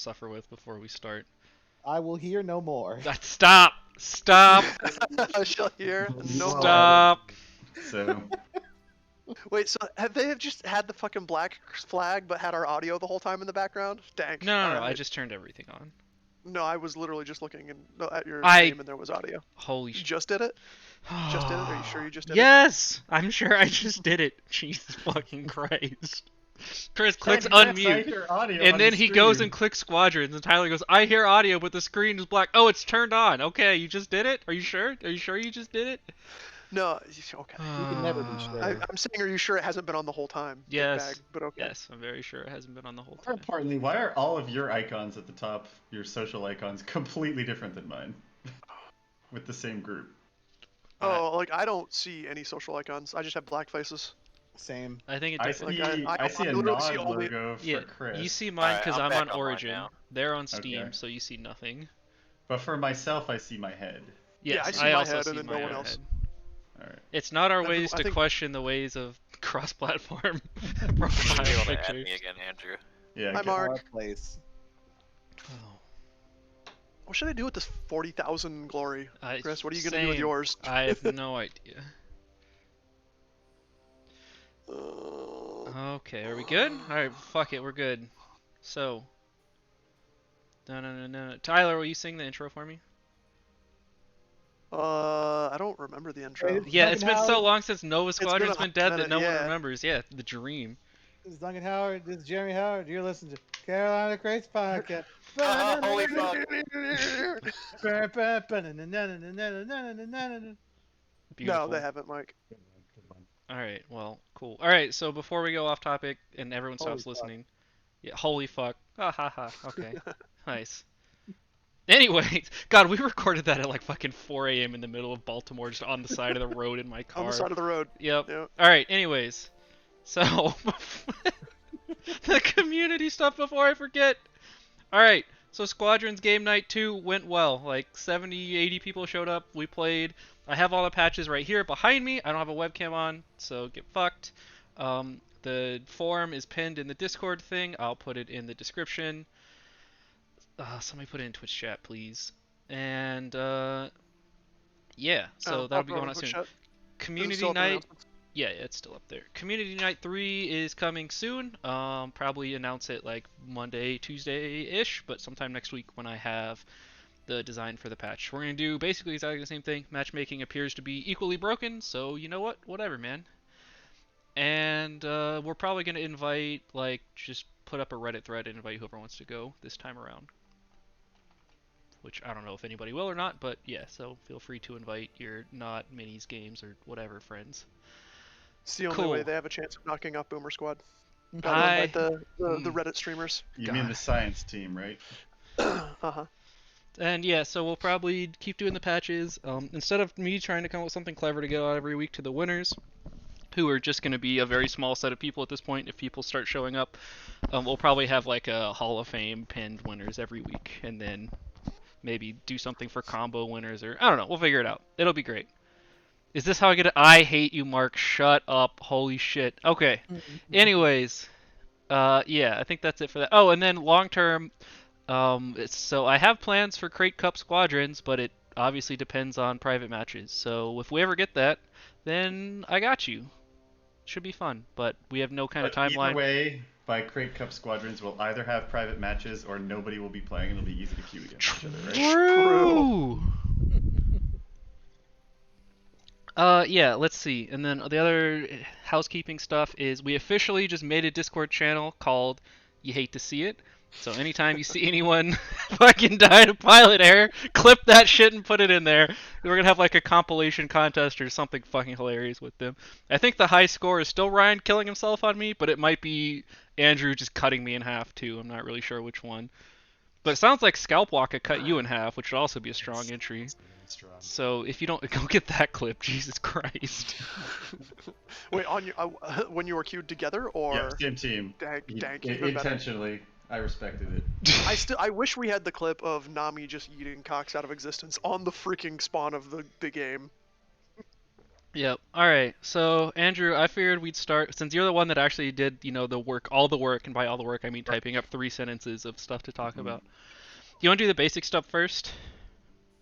suffer with before we start. I will hear no more. Stop! Stop! I shall hear no more. Stop! So, Wait, so have they just had the fucking black flag but had our audio the whole time in the background? Dang. No, I Alright. just turned everything on. No, I was literally just looking at your I- stream and there was audio. Holy You shit. just did it? Just did it? Are you sure you just did it? Yes! I'm sure I just did it. Jesus fucking Christ. Chris clicks yes, I unmute. hear audio And on then the he goes stream. and clicks Squadrons, and Tyler goes, I hear audio, but the screen is black. Oh, it's turned on. Okay, you just did it? Are you sure? Are you sure you just did it? No, okay. You can never be sure. I'm saying, are you sure it hasn't been on the whole time? Big Yes. bag, but okay. Yes, I'm very sure it hasn't been on the whole More time. importantly, why are all of your icons at the top, your social icons, completely different than mine? With the same group. Oh, like I don't see any social icons. I just have black faces. Same. I think it I does. see, Like, I see a literally nod see only- logo for Yeah, Chris. you see mine Alright, because I'm I'm back on on mine Origin. now. They're on Steam, Okay. so you see nothing. But for myself, I see my head. Yes, Yeah, I see I my also head see and then my no one own else. head. Alright. It's not our I ways to think- question the ways of cross-platform You should be profile able to add pictures. me again, Andrew. Yeah, Hi, okay. Mark. Our place. Oh, What should I do with this 40,000 glory? Chris, what are you gonna do with same. yours? I have no idea. Uh, Okay, are we good? Alright, fuck it, we're good. So. No. Tyler, will you sing the intro for me? I don't remember the intro. Wait, Yeah, it's Duncan been so Howard? long since Nova been Squadron's a been dead that minute, no one yeah. remembers. Yeah, the dream. This is Duncan Howard. This is Jeremy Howard. You're listening to Carolina Krayts podcast. Holy fuck. Beautiful. No, they haven't, Mike. Alright, well, cool. Alright, so before we go off topic and everyone Holy stops fuck. listening. Yeah, holy fuck. Ha ha ha. Okay. Nice. Anyways, God, we recorded that at like fucking 4 a.m. in the middle of Baltimore, just on the side of the road in my car. On the side of the road. Yep. Yeah. Alright, anyways. So, the community stuff before I forget. Alright, so Squadrons Game Night 2 went well. Like 70, 80 people showed up. We played. I have all the patches right here behind me. I don't have a webcam on, so get fucked. The forum is pinned in the Discord thing. I'll put it in the description. Somebody put it in Twitch chat, please. And, yeah, so that'll be going on soon. Community Night. Yeah, it's still up there. Community Night 3 is coming soon. Probably announce it like Monday, Tuesday-ish, but sometime next week when I have the design for the patch. We're going to do basically exactly the same thing. Matchmaking appears to be equally broken, so you know what? Whatever, man. And we're probably going to invite, like, just put up a Reddit thread and invite whoever wants to go this time around. Which I don't know if anybody will or not, but yeah, so feel free to invite your not minis, games, or whatever friends. It's the only Cool. way they have a chance of knocking off Boomer Squad. I- Gotta invite the Reddit streamers. You mean God. the science team, right? Uh-huh. And yeah, so we'll probably keep doing the patches. Instead of me trying to come up with something clever to get out every week to the winners, who are just going to be a very small set of people at this point if people start showing up, we'll probably have like a Hall of Fame pinned winners every week, and then maybe do something for combo winners, or I don't know, we'll figure it out. It'll be great. Is this how I get it? I hate you, Mark. Shut up. Holy shit. Okay. Anyways, yeah, I think that's it for that. Oh, and then long term, so I have plans for Crate Cup Squadrons, but it obviously depends on private matches. So if we ever get that, then I got you. Should be fun, but we have no kind of But timeline. Either way, by Crate Cup Squadrons, we'll either have private matches or nobody will be playing and it'll be easy to queue against each other, right? True. Yeah, let's see. And then the other housekeeping stuff is we officially just made a Discord channel called You Hate to See It. So anytime you see anyone fucking die to pilot error, clip that shit and put it in there. We're gonna have like a compilation contest or something fucking hilarious with them. I think the high score is still Ryan killing himself on me, but it might be Andrew just cutting me in half too. I'm not really sure which one. But it sounds like Scalpwalk could cut you in half, which would also be a strong entry. So if you don't go get that clip, Jesus Christ. Wait, on your when you were queued together, or Yeah, same team. dang, even better. Intentionally, I respected it. I wish we had the clip of Nami just eating Cox out of existence on the freaking spawn of the game. Yep. All right. So Andrew, I figured we'd start since you're the one that actually did, the work, all the work, and by all the work I mean Right. typing up 3 sentences of stuff to talk Mhm. about. You want to do the basic stuff first,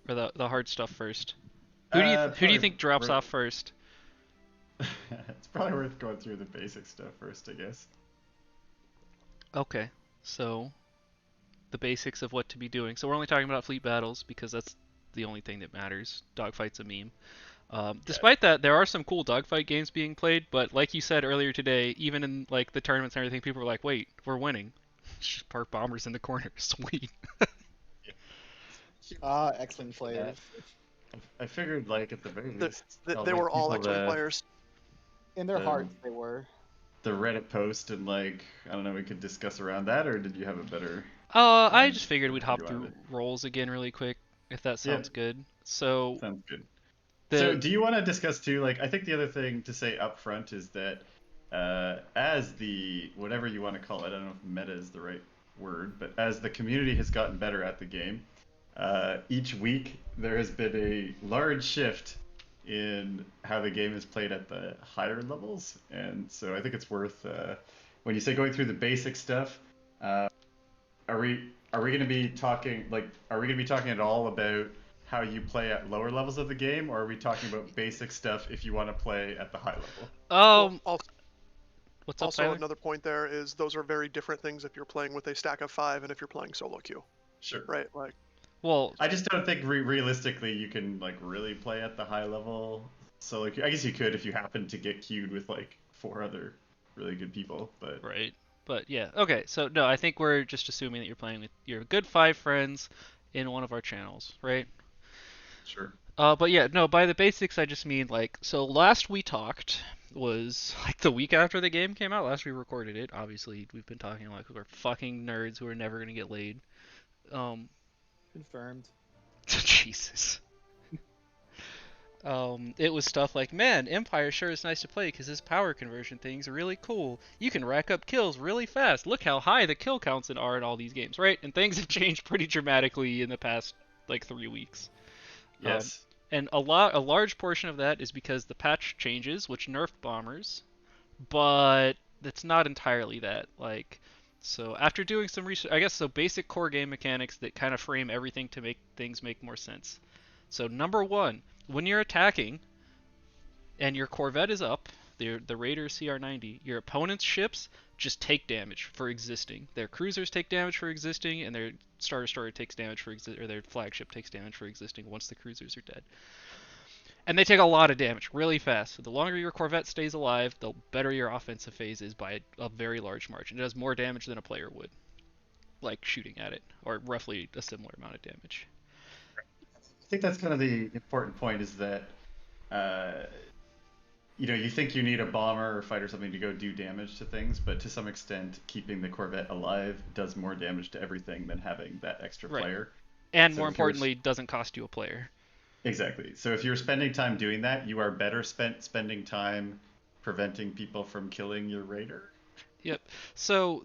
or the hard stuff first? Who do you Probably think drops worth, off first? it's probably worth going through the basic stuff first, I guess. Okay. So the basics of what to be doing. So we're only talking about fleet battles because that's the only thing that matters. Dogfight's a meme. Yeah. Despite that, there are some cool dogfight games being played, but like you said earlier today, even in like the tournaments and everything, people were like, "Wait, we're winning." Just park bombers in the corner. Sweet. Ah, X-Wing Yeah. players. I figured, like, at the very The, least, the, I'll they make were all people X-Wing players. In their the hearts, they were. the Reddit post and, like, I don't know, we could discuss around that, or did you have a better I just figured we'd how you hop wanted through it? roles again really quick, if that Yeah, sounds good. So sounds good. So, the do you want to discuss too? Like, I think the other thing to say up front is that as the whatever you want to call it, I don't know if meta is the right word, but as the community has gotten better at the game, each week there has been a large shift in how the game is played at the higher levels, and so I think it's worth when you say going through the basic stuff. Uh, are we going to be talking are we going to be talking at all about how you play at lower levels of the game, or are we talking about basic stuff if you want to play at the high level? Well, what's up, also Tyler? another point there is those are very different things if you're playing with a stack of 5 and if you're playing solo queue, Sure. right? Like, Well, I just don't think realistically you can like really play at the high level. So like I guess you could if you happen to get queued with like 4 other really good people, but right. But yeah, okay. So no, I think we're just assuming that you're playing with your good 5 friends in one of our channels, right? sure. But yeah, no, by the basics, I just mean like, so last we talked was like the week after the game came out. Last we recorded it. Obviously, we've been talking like we're fucking nerds who are never gonna get laid. Um, Confirmed. Jesus. It was stuff like, man, Empire sure is nice to play because his power conversion things are really cool. You can rack up kills really fast. Look how high the kill counts are in all these games, right? And things have changed pretty dramatically in the past like 3 weeks. Um, Yes. and a large portion of that is because the patch changes, which nerfed bombers, but it's not entirely that. Like, so after doing some research, I guess so basic core game mechanics that kind of frame everything to make things make more sense. So number one, when you're attacking and your Corvette is up, the Raider CR-90, your opponent's ships just take damage for existing. Their cruisers take damage for existing, and their Star Destroyer takes damage for or their flagship takes damage for existing once the cruisers are dead. And they take a lot of damage really fast. So the longer your Corvette stays alive, the better your offensive phase is by a very large margin. It does more damage than a player would, like shooting at it, or roughly a similar amount of damage. I think that's kind of the important point is that uh, you think you need a bomber or fighter or something to go do damage to things, but to some extent, keeping the Corvette alive does more damage to everything than having that extra Right. player. And So more if you're importantly, doesn't cost you a player. exactly. So if you're spending time doing that, you are better spending time preventing people from killing your raider. Yep. So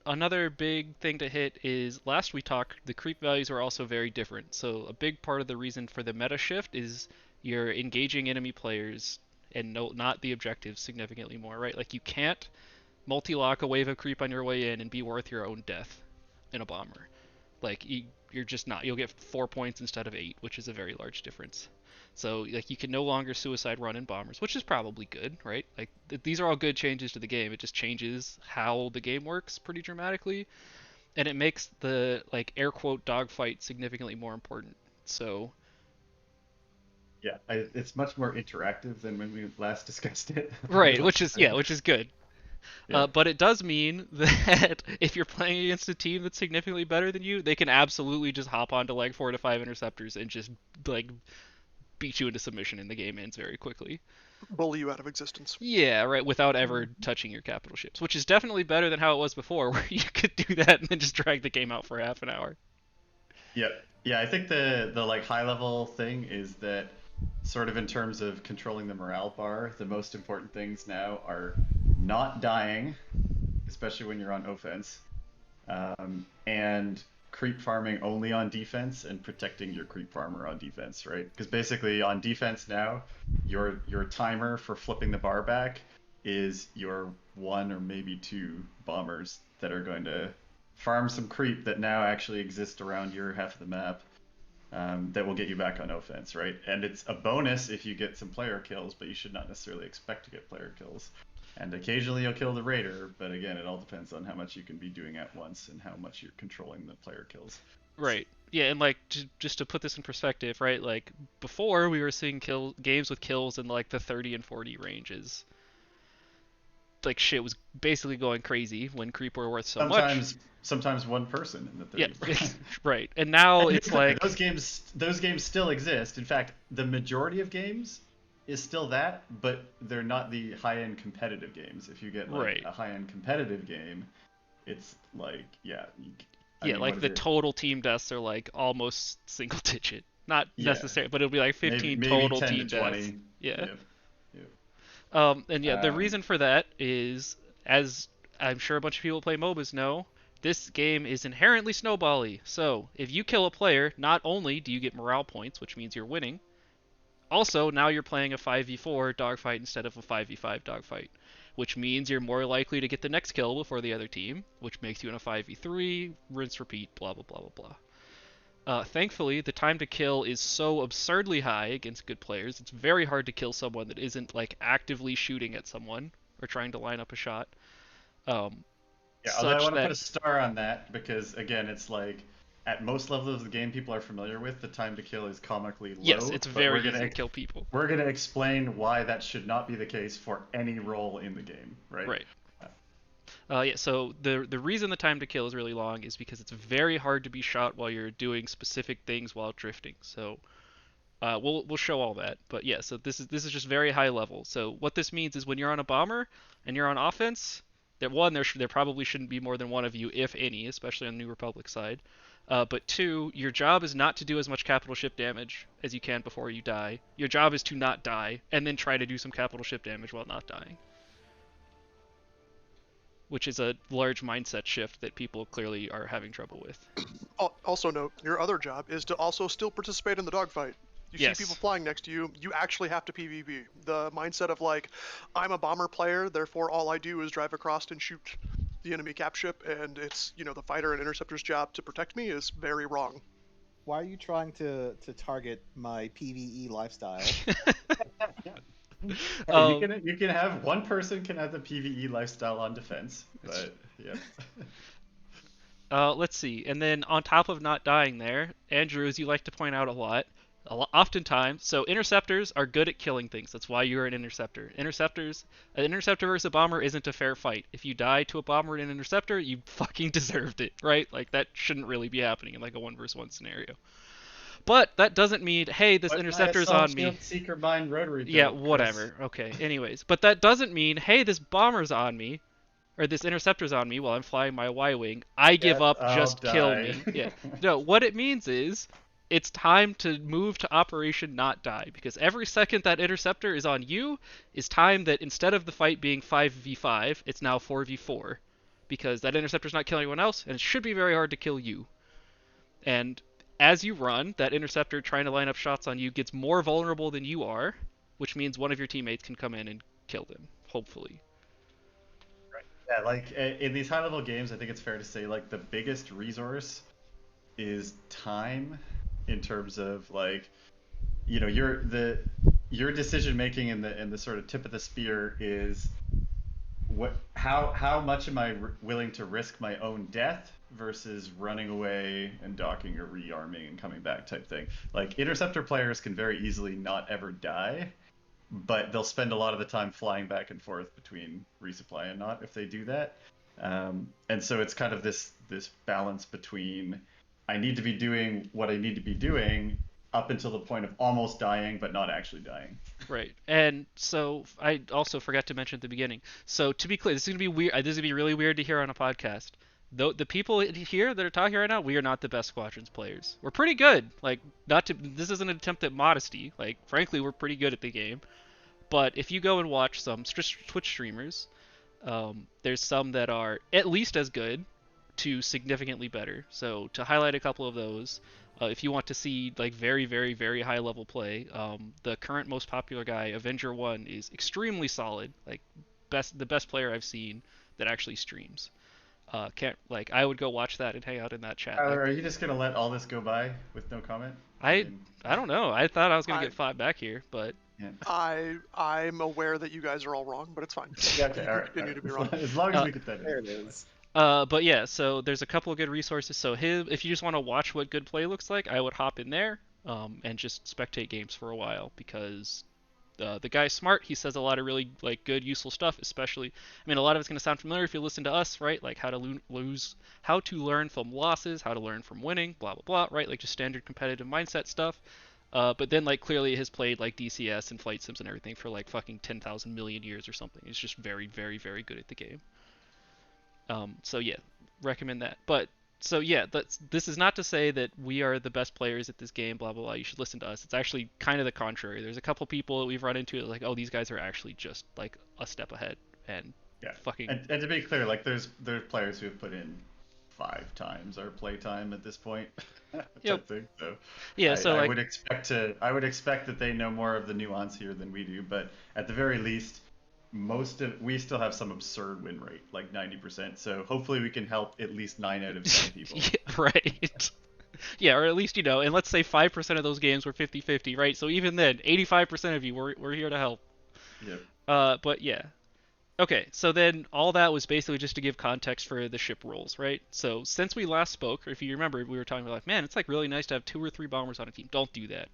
another big thing to hit is last we talked, the creep values are also very different. So a big part of the reason for the meta shift is you're engaging enemy players and not the objectives significantly more, right? Like you can't multi-lock a wave of creep on your way in and be worth your own death in a bomber. Like you're just not. You'll get 4 points instead of 8, which is a very large difference. So like you can no longer suicide run in bombers, which is probably good, right? Like these are all good changes to the game. It just changes how the game works pretty dramatically, and it makes the like air quote dogfight significantly more important. So Yeah, it's much more interactive than when we last discussed it. right, which is good. Yeah. But it does mean that if you're playing against a team that's significantly better than you, they can absolutely just hop onto like 4 to 5 interceptors and just like beat you into submission, and the game ends very quickly. bully you out of existence. Yeah, right, without ever touching your capital ships, which is definitely better than how it was before, where you could do that and then just drag the game out for half an hour. Yeah, yeah. I think the like high level thing is that sort of in terms of controlling the morale bar, the most important things now are not dying, especially when you're on offense, and creep farming only on defense and protecting your creep farmer on defense, right? Because basically on defense now, your timer for flipping the bar back is your 1 or maybe 2 bombers that are going to farm some creep that now actually exist around your half of the map, that will get you back on offense, right? And it's a bonus if you get some player kills, but you should not necessarily expect to get player kills. And occasionally you'll kill the raider, but again, it all depends on how much you can be doing at once and how much you're controlling the player kills. Right. Yeah, and like just to put this in perspective, right? Like before we were seeing games with kills in like the 30 and 40 ranges. Like shit was basically going crazy when creep were worth so much. Sometimes one person in the 30. Yeah, right. And now it's like those games still exist. In fact, the majority of games is still that, but they're not the high-end competitive games. If you get like a high-end competitive game, it's like like the total team deaths are like almost single digit. Not necessarily, but it'll be like 15 maybe total 10 team to 20. deaths. Yeah. Yeah. The reason for that is, as I'm sure a bunch of people play MOBAs know, this game is inherently snowbally. So if you kill a player, not only do you get morale points, which means you're winning, also now you're playing a 5v4 dogfight instead of a 5v5 dogfight, which means you're more likely to get the next kill before the other team, which makes you in a 5v3, rinse, repeat, blah, blah, blah, blah, blah. Thankfully, the time to kill is so absurdly high against good players. It's very hard to kill someone that isn't like actively shooting at someone or trying to line up a shot. Although I want to put a star on that because again, it's like at most levels of the game people are familiar with, the time to kill is comically low. Yes, it's very easy to kill people. We're going to explain why that should not be the case for any role in the game, right? Right. So the reason the time to kill is really long is because it's very hard to be shot while you're doing specific things while drifting. So we'll show all that. But yeah, so this is just very high level. So what this means is when you're on a bomber and you're on offense, there probably shouldn't be more than one of you, if any, especially on the New Republic side. But 2, your job is not to do as much capital ship damage as you can before you die. Your job is to not die, and then try to do some capital ship damage while not dying. Which is a large mindset shift that people clearly are having trouble with. Also note, your other job is to also still participate in the dogfight. You see people flying next to you, you actually have to PvP. The mindset of like, I'm a bomber player, therefore all I do is drive across and shoot the enemy cap ship, and it's, the fighter and interceptor's job to protect me is very wrong. Why are you trying to target my PvE lifestyle? You can have one person can have the PvE lifestyle on defense, but yeah. Let's see. And then on top of not dying there, Andrew, as you like to point out oftentimes, so interceptors are good at killing things. That's why you're an interceptor. An interceptor versus a bomber isn't a fair fight. If you die to a bomber and an interceptor, you fucking deserved it, right? Like that shouldn't really be happening in like a 1v1 scenario. But that doesn't mean, hey, this interceptor's on me. Seeker mine rotary. Yeah, whatever. Okay. Anyways, but that doesn't mean, hey, this bomber's on me, or this interceptor's on me while I'm flying my Y-wing. I give up. Just kill me. Yeah. No, what it means is, it's time to move to Operation Not Die, because every second that interceptor is on you is time that instead of the fight being 5v5, it's now 4v4, because that interceptor's not killing anyone else, and it should be very hard to kill you. And as you run, that interceptor trying to line up shots on you gets more vulnerable than you are, which means one of your teammates can come in and kill them, hopefully. Right. Yeah, like in these high-level games, I think it's fair to say like the biggest resource is time. In terms of like, your decision making and the sort of tip of the spear is how much am I willing to risk my own death versus running away and docking or rearming and coming back type thing. Like interceptor players can very easily not ever die, but they'll spend a lot of the time flying back and forth between resupply and not if they do that. And so it's kind of this balance between I need to be doing what I need to be doing up until the point of almost dying, but not actually dying. Right. And so I also forgot to mention at the beginning. So to be clear, this is going to be weird. This is going to be really weird to hear on a podcast. The people here that are talking right now, we are not the best Squadrons players. We're pretty good. Like, this isn't an attempt at modesty. Like, frankly, we're pretty good at the game. But if you go and watch some Twitch streamers, there's some that are at least as good, to significantly better. So to highlight a couple of those, if you want to see like very, very, very high level play, the current most popular guy, Avenger 1, is extremely solid. Like the best player I've seen that actually streams. Can't like I would go watch that and hang out in that chat. Tyler, are you just gonna let all this go by with no comment? I mean, I don't know. I thought I was gonna I- get fought back here, but yeah. I'm aware that you guys are all wrong, but it's fine. Yeah, okay, You all can right. continue to be All wrong. right. As long as we get that in. There it is. but yeah, so there's a couple of good resources. So if you just want to watch what good play looks like, I would hop in there and just spectate games for a while because the guy's smart. He says a lot of really like good, useful stuff. Especially, I mean, a lot of it's gonna sound familiar if you listen to us, right? Like how to lose, how to learn from losses, how to learn from winning, blah blah blah, right? Like just standard competitive mindset stuff. But then like clearly has played like DCS and flight sims and everything for like fucking 10,000 million years or something. He's just very, very, very good at the game. So yeah, recommend that. But so yeah, this is not to say that we are the best players at this game, blah blah blah. You should listen to us. It's actually kind of the contrary. There's a couple people that we've run into that like, oh, these guys are actually just like a step ahead and Yeah. fucking. And to be clear, like there's players who have put in 5 times our play time at this point. Yep. Thing. So Yeah, so I like would expect that they know more of the nuance here than we do, but at the very least, we still have some absurd win rate, like 90%. So hopefully we can help at least 9 out of 10 people. yeah, right. Yeah, or at least, and let's say 5% of those games were 50-50, right? So even then, 85% of you we're here to help. Yep. But yeah. Okay, so then all that was basically just to give context for the ship rules, right? So since we last spoke, or if you remember, we were talking about like, man, it's like really nice to have 2 or 3 bombers on a team. Don't do that.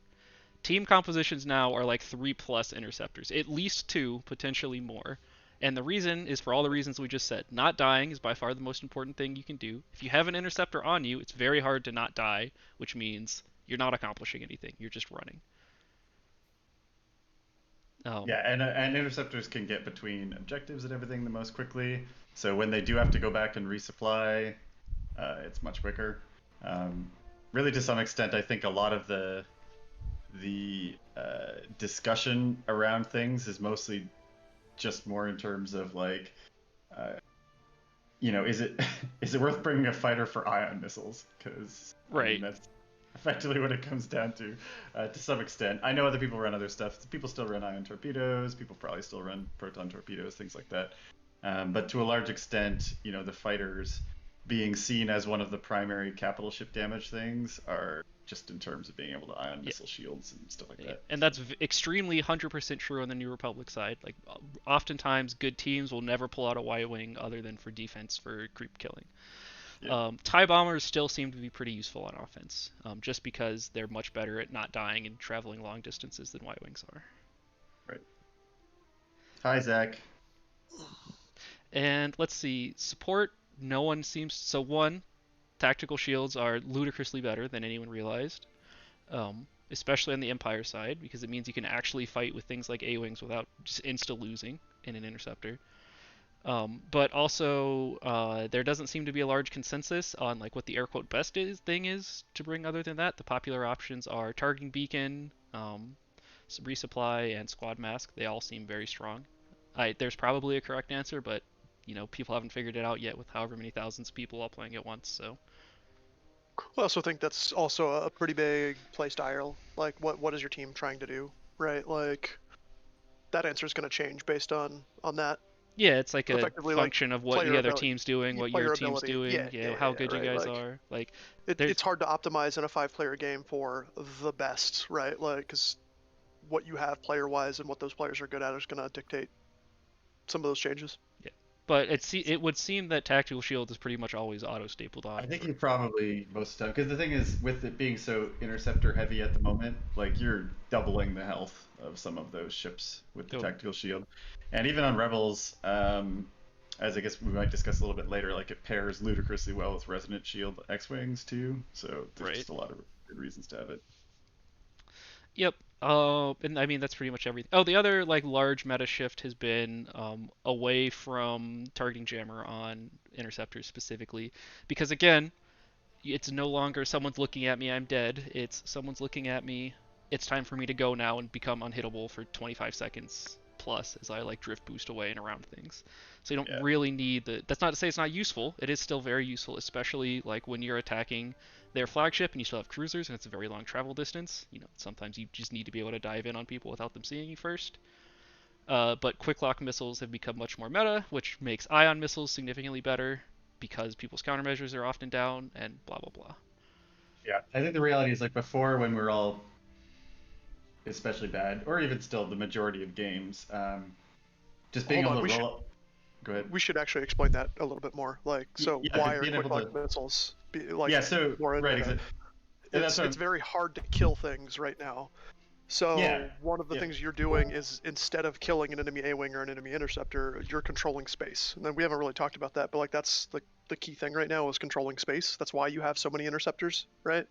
Team compositions now are like 3+ interceptors, at least 2, potentially more. And the reason is for all the reasons we just said. Not dying is by far the most important thing you can do. If you have an interceptor on you, it's very hard to not die, which means you're not accomplishing anything. You're just running. Yeah, and interceptors can get between objectives and everything the most quickly. So when they do have to go back and resupply, it's much quicker. Really, to some extent, I think a lot of the discussion around things is mostly just more in terms of like, is it worth bringing a fighter for ion missiles? Because right. That's effectively what it comes down to some extent. I know other people run other stuff. People still run ion torpedoes. People probably still run proton torpedoes, things like that. But to a large extent, the fighters being seen as one of the primary capital ship damage things are just in terms of being able to ion missile shields and stuff like that. And that's extremely 100% true on the New Republic side. Like, oftentimes good teams will never pull out a Y-wing other than for defense for creep killing. Yeah. TIE bombers still seem to be pretty useful on offense, just because they're much better at not dying and traveling long distances than Y-wings are. Right. Hi, Zach. And let's see, support. No one seems so. One, tactical shields are ludicrously better than anyone realized, especially on the Empire side, because it means you can actually fight with things like A-wings without just insta losing in an interceptor. But also, there doesn't seem to be a large consensus on like what the air quote best thing is to bring. Other than that, the popular options are targeting beacon, resupply, and squad mask. They all seem very strong. There's probably a correct answer, but people haven't figured it out yet with however many thousands of people all playing at once. So. I also think that's also a pretty big play style. Like, what is your team trying to do, right? Like, that answer is going to change based on that. Yeah, it's like a Effectively, function of what the other team's doing, what your team's ability. doing, how good you right, guys like, are. Like, it's hard to optimize in a 5-player game for the best, right? Like, because what you have player-wise and what those players are good at is going to dictate some of those changes. Yeah, but it would seem that tactical shield is pretty much always auto-stapled on. I think you probably most of the time, because the thing is, with it being so interceptor heavy at the moment, like you're doubling the health of some of those ships with the tactical shield. And even on Rebels, as I guess we might discuss a little bit later, like it pairs ludicrously well with Resonant Shield X-Wings too, so there's just a lot of good reasons to have it. Yep. And I mean that's pretty much everything. Oh, the other like large meta shift has been away from targeting jammer on interceptors specifically, because again, it's no longer someone's looking at me, I'm dead. It's someone's looking at me. It's time for me to go now and become unhittable for 25 seconds plus as I like drift boost away and around things. So you don't Yeah. really need the. That's not to say it's not useful. It is still very useful, especially like when you're attacking their flagship and you still have cruisers and it's a very long travel distance. You know, sometimes you just need to be able to dive in on people without them seeing you first. But quick lock missiles have become much more meta, which makes ion missiles significantly better because people's countermeasures are often down and blah blah blah. Yeah, I think the reality is like before when we're all especially bad, or even still the majority of games, just being Hold able on, to roll. Go ahead. We should actually explain that a little bit more. Like, so Yeah, why are being quick able lock to. missiles like Yeah, so more right, into that? exactly. It's very hard to kill things right now. So Yeah, one of the yeah. things you're doing is instead of killing an enemy A-wing or an enemy interceptor, you're controlling space. And then we haven't really talked about that, but like that's the key thing right now is controlling space. That's why you have so many interceptors, right?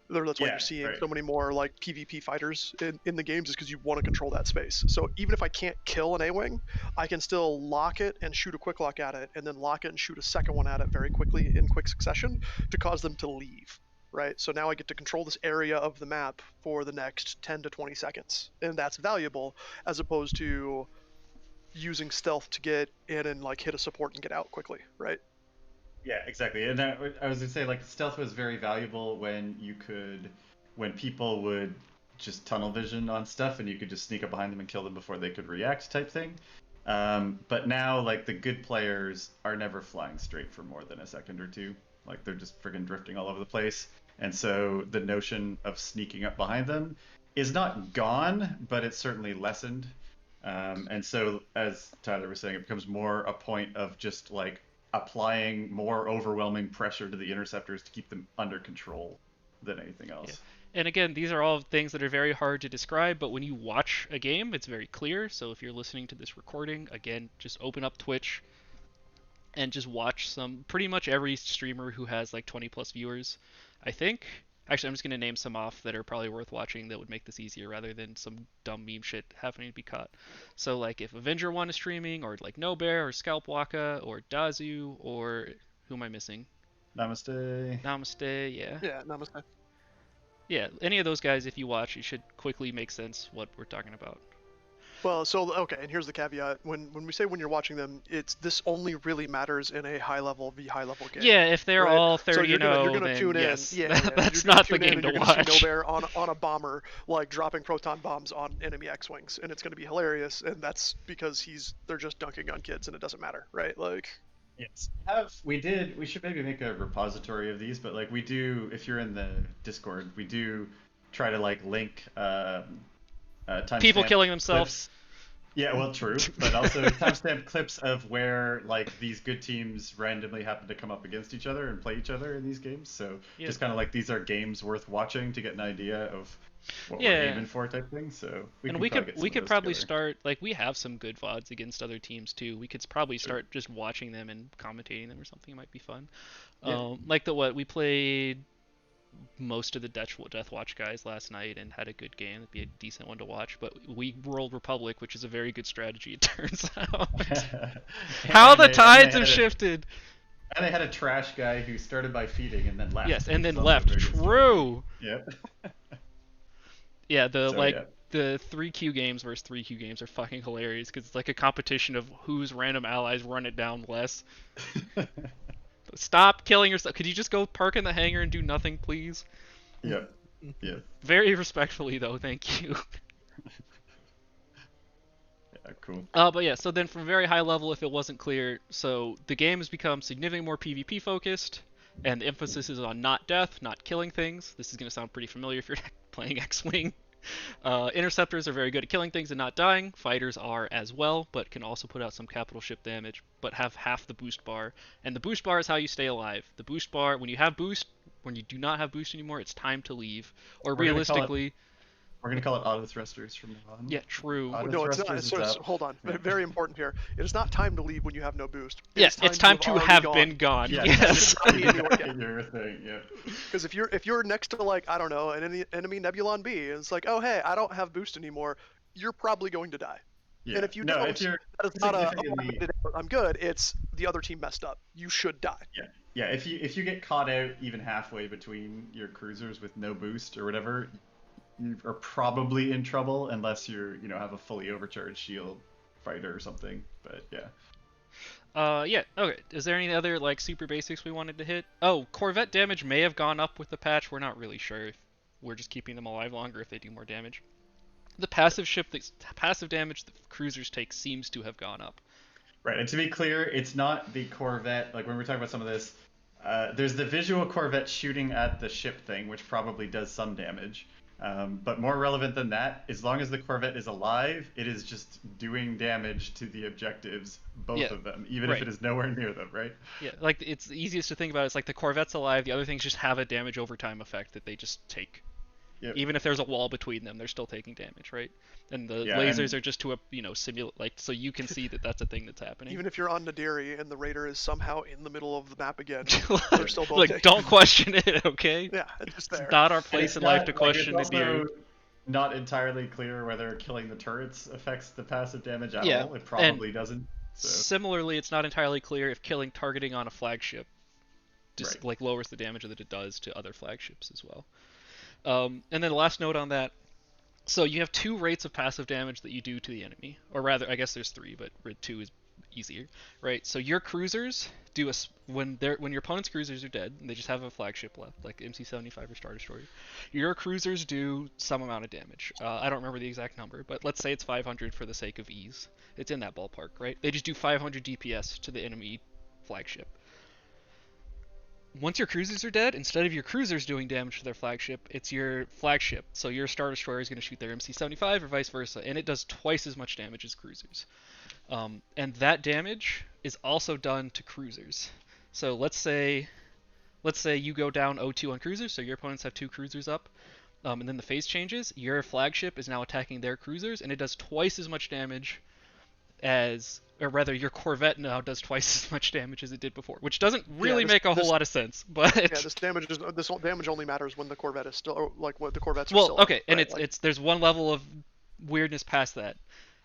That's why Yeah, you're seeing right. so many more like PvP fighters in the games is because you want to control that space. So even if I can't kill an A-wing, I can still lock it and shoot a quick lock at it, and then lock it and shoot a second one at it very quickly in quick succession to cause them to leave. Right, so now I get to control this area of the map for the next 10 to 20 seconds, and that's valuable as opposed to using stealth to get in and like hit a support and get out quickly, right? Yeah, exactly. And I was gonna say like stealth was very valuable when people would just tunnel vision on stuff and you could just sneak up behind them and kill them before they could react type thing. But now like the good players are never flying straight for more than a second or two. Like they're just friggin' drifting all over the place. And so the notion of sneaking up behind them is not gone, but it's certainly lessened. And so, as Tyler was saying, it becomes more a point of just like applying more overwhelming pressure to the interceptors to keep them under control than anything else. Yeah. And again, these are all things that are very hard to describe, but when you watch a game, it's very clear. So if you're listening to this recording, again, just open up Twitch and just watch pretty much every streamer who has like 20 plus viewers, I think. Actually, I'm just going to name some off that are probably worth watching that would make this easier rather than some dumb meme shit happening to be caught. So like if Avenger 1 is streaming, or like No Bear, or Scalp Waka, or Dazu, or who am I missing? Namaste. Namaste, yeah. Yeah, namaste. Yeah, any of those guys, if you watch, it should quickly make sense what we're talking about. Well, so okay, and here's the caveat: when we say when you're watching them, this only really matters in a high level game. Yeah, if they're right? all So 30 you're and gonna 0, tune then in. yes, Yeah, that's you're gonna not the tune in game and to you're gonna see watch. No Bear on a bomber like dropping proton bombs on enemy X-wings, and it's gonna be hilarious. And that's because they're just dunking on kids, and it doesn't matter, right? Like. Yes. We should maybe make a repository of these, but like we do, if you're in the Discord, we do try to like link People timestamp killing clips. themselves. Yeah, well, true, but also timestamp clips of where like these good teams randomly happen to come up against each other and play each other in these games. So Yeah. just kind of like these are games worth watching to get an idea of what Yeah. we're aiming for type thing. So we could probably start, like, we have some good VODs against other teams too. We could probably start just watching them and commentating them or something. It might be fun. Yeah. Like we played most of the Death Watch guys last night and had a good game. It'd be a decent one to watch. But we rolled Republic, which is a very good strategy, it turns out. How the tides have shifted. And they had a trash guy who started by feeding and then left. Yes, and then Which is also left. very good True. strategy. Yep. Yeah, Yeah. the 3Q games versus 3Q games are fucking hilarious because it's like a competition of whose random allies run it down less. Stop killing yourself. Could you just go park in the hangar and do nothing, please? Yep. Yep. Very respectfully, though. Thank you. Yeah, cool. But yeah, so then from very high level, if it wasn't clear, so the game has become significantly more PvP focused, and the emphasis is on not death, not killing things. This is going to sound pretty familiar if you're playing X-Wing. Interceptors are very good at killing things and not dying. Fighters are as well, but can also put out some capital ship damage, but have half the boost bar. And the boost bar is how you stay alive. The boost bar, when you have boost, when you do not have boost anymore, it's time to leave. Or realistically... We're going to call it auto thrusters from now on. Yeah, true. No, it's not. So, hold on. Yeah. Very important here. It is not time to leave when you have no boost. Yes, it's time to have been gone. Yeah, Yes. your thing, yeah. Because if you're next to like I don't know an enemy Nebulon B and it's like oh hey I don't have boost anymore, you're probably going to die. Yeah. And if you no, don't, if you're that is not a significantly... I'm good. It's the other team messed up. You should die. Yeah. If you get caught out even halfway between your cruisers with no boost or whatever, you are probably in trouble unless you're, have a fully overcharged shield fighter or something. But yeah. Yeah, okay. Is there any other, like, super basics we wanted to hit? Oh, Corvette damage may have gone up with the patch. We're not really sure if we're just keeping them alive longer if they do more damage. The passive damage that cruisers take seems to have gone up. Right, and to be clear, it's not the Corvette, like when we're talking about some of this, there's the visual Corvette shooting at the ship thing, which probably does some damage. But more relevant than that, as long as the Corvette is alive, it is just doing damage to the objectives, both of them, even if it is nowhere near them, right? Yeah, like, it's the easiest to think about. It's like the Corvette's alive, the other things just have a damage over time effect that they just take. Yep. Even if there's a wall between them, they're still taking damage, right? And the lasers are just to simulate, like, so you can see that that's a thing that's happening. Even if you're on Nadiri and the Raider is somehow in the middle of the map again, they're still both like, don't question it, okay? Yeah, it's just there. It's not our place in life to question Nadiri. Not entirely clear whether killing the turrets affects the passive damage at all. It probably doesn't. So. Similarly, it's not entirely clear if killing targeting on a flagship just like lowers the damage that it does to other flagships as well. And then the last note on that, so you have 2 rates of passive damage that you do to the enemy, or rather, I guess there's 3, but 2 is easier, right? So your cruisers do when your opponent's cruisers are dead, and they just have a flagship left, like MC-75 or Star Destroyer. Your cruisers do some amount of damage. I don't remember the exact number, but let's say it's 500 for the sake of ease. It's in that ballpark, right? They just do 500 DPS to the enemy flagship. Once your cruisers are dead, instead of your cruisers doing damage to their flagship, it's your flagship. So your Star Destroyer is going to shoot their MC-75 or vice versa, and it does twice as much damage as cruisers. And that damage is also done to cruisers. So let's say you go down 0-2 on cruisers, so your opponents have 2 cruisers up, and then the phase changes. Your flagship is now attacking their cruisers, and it does twice as much damage or rather, your Corvette now does twice as much damage as it did before, which doesn't really make a whole lot of sense. But this damage only matters when the Corvette is still, like, when the Corvettes are still. Well, okay, and right? there's one level of weirdness past that.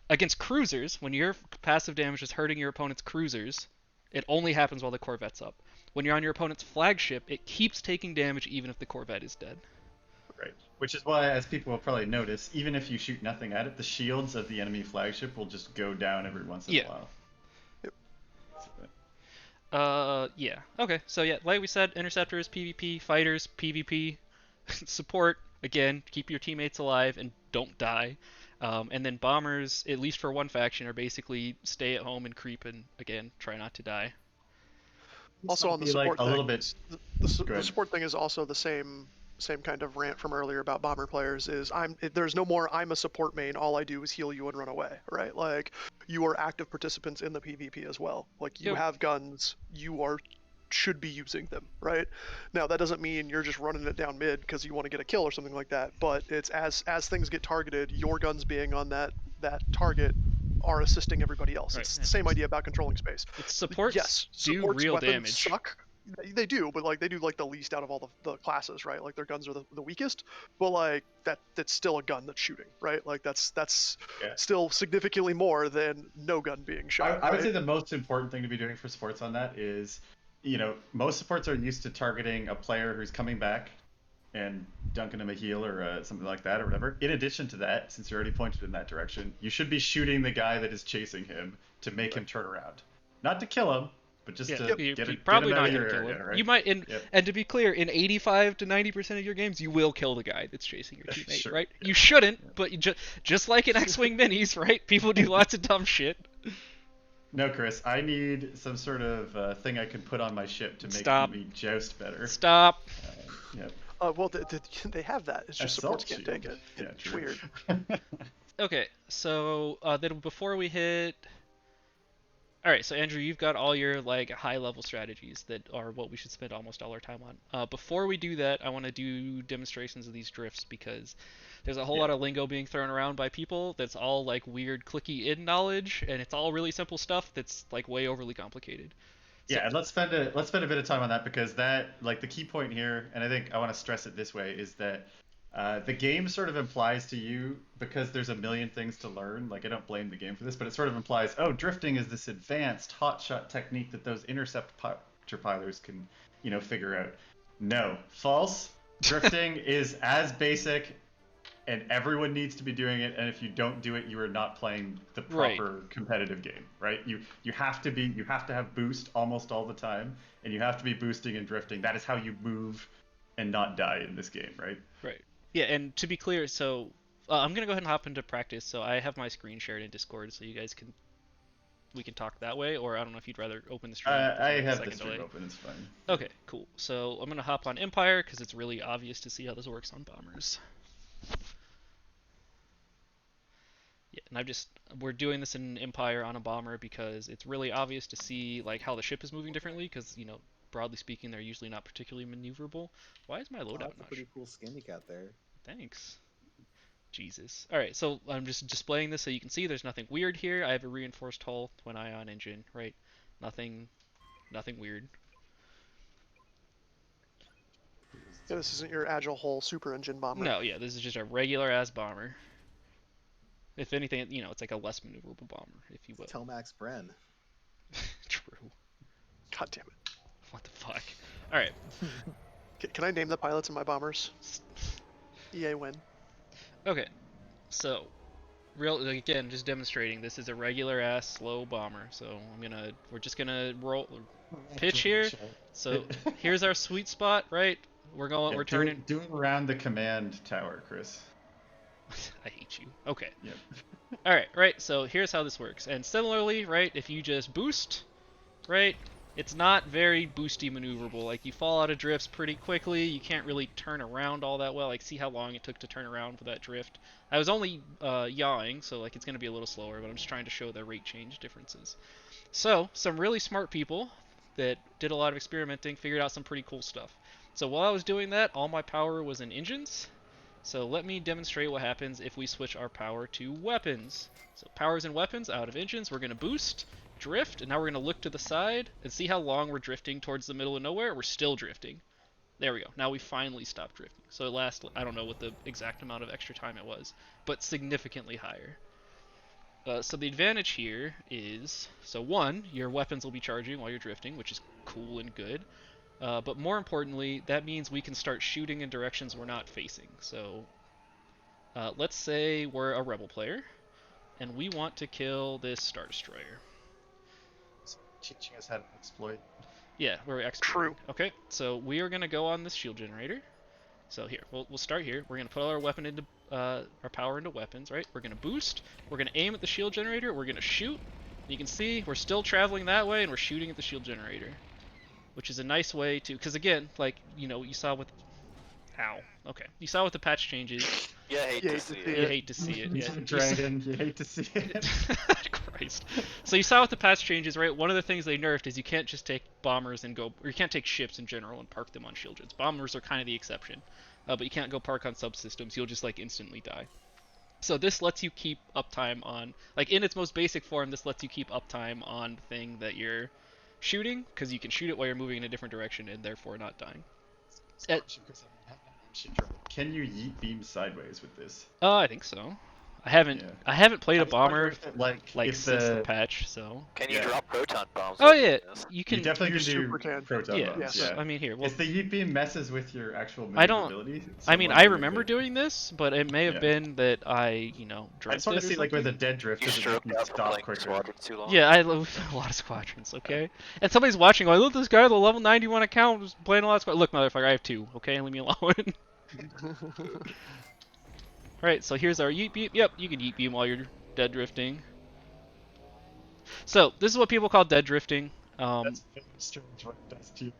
Against cruisers, when your passive damage is hurting your opponent's cruisers, it only happens while the Corvette's up. When you're on your opponent's flagship, it keeps taking damage even if the Corvette is dead. Right. Which is why, as people will probably notice, even if you shoot nothing at it, the shields of the enemy flagship will just go down every once in a while. Yep. Yeah. Okay, so yeah, like we said, interceptors, PvP, fighters, PvP, support, again, keep your teammates alive and don't die. And then bombers, at least for one faction, are basically stay at home and creep and, again, try not to die. Also on the support thing, a little bit. The support thing is also the same kind of rant from earlier about bomber players is there's no more I'm a support main, all I do is heal you and run away, right? Like, you are active participants in the PvP as well. Like, you have guns, should be using them, right? Now, that doesn't mean you're just running it down mid because you want to get a kill or something like that, but it's as things get targeted, your guns being on that target are assisting everybody else. Right. It's the same idea about controlling space. It's supports do real damage. Suck. They do, but, like, they do, like, the least out of all the classes, right? Like, their guns are the weakest, but, like, that's still a gun that's shooting, right? Like, that's still significantly more than no gun being shot. I would say the most important thing to be doing for supports on that is, most supports are used to targeting a player who's coming back and dunking him a heal or something like that or whatever. In addition to that, since you already pointed in that direction, you should be shooting the guy that is chasing him to make him turn around. Not to kill him, but just to get him probably out not of your gonna kill area, him. right? You might, and to be clear, in 85 to 90% of your games, you will kill the guy that's chasing your teammate, Sure. right? You shouldn't, but just like in X-Wing minis, right? People do lots of dumb shit. No, Chris, I need some sort of thing I can put on my ship to make me joust better. Stop. Yep. Well, they have that. It's just supports can't take it. Yeah, it's weird. Okay, so then before we hit... Alright, so Andrew, you've got all your, like, high-level strategies that are what we should spend almost all our time on. Before we do that, I want to do demonstrations of these drifts because there's a whole lot of lingo being thrown around by people that's all, like, weird clicky in knowledge, and it's all really simple stuff that's, like, way overly complicated. Yeah, and let's spend a bit of time on that because that, like, the key point here, and I think I want to stress it this way, is that the game sort of implies to you, because there's a million things to learn, like, I don't blame the game for this, but it sort of implies, oh, drifting is this advanced hotshot technique that those interceptor pilers can, figure out. No, false. Drifting is as basic and everyone needs to be doing it. And if you don't do it, you are not playing the proper competitive game, right? You have to have boost almost all the time, and you have to be boosting and drifting. That is how you move and not die in this game, right? Right. Yeah, and to be clear, so I'm gonna go ahead and hop into practice. So I have my screen shared in Discord, so you guys we can talk that way, or I don't know if you'd rather open the stream. I have the stream open. It's fine. Okay, cool. So I'm gonna hop on Empire because it's really obvious to see how this works on bombers. Yeah, and we're doing this in Empire on a bomber because it's really obvious to see like how the ship is moving differently because, broadly speaking, they're usually not particularly maneuverable. Why is my loadout that's a not? pretty cool skin you got there. Thanks. Jesus. Alright, so I'm just displaying this so you can see there's nothing weird here. I have a reinforced hull, twin ion engine, right? Nothing weird. Yeah, this isn't your agile hull super engine bomber. No, yeah, this is just a regular ass bomber. If anything, it's like a less maneuverable bomber, if you will. Telmax Bren. True. God damn it. What the fuck? Alright. Can I name the pilots in my bombers? EA win. Okay. So, again, just demonstrating, this is a regular ass slow bomber. So we're just gonna pitch here. So here's our sweet spot, right? We're turning. Do it around the command tower, Chris. I hate you. Okay. Yep. Alright, right, so here's how this works. And similarly, right, if you just boost, right, it's not very boosty maneuverable. Like, you fall out of drifts pretty quickly, you can't really turn around all that well. Like, see how long it took to turn around for that drift. I was only yawing, so like it's going to be a little slower, but I'm just trying to show the rate change differences. So, some really smart people that did a lot of experimenting figured out some pretty cool stuff. So while I was doing that, all my power was in engines. So let me demonstrate what happens if we switch our power to weapons. So powers and weapons out of engines, we're going to boost, drift, and now we're going to look to the side and see how long we're drifting towards the middle of nowhere. We're still drifting. There we go. Now we finally stopped drifting. So it lasts, I don't know what the exact amount of extra time it was, but significantly higher. So the advantage here is, so one, your weapons will be charging while you're drifting, which is cool and good. But more importantly, that means we can start shooting in directions we're not facing. So let's say we're a rebel player, and we want to kill this Star Destroyer. So teaching us how to exploit. Yeah, we're exploiting. True. Okay, so we are going to go on this shield generator. So here, we'll start here. We're going to put all our weapon into our power into weapons, right? We're going to boost. We're going to aim at the shield generator. We're going to shoot. You can see we're still traveling that way, and we're shooting at the shield generator. Which is a nice way to, because again, like, you saw with, okay. You saw with the patch changes. You hate to see it. You hate to see it. Yeah. Dragon, you hate to see it. Christ. So you saw with the patch changes, right? One of the things they nerfed is you can't just take bombers and go, or you can't take ships in general and park them on shield gens. Bombers are kind of the exception. But you can't go park on subsystems. You'll just, like, instantly die. So this lets you keep uptime on, like, in its most basic form, this lets you keep uptime on the thing that you're shooting, because you can shoot it while you're moving in a different direction and therefore not dying. Can you yeet beam sideways with this? I think so. I haven't played a bomber like since the patch, so. Can you drop proton bombs? Oh yeah, you You definitely can do super can. proton yeah, bombs. yes. Yeah. I mean here. Well, If the yeet beam messes with your actual I don't- maneuverability, I mean, somewhat I really remember good. doing this, but it may have Yeah. been that I, I dreamt just want it to or see, like, with something. a dead drift, You does it stroked make me out from stop playing quicker? Squadrons too long. Yeah, I love a lot of Squadrons, okay? And somebody's watching going, look, this guy with a level 91 account was playing a lot of Squadrons. Look, motherfucker, I have 2, okay? Leave me alone. Alright, so here's our yeet beam. Yep, you can yeet beam while you're dead drifting. So, this is what people call dead drifting. That's very strange what it does to you.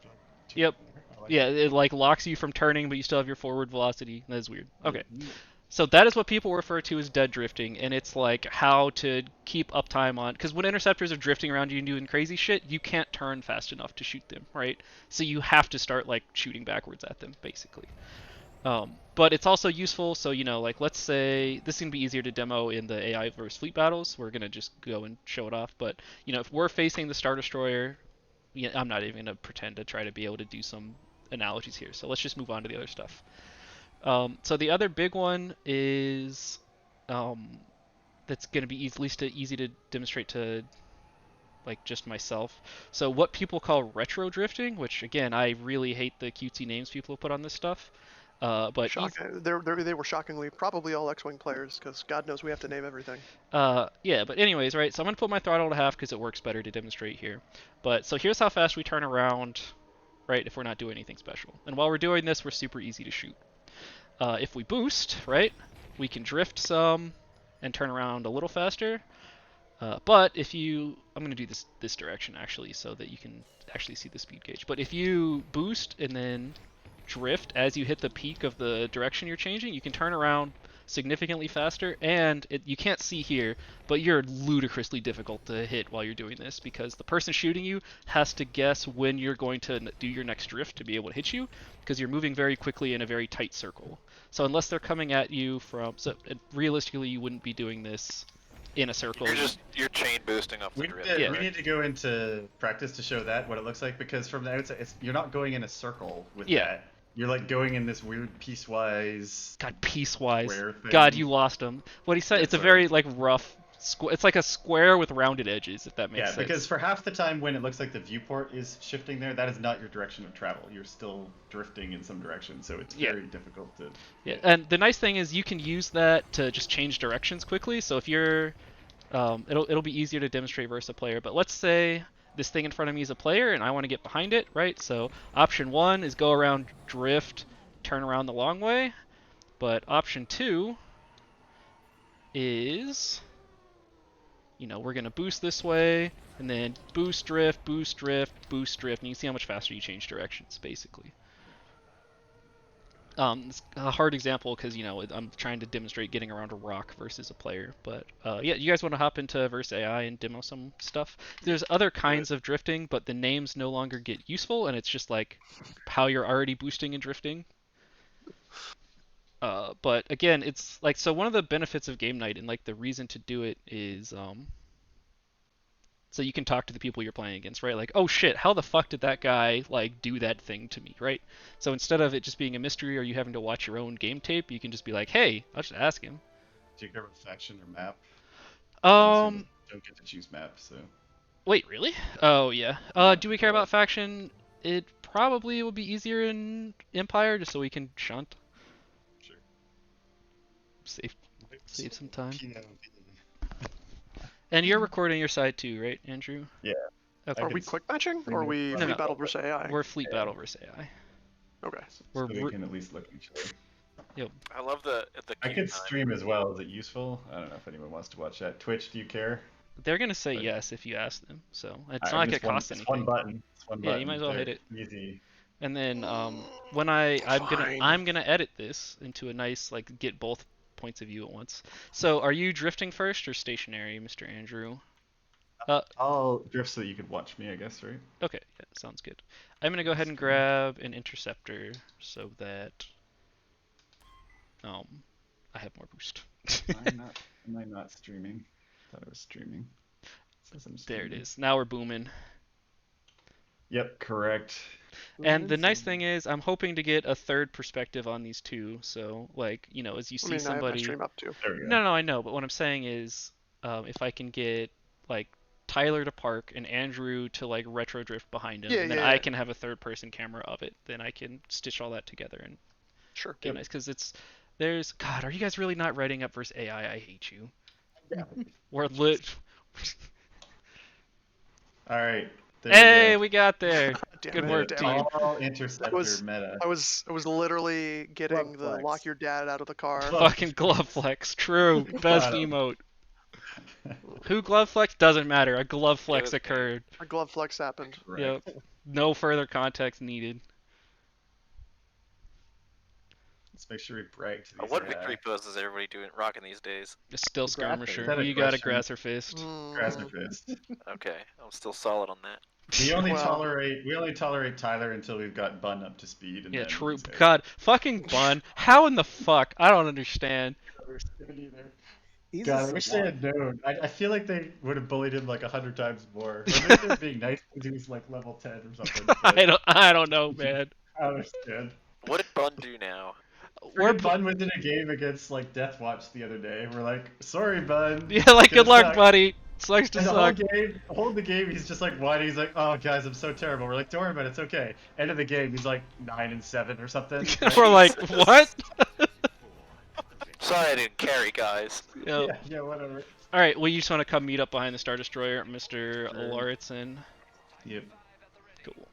Yep. I like Yeah, that. it like locks you from turning, but you still have your forward velocity. That is weird. Okay. Mhm. So that is what people refer to as dead drifting, and it's like how to keep uptime on, because when interceptors are drifting around you and doing crazy shit, you can't turn fast enough to shoot them, right? So you have to start like shooting backwards at them, basically. But it's also useful, so like let's say this is gonna be easier to demo in the AI versus fleet battles. We're gonna just go and show it off, but if we're facing the Star Destroyer, I'm not even gonna pretend to try to be able to do some analogies here. So let's just move on to the other stuff. So the other big one is that's going to be easy to demonstrate to like just myself. So what people call retro drifting, which again I really hate the cutesy names people have put on this stuff. But They were shockingly probably all X-Wing players, because God knows we have to name everything. yeah, but anyways, right, so I'm going to put my throttle to half because it works better to demonstrate here. But so here's how fast we turn around, right, if we're not doing anything special. And while we're doing this, we're super easy to shoot. If we boost, right, we can drift some and turn around a little faster. But if you, I'm going to do this direction actually so that you can actually see the speed gauge. But if you boost and then drift as you hit the peak of the direction you're changing, you can turn around significantly faster, and you can't see here, but you're ludicrously difficult to hit while you're doing this because the person shooting you has to guess when you're going to do your next drift to be able to hit you because you're moving very quickly in a very tight circle. So unless they're coming at you from, so realistically you wouldn't be doing this in a circle. You're chain boosting up the drift. We need to go into practice to show that what it looks like, because from the outside you're not going in a circle with that. You're like going in this weird piecewise. God, piecewise. Square thing. God, you lost him. What he said, it's a very like rough. It's like a square with rounded edges, if that makes sense. Yeah, because for half the time when it looks like the viewport is shifting there, that is not your direction of travel. You're still drifting in some direction, so it's very difficult to. Yeah, and the nice thing is you can use that to just change directions quickly. So if you're, it'll be easier to demonstrate versus a player. But let's say this thing in front of me is a player and I want to get behind it, right? So option 1 is go around, drift, turn around the long way. But option 2 is, we're going to boost this way and then boost, drift, boost, drift, boost, drift. And you can see how much faster you change directions, basically. It's a hard example because, I'm trying to demonstrate getting around a rock versus a player. But, yeah, you guys want to hop into verse AI and demo some stuff? There's other kinds of drifting, but the names no longer get useful, and it's just, like, how you're already boosting and drifting. But, again, it's, like, so one of the benefits of game night and, like, the reason to do it is, so you can talk to the people you're playing against, right? Like, oh shit, how the fuck did that guy, like, do that thing to me, right? So instead of it just being a mystery or you having to watch your own game tape, you can just be like, hey, I'll just ask him. Do you care about faction or map? Don't get to choose map, so. Wait, really? Oh, yeah. Do we care about faction? It probably will be easier in Empire, just so we can shunt. Sure. Save some time. And you're recording your side too, right, Andrew? Yeah. Okay. Are we quick matching, or are we fleet battle versus AI? We're fleet battle versus AI. Okay. So we can at least look at each other. Yep. I love the I could stream as well. Is it useful? I don't know if anyone wants to watch that. Twitch, do you care? They're gonna say yes if you ask them. So it's not like it costs anything. It's one button. Yeah, you might as well hit it. Easy. And then when I'm gonna edit this into a nice, like, get both points of view at once. So are you drifting first or stationary, Mr. Andrew? I'll drift so that you could watch me, I guess, right? Okay, yeah, sounds good. I'm gonna go ahead and grab an interceptor so that I have more boost. Am I not streaming? I thought I was streaming. There it is. Now we're booming. Yep, correct. And the nice thing is, I'm hoping to get a third perspective on these two. So, like, as you see somebody. I have my stream up too. There we go. No, I know. But what I'm saying is, if I can get, like, Tyler to park and Andrew to, like, retro drift behind him, and then I can have a third person camera of it, then I can stitch all that together and get nice. Because God, are you guys really not writing up versus AI? I hate you. Yeah. We're lit. All right. Hey, we got there. Good work, damn team. All interceptor meta. I was literally getting the flex. lock your dad out of the car. Fucking glove flex. True. Best emote. Who glove flex? Doesn't matter. A glove flex occurred. A glove flex happened. Right. Yep. No further context needed. Let's make sure we brag to these What AI. victory pose is everybody rocking these days? It's still Is that skirmisher. a You got a question? grasser fist. Grasser fist. Okay, I'm still solid on that. We only tolerate Tyler until we've got Bun up to speed. And Yeah, then true. he's there. God, fucking Bun. How in the fuck? I don't understand. He's God, I a wish they savant. had known. I feel like they would have bullied him like 100 times more. Or maybe they're being nice because he was like level 10 or something. but I don't know, man. I understand. What did Bun do now? We're Bun was in a game against like Death Watch the other day. We're like, sorry, Bun. Yeah, like, good Gonna luck, suck." buddy. Sucks to And suck. the whole game, he's just like whining. He's like, "Oh, guys, I'm so terrible." We're like, "Don't worry about it. It's okay." End of the game, he's like 9-7 or something. We're like, Jesus. what? Sorry I didn't carry, guys. Yep. Yeah, whatever. All right. Well, you just want to come meet up behind the Star Destroyer, Mr. Sure. Lauritsen. Yep. Cool.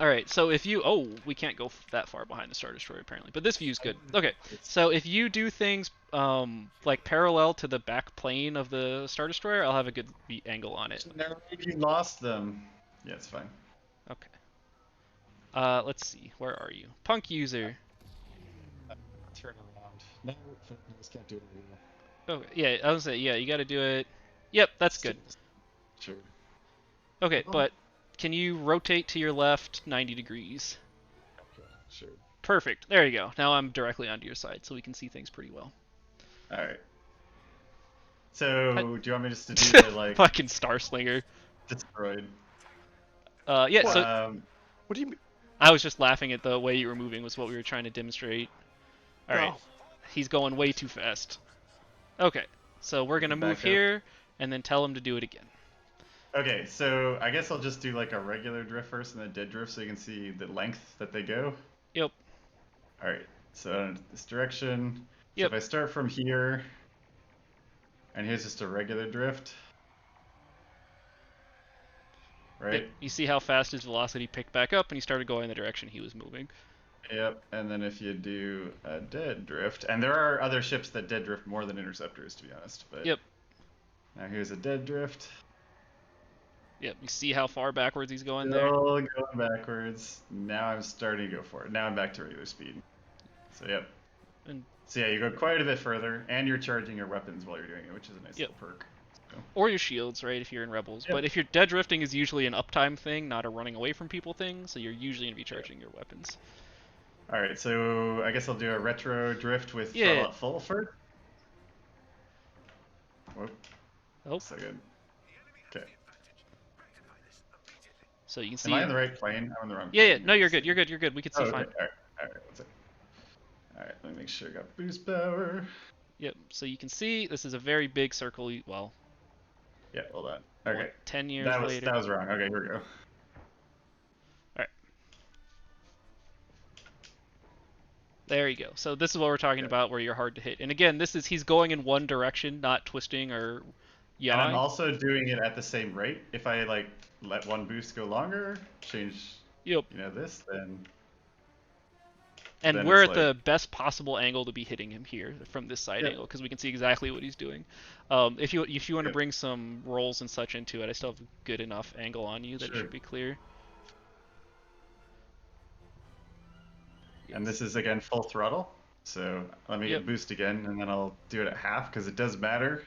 Alright, so if you... Oh, we can't go that far behind the Star Destroyer, apparently. But this view's good. Okay, so if you do things like parallel to the back plane of the Star Destroyer, I'll have a good angle on it. Never you lost them. Yeah, it's fine. Okay. Let's see. Where are you? Punk user. Turn around. No, just can't do it anymore. Okay, yeah, I was gonna say, yeah, you gotta do it. Yep, that's good. Sure. Okay, but can you rotate to your left 90 degrees? Okay, sure. Perfect. There you go. Now I'm directly onto your side, so we can see things pretty well. Alright. So, do you want me just to do the, like, Fucking Star Slinger. destroyed? Yeah, What? so What do you mean? I was just laughing at the way you were moving was what we were trying to demonstrate. Alright. Oh. He's going way too fast. Okay, so we're gonna move Back up. here, and then tell him to do it again. Okay, so I guess I'll just do like a regular drift first and then dead drift so you can see the length that they go. Yep. Alright, so in this direction. So Yep. if I start from here, and here's just a regular drift. Right? Yep. You see how fast his velocity picked back up, and he started going in the direction he was moving. Yep, and then if you do a dead drift, and there are other ships that dead drift more than interceptors, to be honest. But Yep. now here's a dead drift. Yep. You see how far backwards he's going there? Still going backwards. Now I'm starting to go for it. Now I'm back to regular speed. So yep. And So yeah, you go quite a bit further, and you're charging your weapons while you're doing it, which is a nice Yep. little perk. So, or your shields, right, if you're in Rebels. Yep. But if you're dead drifting is usually an uptime thing, not a running away from people thing, so you're usually going to be charging your weapons. Alright, so I guess I'll do a retro drift with Yeah. throttle at full first. Whoop, Oh, so good. Okay. so you can see... Am I in the right plane? I'm in the wrong Yeah, plane. no, you're good, you're good, you're good. We can see Oh, okay. fine. Alright, one second. Alright, let me make sure I got boost power. Yep, so you can see this is a very big circle, well, Yeah, hold on. Okay. what, 10 years That later. was wrong. Okay, here we go. There you go. So this is what we're talking about, where you're hard to hit. And again, this is he's going in one direction, not twisting or And I'm yawing. also doing it at the same rate. If I like let one boost go longer, change Yep. this, then And then we're it's at the best possible angle to be hitting him here from this side Yep. angle, because we can see exactly what he's doing. If you want to Yep. bring some rolls and such into it, I still have a good enough angle on you that it Sure. should be clear. and this is again full throttle. So let me Yep. boost again, and then I'll do it at half because it does matter.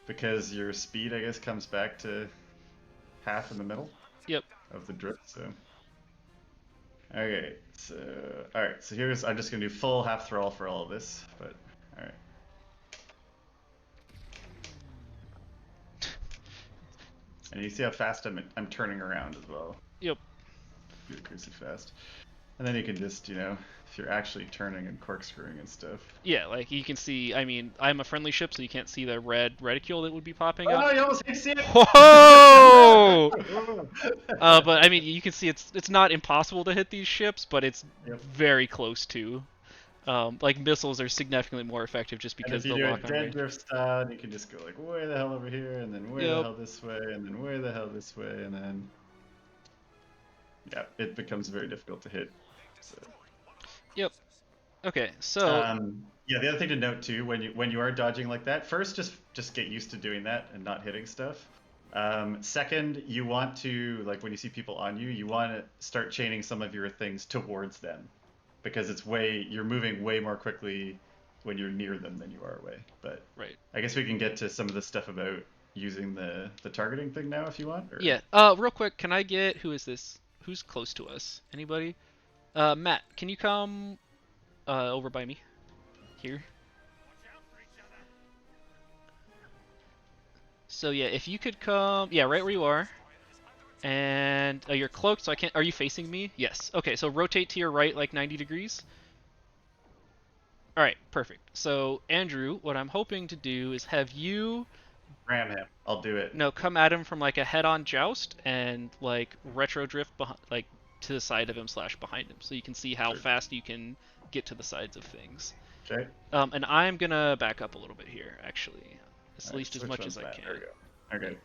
Because your speed, I guess, comes back to half in the middle. Yep. Of the drift. So. Okay. So all right. So here's I'm just gonna do full half throttle for all of this, but all right. And you see how fast I'm turning around as well. Yep. You're crazy fast. And then you can just, if you're actually turning and corkscrewing and stuff. Yeah, like you can see. I mean, I'm a friendly ship, so you can't see the red reticule that would be popping Oh, up. you almost hit it! Whoa! But I mean, you can see it's not impossible to hit these ships, but it's Yep. very close to. Like missiles are significantly more effective just And because if you they'll do a lock on dead range. drift style, you can just go like way the hell over here, and then way the Yep. hell this way, and then way the hell this way, and then yeah, it becomes very difficult to hit. So. Yep. Okay, so Yeah, the other thing to note too, when you are dodging like that, first just get used to doing that and not hitting stuff. Second, you want to, like when you see people on you, you want to start chaining some of your things towards them, because you're moving way more quickly when you're near them than you are away. But right. I guess we can get to some of the stuff about using the targeting thing now if you want. Or... Yeah. Real quick, can I get who is this? Who's close to us? Anybody? Matt, can you come over by me? Here. So yeah, if you could come, yeah, right where you are. And you're cloaked, so I can't. Are you facing me? Yes. Okay, so rotate to your right like 90 degrees. All right, perfect. So Andrew, what I'm hoping to do is have you Ram him. I'll do it. come at him from like a head-on joust and like retro drift behind, like to the side of him slash behind him, so you can see how Sure. fast you can get to the sides of things. Okay. And I'm gonna back up a little bit here, actually, at Alright, least as which much one's as I that? can. There we go. Okay.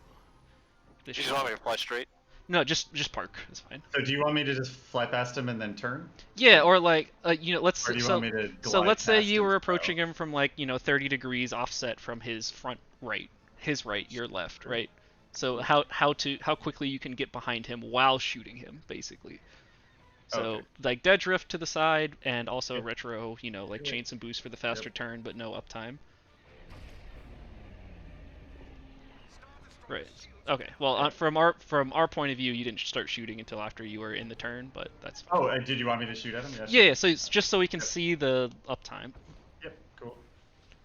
This You just should- want me to fly straight? No, just park. It's fine. So do you want me to just fly past him and then turn? Yeah, or like let's Or do you so want me to so glide let's say past you him were as approaching well? him from like 30 degrees offset from his front right, his right, your left, right. So how quickly you can get behind him while shooting him, basically. So Okay. like dead drift to the side and also Yep. retro, like Yep. chain some boost for the faster turn, but no uptime. Right. Okay. Well, from our point of view, you didn't start shooting until after you were in the turn, but that's fine. Oh, did you want me to shoot at him? Yeah. Yeah, Sure. yeah. So it's just so we can Yep. see the uptime. Yep. Cool.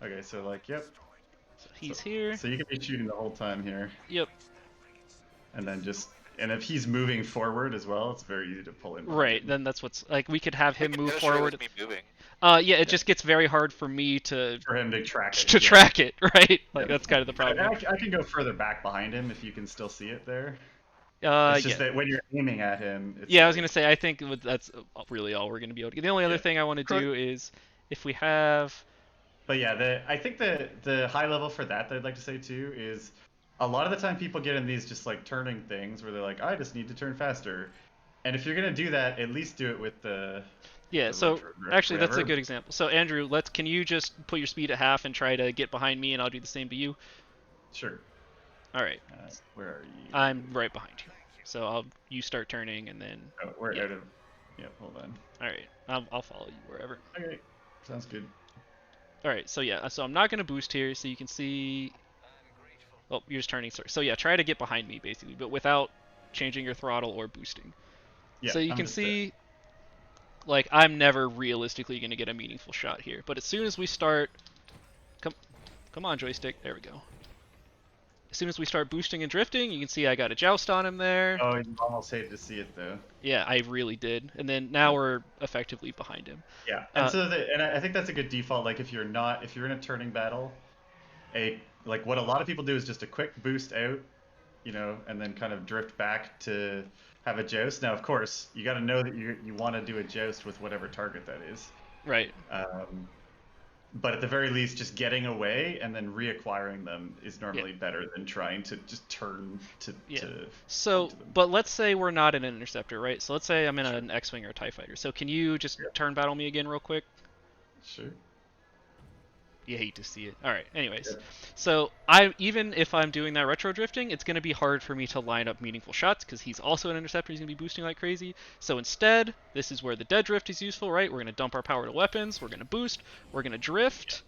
Okay. So like, yep. So he's here. So you can be shooting the whole time here, Yep. and then and if he's moving forward as well, it's very easy to pull in. behind Right. him. Then that's what's like we could have him It move demonstrated forward. with me moving. Yeah. It just gets very hard for me to For him to track it. to yeah. track it. Right. Like Yeah. that's kind of the problem. I can go further back behind him if you can still see it there. Yeah. It's just that when you're aiming at him. It's Yeah, I was like- gonna say I think that's really all we're gonna be able to get. The only other Yeah. thing I want to do is if we have. But yeah, I think the high level for that I'd like to say too is a lot of the time people get in these just like turning things where they're like, I just need to turn faster. And if you're gonna do that, at least do it with the Yeah, the so retro drift, actually that's a whatever. good example. So Andrew, can you just put your speed at half and try to get behind me, and I'll do the same to you? Sure. All right, Where are you? I'm right behind you. So you start turning, and then Oh, we're yeah. out of. Yep. Hold on. all right, I'll follow you wherever. Okay. Sounds good. All right, so yeah, so I'm not gonna boost here, so you can see. Oh, you're just turning. Sorry. So yeah, try to get behind me basically, but without changing your throttle or boosting. Yeah. So you I'm can just, see, like, I'm never realistically going to get a meaningful shot here. But as soon as we start... Come on, joystick. There we go. As soon as we start boosting and drifting, you can see I got a joust on him there. Oh, you almost hated to see it though. Yeah, I really did. And then now we're effectively behind him. Yeah, and I think that's a good default. Like if you're in a turning battle, like what a lot of people do is just a quick boost out, and then kind of drift back to have a joust. Now, of course, you got to know that you want to do a joust with whatever target that is. Right. But at the very least, just getting away and then reacquiring them is normally better than trying to just turn to. So, into them. but let's say we're not in an interceptor, right? So let's say I'm in an X-wing or a TIE fighter. So can you just turn battle me again real quick? Sure. You hate to see it. All right. Anyways, Yeah. so even if I'm doing that retro drifting, it's going to be hard for me to line up meaningful shots because he's also an interceptor. He's going to be boosting like crazy. So instead, this is where the dead drift is useful, right? We're going to dump our power to weapons. We're going to boost. We're going to drift,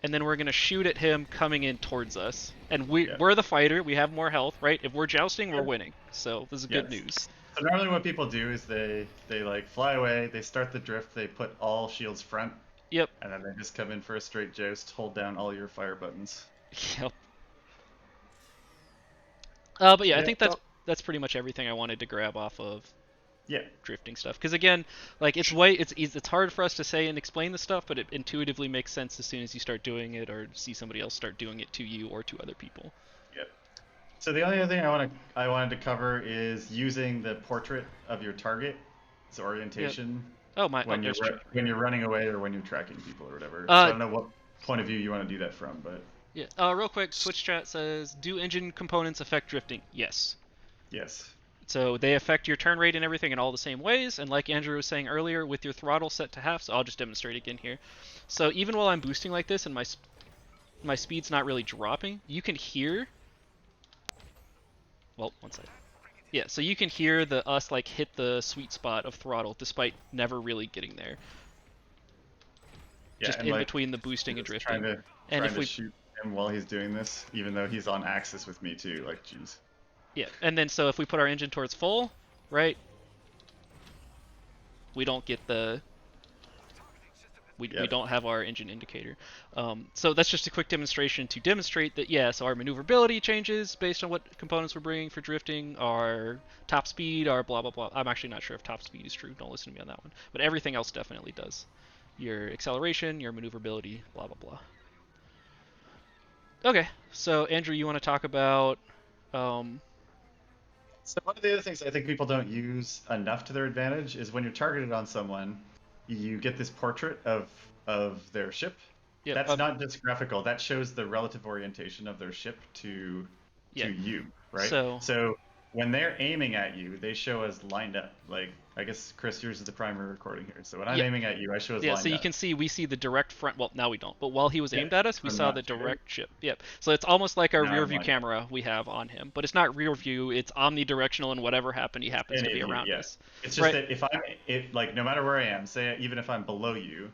and then we're going to shoot at him coming in towards us. And we're the fighter. We have more health, right? If we're jousting, we're winning. So this is good news. So normally what people do is they like fly away. They start the drift. They put all shields front. Yep. And then they just come in for a straight joust, hold down all your fire buttons. Yep. But yeah, I think that's pretty much everything I wanted to grab off of drifting stuff. Because again, like it's hard for us to say and explain the stuff, but it intuitively makes sense as soon as you start doing it or see somebody else start doing it to you or to other people. Yep. So the only other thing I wanted to cover is using the portrait of your target, its orientation. Yep. Oh my! When you're running away or when you're tracking people or whatever. So I don't know what point of view you want to do that from, but yeah. Real quick, Twitch chat says, "Do engine components affect drifting?" Yes. Yes. So they affect your turn rate and everything in all the same ways. And like Andrew was saying earlier, with your throttle set to half, so I'll just demonstrate again here. So even while I'm boosting like this and my speed's not really dropping, you can hear. Well, one second. Yeah, so you can hear us like hit the sweet spot of throttle despite never really getting there. Yeah, just in between the boosting and drifting. Trying to shoot him while he's doing this, even though he's on axis with me too. Like, jeez. Yeah, and then so if we put our engine towards full, right? We don't get the. We don't have our engine indicator. So that's just a quick demonstration to demonstrate that, so our maneuverability changes based on what components we're bringing for drifting, our top speed, our blah, blah, blah. I'm actually not sure if top speed is true. Don't listen to me on that one. But everything else definitely does. your acceleration, your maneuverability, blah blah blah. Okay, so Andrew, you want to talk about? So one of the other things I think people don't use enough to their advantage is when you're targeted on someone, you get this portrait of their ship. Yeah, That's not just graphical. That shows the relative orientation of their ship to you, right? So when they're aiming at you, they show us lined up. Like, I guess, Chris, yours is the primary recording here. So when I'm aiming at you, I show us lined up. So you can see, we see the direct front. Well, now we don't. But while he was aimed at us, we I'm saw not the sure. direct ship. Yep. So it's almost like our Now rear I'm view lined camera we have on him. But it's not rear view. It's omnidirectional, and whatever happened, he happens to Any be of you, around yeah. us. It's just that if like no matter where I am, say even if I'm below you,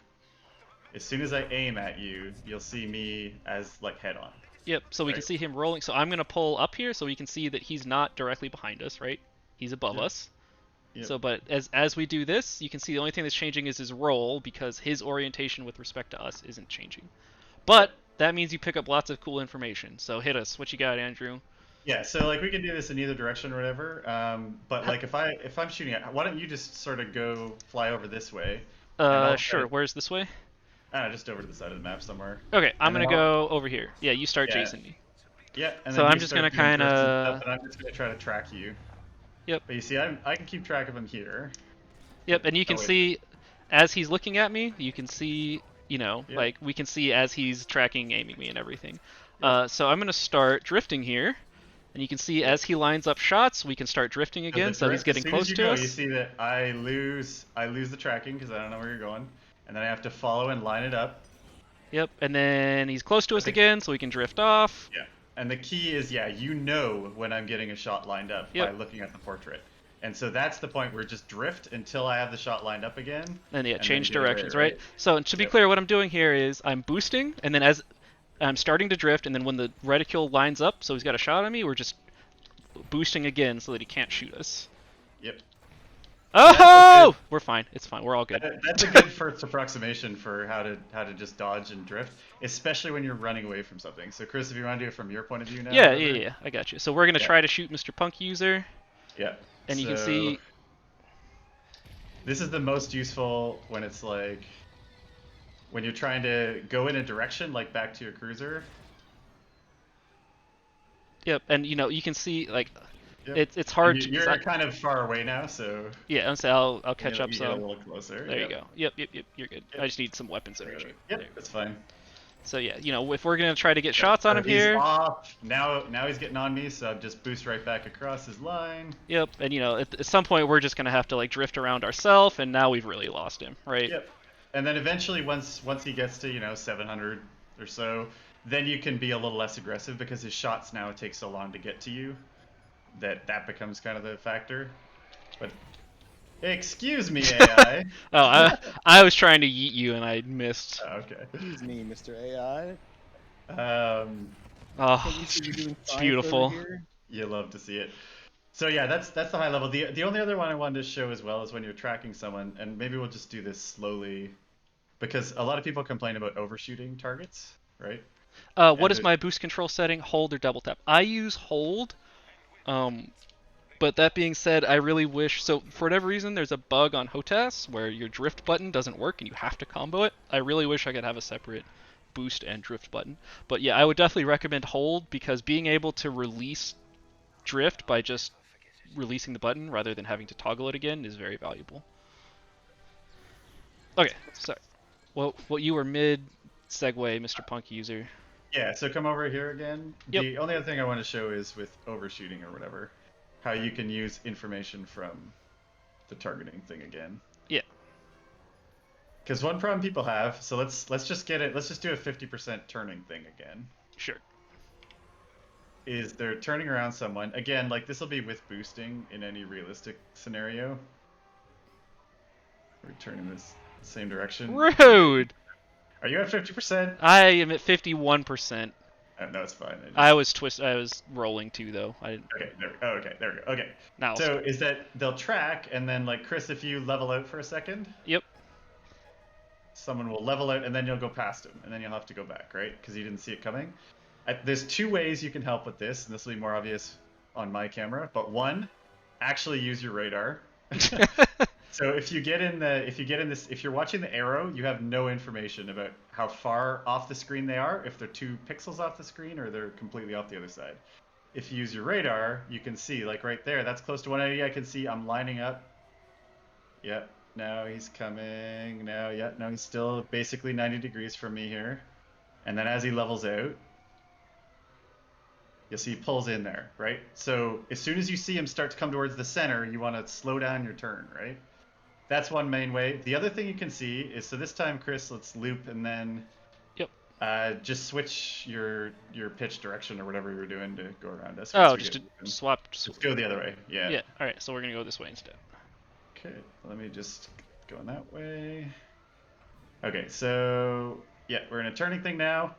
as soon as I aim at you, you'll see me as like head on. Yep, so we can see him rolling. So I'm going to pull up here so we can see that he's not directly behind us, right? He's above us. Yep. So, but as we do this, you can see the only thing that's changing is his roll, because his orientation with respect to us isn't changing. But that means you pick up lots of cool information. So hit us. What you got, Andrew? Yeah, so like we can do this in either direction or whatever. But like if I'm shooting at, why don't you just sort of go fly over this way? Sure. Where's this way? Just over to the side of the map somewhere. Okay, I'm gonna go over here. Yeah, you start chasing me. Yeah, and so then I'm just gonna kind of. And I'm just gonna try to track you. Yep. But you see, I can keep track of him here. Yep, and you can see, as he's looking at me, you can see, like we can see as he's tracking, aiming me, and everything. Yep. So I'm gonna start drifting here, and you can see as he lines up shots, we can start drifting again. So he's getting close to us. You see that I lose the tracking because I don't know where you're going. And then I have to follow and line it up. Yep, and then he's close to us again, so we can drift off. Yeah, and the key is, you know when I'm getting a shot lined up by looking at the portrait. And so that's the point where just drift until I have the shot lined up again. And change directions, right? So to be clear, what I'm doing here is I'm boosting, and then as I'm starting to drift, and then when the reticule lines up, so he's got a shot on me, we're just boosting again so that he can't shoot us. Yep. Oh! We're fine. It's fine. We're all good. That's a good first approximation for how to just dodge and drift, especially when you're running away from something. So Chris, if you want to do it from your point of view now. Yeah. I got you. So we're gonna try to shoot Mr. Punk User. Yeah. And you can see. This is the most useful when it's like when you're trying to go in a direction, like back to your cruiser. Yep, and you can see like. Yep. It's hard to. You're kind of far away now, so. Yeah, I'll catch up some. A little closer. There you go. Yep. You're good. Yep. I just need some weapons energy. Yep, that's fine. So yeah, if we're gonna try to get shots on him here. He's off. Now he's getting on me, so I'll just boost right back across his line. Yep, and at some point we're just gonna have to like drift around ourselves, and now we've really lost him, right? Yep. And then eventually, once he gets to 700 or so, then you can be a little less aggressive because his shots now take so long to get to you. That becomes kind of the factor. But excuse me, AI. I was trying to yeet you and I missed. Oh, okay. Excuse me, Mr. AI. It's beautiful. You love to see it. So yeah, that's the high level. The only other one I wanted to show as well is when you're tracking someone, and maybe we'll just do this slowly, because a lot of people complain about overshooting targets, right? What is my boost control setting? Hold or double tap? I use hold. But that being said, I really wish, so for whatever reason there's a bug on HOTAS where your drift button doesn't work and you have to combo it. I really wish I could have a separate boost and drift button. But yeah, I would definitely recommend hold, because being able to release drift by just releasing the button rather than having to toggle it again is very valuable. Okay, sorry. Well, you were mid segue, Mr. Punk User. Yeah, so come over here again. Yep. The only other thing I want to show is with overshooting or whatever, how you can use information from the targeting thing again. Yeah. Because one problem people have, so let's just do a 50% turning thing again. Sure. Is they're turning around someone again, like this will be with boosting in any realistic scenario. We're turning this same direction. Rude. Are you at 50%? I am at 51%. No, it's fine. I was rolling too, though. I didn't. Okay, there we go. Okay. Now. So is that they'll track, and then like Chris, if you level out for a second. Yep. Someone will level out, and then you'll go past him, and then you'll have to go back, right? Because you didn't see it coming. There's two ways you can help with this, and this will be more obvious on my camera. But one, actually use your radar. So if you get in this, if you're watching the arrow, you have no information about how far off the screen they are, if they're 2 pixels off the screen or they're completely off the other side. If you use your radar, you can see, like right there, that's close to 180. I can see I'm lining up. Yep. Now he's coming. Now, yeah, no, he's still basically 90 degrees from me here. And then as he levels out, you'll see he pulls in there, right? So as soon as you see him start to come towards the center, you want to slow down your turn, right? That's one main way. The other thing you can see is, so this time, Chris, let's loop and then just switch your pitch direction or whatever you're doing to go around us. Oh, just to swap. Just go the other way. Yeah. Yeah. All right. So we're gonna go this way instead. Okay. Let me just go in that way. Okay. So yeah, we're in a turning thing now.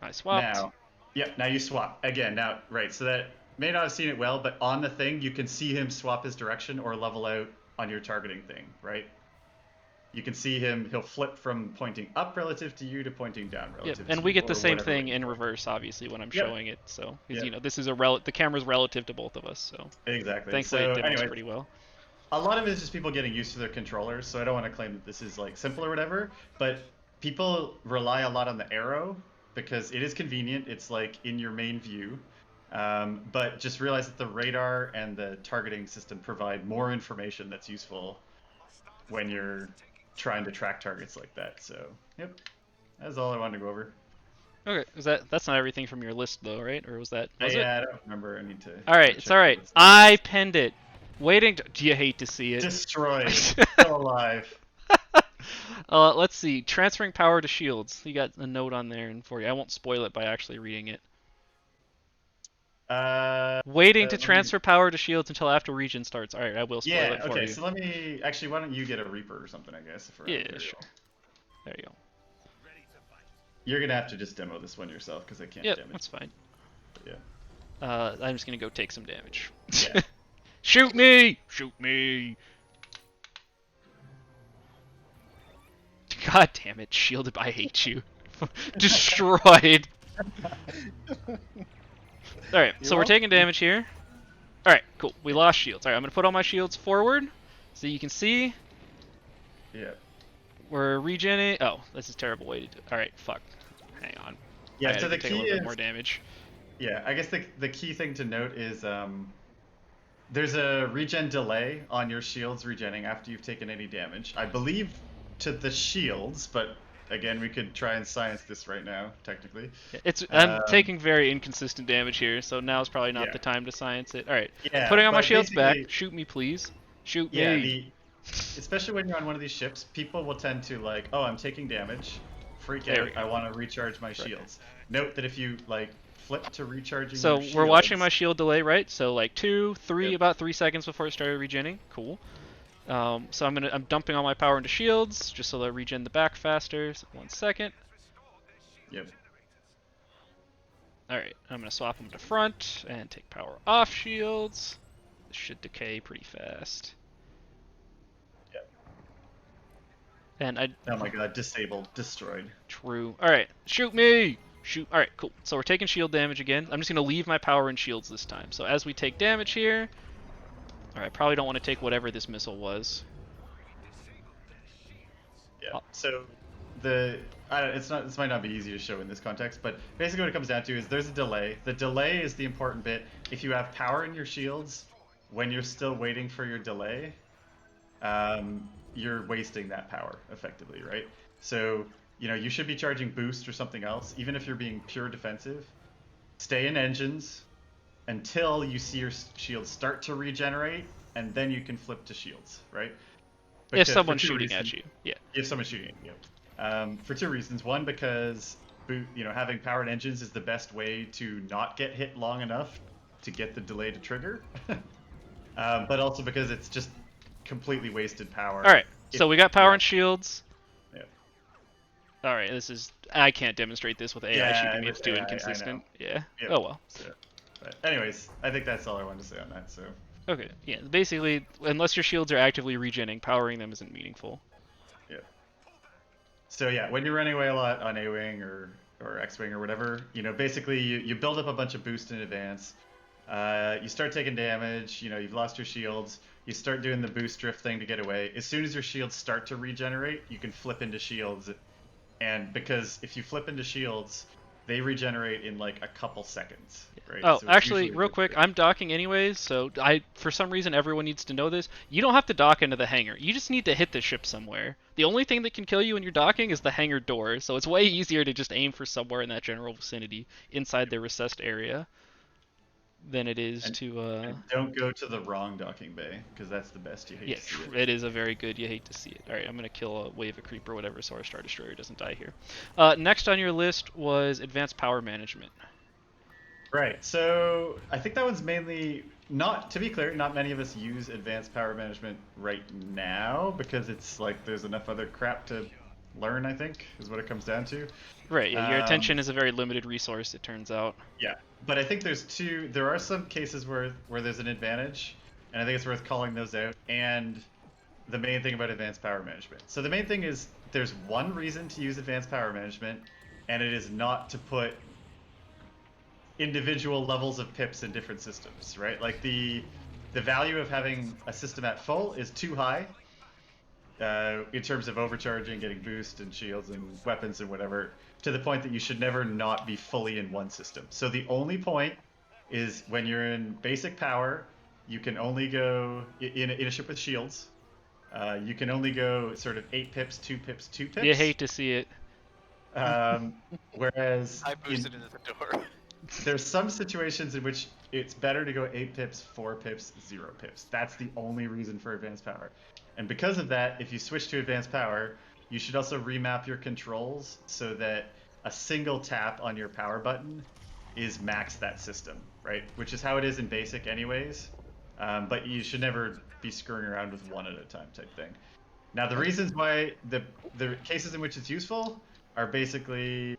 I swapped. Now, yeah. Now you swap again. Now, right. So that may not have seen it well, but on the thing you can see him swap his direction or level out on your targeting thing, right? You can see him, he'll flip from pointing up relative to you to pointing down relative to you. And we get the same whatever thing way. in reverse, obviously, when I'm showing it. So, because, Yep. you know, this is the camera's relative to both of us, so. Exactly. Thankfully, So, it demos anyway, pretty well. a lot of it is just people getting used to their controllers, so I don't want to claim that this is like simple or whatever, but people rely a lot on the arrow because it is convenient. It's like in your main view. But just realize that the radar and the targeting system provide more information that's useful when you're trying to track targets like that. So, yep, that's all I wanted to go over. Okay, that's not everything from your list though, right? Or was that? Was it? I don't remember. I need to. All right, it's all right. I penned it. Waiting. Do you hate to see it? Destroyed. Still alive. Let's see. Transferring power to shields. You got a note on there for you. I won't spoil it by actually reading it. Waiting to transfer power to shields until after region starts. All right, I will spoil it for you. Okay, so let me actually. Why don't you get a Reaper or something? I guess. Yeah, sure. There you go. You're gonna have to just demo this one yourself because I can't. Yep, damage. that's fine. But yeah. I'm just gonna go take some damage. Yeah. Shoot me! Shoot me! God damn it, shielded. I hate you. Destroyed. Alright, so we're taking damage here. Alright, cool. We lost shields. Alright, I'm gonna put all my shields forward so you can see. Yeah. We're regenerating. Oh, this is a terrible way to do it. Alright, fuck. Hang on. Yeah, so the take key a little is bit more damage. Yeah, I guess the key thing to note is there's a regen delay on your shields regenning after you've taken any damage. I believe to the shields, but again, we could try and science this right now, technically. I'm taking very inconsistent damage here, so now is probably not the time to science it. Alright, Yeah, putting on my but shields back. basically- Shoot me, please. Shoot Yeah, me. especially when you're on one of these ships, people will tend to like, oh, I'm taking damage, freak There out, we go. I want to recharge my shields. Note that if you like flip to recharging So your we're watching my shields- shield delay, right? So like 2, 3, Yep. about 3 seconds before it started regenning. Cool. So I'm dumping all my power into shields just so they'll regen the back faster. So 1 second. Yep. All right, I'm gonna swap them to front and take power off shields. This should decay pretty fast. Yep. And I. Oh my god, disabled, destroyed. True. All right, shoot me. Shoot. All right, cool. So we're taking shield damage again. I'm just gonna leave my power in shields this time. So as we take damage here. Alright, probably don't want to take whatever this missile was. Yeah. So this might not be easy to show in this context, but basically what it comes down to is there's a delay. The delay is the important bit. If you have power in your shields when you're still waiting for your delay, you're wasting that power effectively, right? So, you should be charging boost or something else, even if you're being pure defensive. Stay in engines until you see your shields start to regenerate, and then you can flip to shields, right? If someone's shooting at you, yeah. If someone's shooting at you. For 2 reasons. One, because having powered engines is the best way to not get hit long enough to get the delay to trigger. But also because it's just completely wasted power. Alright, so we got power and shields. Yeah. Alright, I can't demonstrate this with AI shooting me, it's too inconsistent. Yeah. Yep. Oh well. So, but anyways, I think that's all I wanted to say on that, so. Okay, yeah, basically, unless your shields are actively regenning, powering them isn't meaningful. Yeah. So yeah, when you're running away a lot on A-Wing or X-Wing or whatever, basically you build up a bunch of boost in advance. You start taking damage, you've lost your shields. You start doing the boost drift thing to get away. As soon as your shields start to regenerate, you can flip into shields. And because if you flip into shields, they regenerate in like a couple seconds, right? Oh, So it's actually, usually real quick, I'm docking anyways, so for some reason everyone needs to know this. You don't have to dock into the hangar. You just need to hit the ship somewhere. The only thing that can kill you when you're docking is the hangar door, so it's way easier to just aim for somewhere in that general vicinity inside the recessed area than it is to And don't go to the wrong docking bay, because that's the best. You hate yeah, to see it. it is a very good. You hate to see it. All right, I'm gonna kill a wave of creep or whatever, so our Star Destroyer doesn't die here. Next on your list was advanced power management. Right. So I think that one's mainly not. To be clear, not many of us use advanced power management right now because it's like there's enough other crap to learn. I think is what it comes down to. Right. Yeah, your attention is a very limited resource. It turns out. Yeah, but I think there are some cases where there's an advantage, and I think it's worth calling those out. And the main thing about advanced power management. So the main thing is there's one reason to use advanced power management, and it is not to put individual levels of pips in different systems, right? Like the value of having a system at full is too high in terms of overcharging, getting boost and shields and weapons and whatever, to the point that you should never not be fully in one system. So the only point is when you're in basic power, you can only go in a ship with shields. You can only go sort of 8 pips, 2 pips, 2 pips. You hate to see it. Whereas I boosted into the door. there's some situations in which it's better to go 8 pips, 4 pips, 0 pips. That's the only reason for advanced power. And because of that, if you switch to advanced power, you should also remap your controls so that a single tap on your power button is max that system, right? Which is how it is in basic anyways. But you should never be screwing around with one at a time type thing. Now the reasons why the cases in which it's useful are basically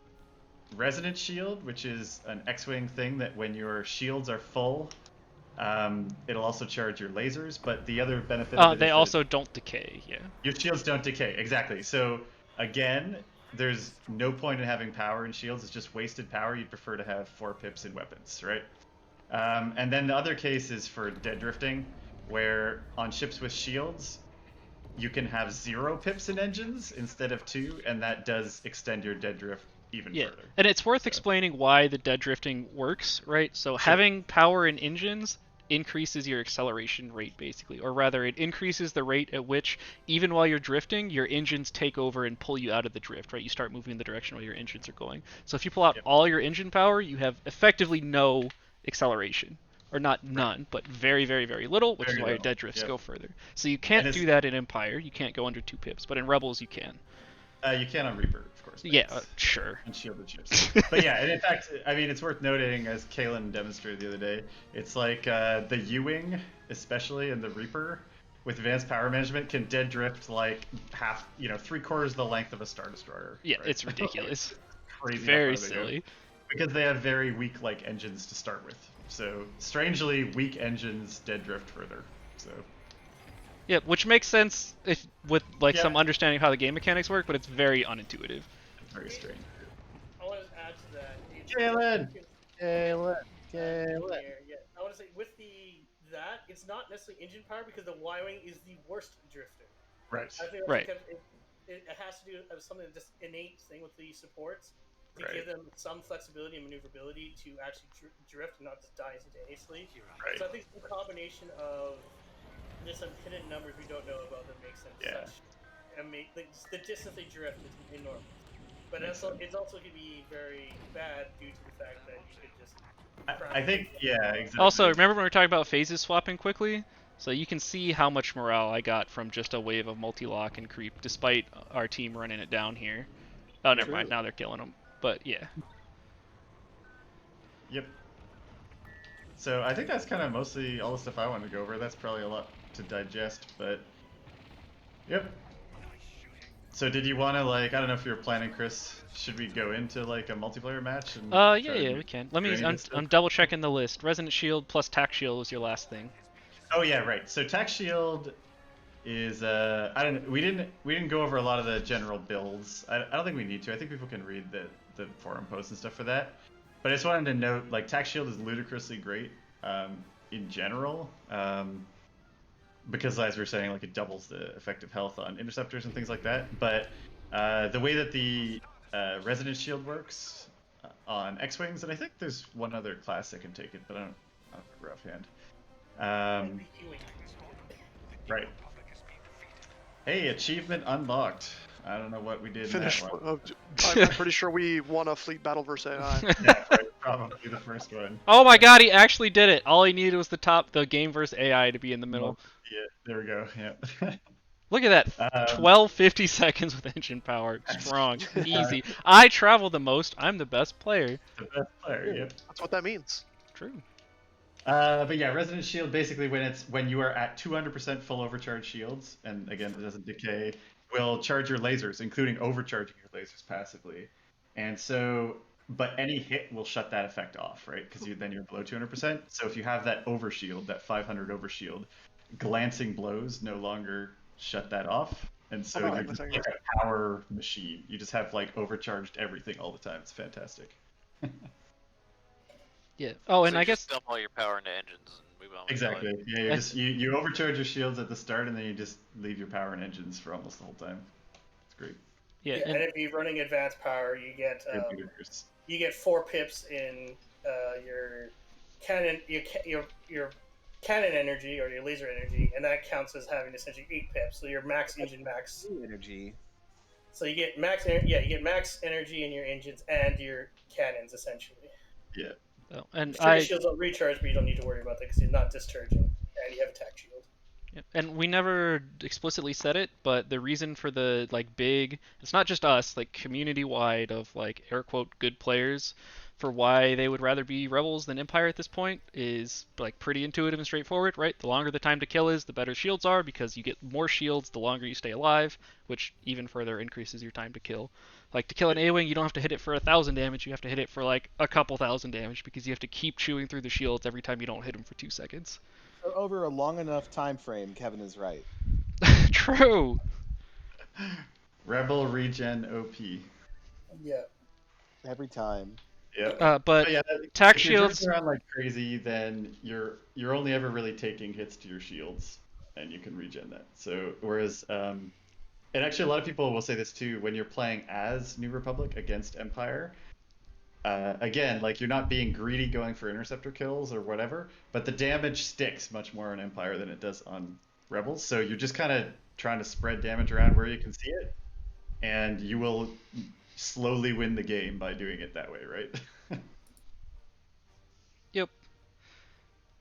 Resonant Shield, which is an X-Wing thing that when your shields are full, it'll also charge your lasers, but the other benefit of it They is also don't decay, yeah. your shields don't decay, exactly. So again, there's no point in having power in shields, it's just wasted power. You'd prefer to have 4 pips in weapons, right? And then the other case is for dead drifting, where on ships with shields, you can have 0 pips in engines instead of 2, and that does extend your dead drift even further. And it's worth explaining why the dead drifting works, right? So having power in engines increases your acceleration rate, basically, or rather it increases the rate at which, even while you're drifting, your engines take over and pull you out of the drift, right? You start moving in the direction where your engines are going. So if you pull out all your engine power, you have effectively no acceleration. Or not none, but very, very, very little, which is why your dead drifts go further. So you can't do that in Empire. You can't go under 2 pips, but in Rebels you can. You can on Reaper, of course. Yeah, sure. And shielded ships. But yeah, and in fact, I mean, it's worth noting, as Kalen demonstrated the other day, it's like the U-Wing, especially in the Reaper, with advanced power management, can dead drift like half, 3/4 the length of a Star Destroyer. Yeah, right? it's ridiculous. Crazy. Very silly. Because they have very weak engines to start with. So strangely, weak engines dead drift further. So. Yeah, which makes sense with some understanding of how the game mechanics work, but it's very unintuitive. Very strange. I want to add to that. Kalen. Yeah, I want to say with that, it's not necessarily engine power because the Y-wing is the worst drifter. Right. I think right. It has to do with something just innate thing with the supports to give them some flexibility and maneuverability to actually drift and not just die instantaneously. Right. So I think it's a combination of there's some hidden numbers we don't know about that makes them such. The distance they drift is enormous. But it's also can be very bad due to the fact that you could just. I think, exactly. Also, remember when we were talking about phases swapping quickly? So you can see how much morale I got from just a wave of multi-lock and creep, despite our team running it down here. Oh, never mind. Now they're killing them. But yeah. Yep. So I think that's kind of mostly all the stuff I wanted to go over. That's probably a lot to digest, but yep. So did you want to I don't know if you're planning, Chris, should we go into a multiplayer match? And yeah, we can. Let me, I'm double checking the list. Resonant Shield plus Tac Shield was your last thing. Oh yeah, right. So Tac Shield is we didn't go over a lot of the general builds. I don't think we need to. I think people can read the forum posts and stuff for that. But I just wanted to note, Tac Shield is ludicrously great in general. because as we were saying, like it doubles the effective health on interceptors and things like that. But the way that the Resonant Shield works on X-Wings, and I think there's one other class that can take it, but I don't remember offhand. Right. Hey, achievement unlocked. I don't know what we did. Finished. In that one. I'm pretty sure we won a fleet battle versus AI. Yeah, right, probably the first one. Oh my god, he actually did it. All he needed was the game versus AI to be in the middle. Yeah, there we go. Yeah. Look at that. 1250 seconds with engine power. Strong. Easy. I travel the most. I'm the best player. The best player, yep. That's what that means. True. But yeah, Resonant Shield basically when you are at 200% full overcharge shields, and again it doesn't decay, will charge your lasers, including overcharging your lasers passively. And so, but any hit will shut that effect off, right? Because then you're below 200%. So if you have that overshield, that 500 overshield, glancing blows no longer shut that off. And so you're just like a power machine. You just have like overcharged everything all the time. It's fantastic. Yeah. Oh, and So I you guess just dump all your power into engines and move on. Exactly. Yeah, you overcharge your shields at the start, and then you just leave your power and engines for almost the whole time. It's great. yeah, And if you're running advanced power, you get 4 pips in your cannon, your cannon energy or your laser energy, and that counts as having essentially 8 pips. So your max engine max energy. So you get max energy in your engines and your cannons essentially. Yeah. oh, and Your shields don't recharge, but you don't need to worry about that because you're not discharging, and you have attack shield. and we never explicitly said it, but the reason for the big, it's not just us, like community wide of like air quote good players, for why they would rather be rebels than Empire at this point is like pretty intuitive and straightforward, right? The longer the time to kill is, the better shields are, because you get more shields the longer you stay alive, which even further increases your time to kill. Like to kill an A-Wing, you don't have to hit it for 1,000 damage, you have to hit it for like a couple thousand damage, because you have to keep chewing through the shields every time you don't hit them for 2 seconds. So over a long enough time frame, Kevin is right. True. Rebel regen OP. Yeah. Every time. Yep. But yeah, tack if you're shields. jumping around like crazy, then you're only ever really taking hits to your shields, and you can regen that. So whereas, and actually a lot of people will say this too when you're playing as New Republic against Empire. Again, like you're not being greedy going for interceptor kills or whatever, but the damage sticks much more on Empire than it does on Rebels. So you're just kind of trying to spread damage around where you can see it, and you will slowly win the game by doing it that way, right? Yep.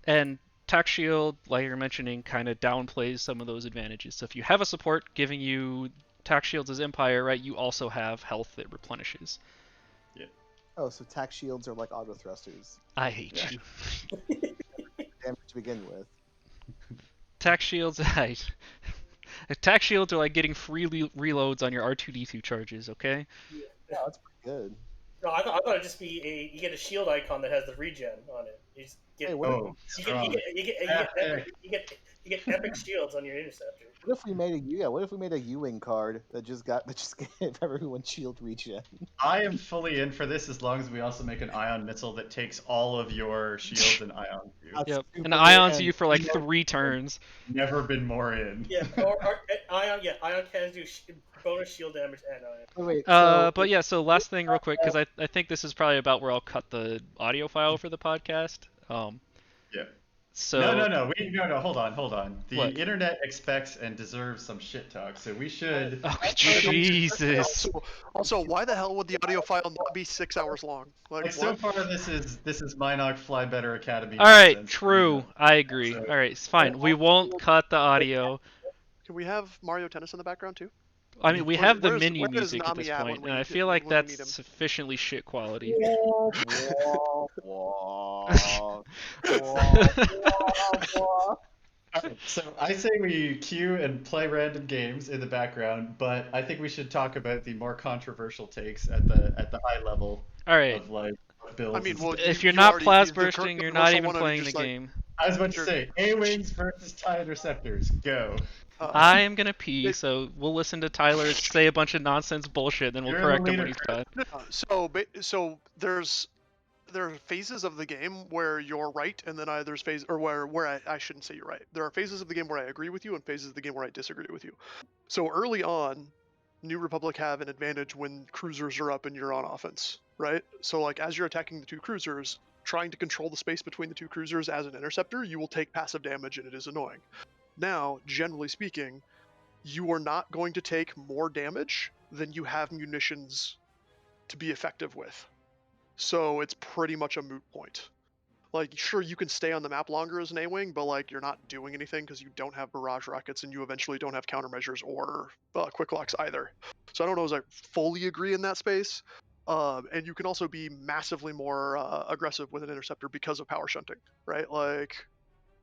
And tack shield, like you're mentioning, kind of downplays some of those advantages. So if you have a support giving you tack shields as Empire, right, you also have health that replenishes. Oh, so tack shields are like auto thrusters. I hate you. Damage to begin with. Tack shields, tack shields are like getting free reloads on your R2-D2 charges, okay? Yeah, that's pretty good. No, I thought it'd just be you get a shield icon that has the regen on it. You just get, Hey, what you get epic shields on your interceptor. if we made a U-wing card that just gave everyone shield regen? I am fully in for this as long as we also make an ion missile that takes all of your shields and ions you. Yep. And ions you for like 3 turns. Never been more in. Yeah, or ion cannons do bonus shield damage and ion. Oh, wait, But yeah, so last thing real quick, because I think this is probably about where I'll cut the audio file for the podcast. Yeah. So No, hold on. The What? internet expects and deserves some shit talk, so we should... Oh, Jesus. Also, why the hell would the audio file not be 6 hours long? Like, so far, this is Minoc Fly Better Academy. All right, nonsense. true. I agree. So- All right, it's fine. We won't cut the audio. Can we have Mario Tennis in the background too? I mean, we have the where's- menu where is music at Nami this at point, when and we- I feel like when we need him? that's sufficiently shit quality. Alright, so I say we queue and play random games in the background, but I think we should talk about the more controversial takes at the high level All right. of like builds. I mean, and well, stuff. If you're you not already- plas the bursting, you're commercial not even one, I'm playing the just like- game. I was about to Sure. say A-wings versus TIE interceptors. Go. I am gonna pee, so we'll listen to Tyler say a bunch of nonsense bullshit, then we'll You're correct the him when leader, he's done. So there's there are phases of the game where you're right, and then there's phase or where I shouldn't say you're right. There are phases of the game where I agree with you, and phases of the game where I disagree with you. So early on, New Republic have an advantage when cruisers are up and you're on offense, right? So like as you're attacking the two cruisers, trying to control the space between the two cruisers as an interceptor, you will take passive damage, and it is annoying. Now, generally speaking, you are not going to take more damage than you have munitions to be effective with. So it's pretty much a moot point. Like, sure, you can stay on the map longer as an A-Wing, but like you're not doing anything because you don't have barrage rockets and you eventually don't have countermeasures or quick locks either. So I don't know as I fully agree in that space. And you can also be massively more aggressive with an interceptor because of power shunting, right? Like,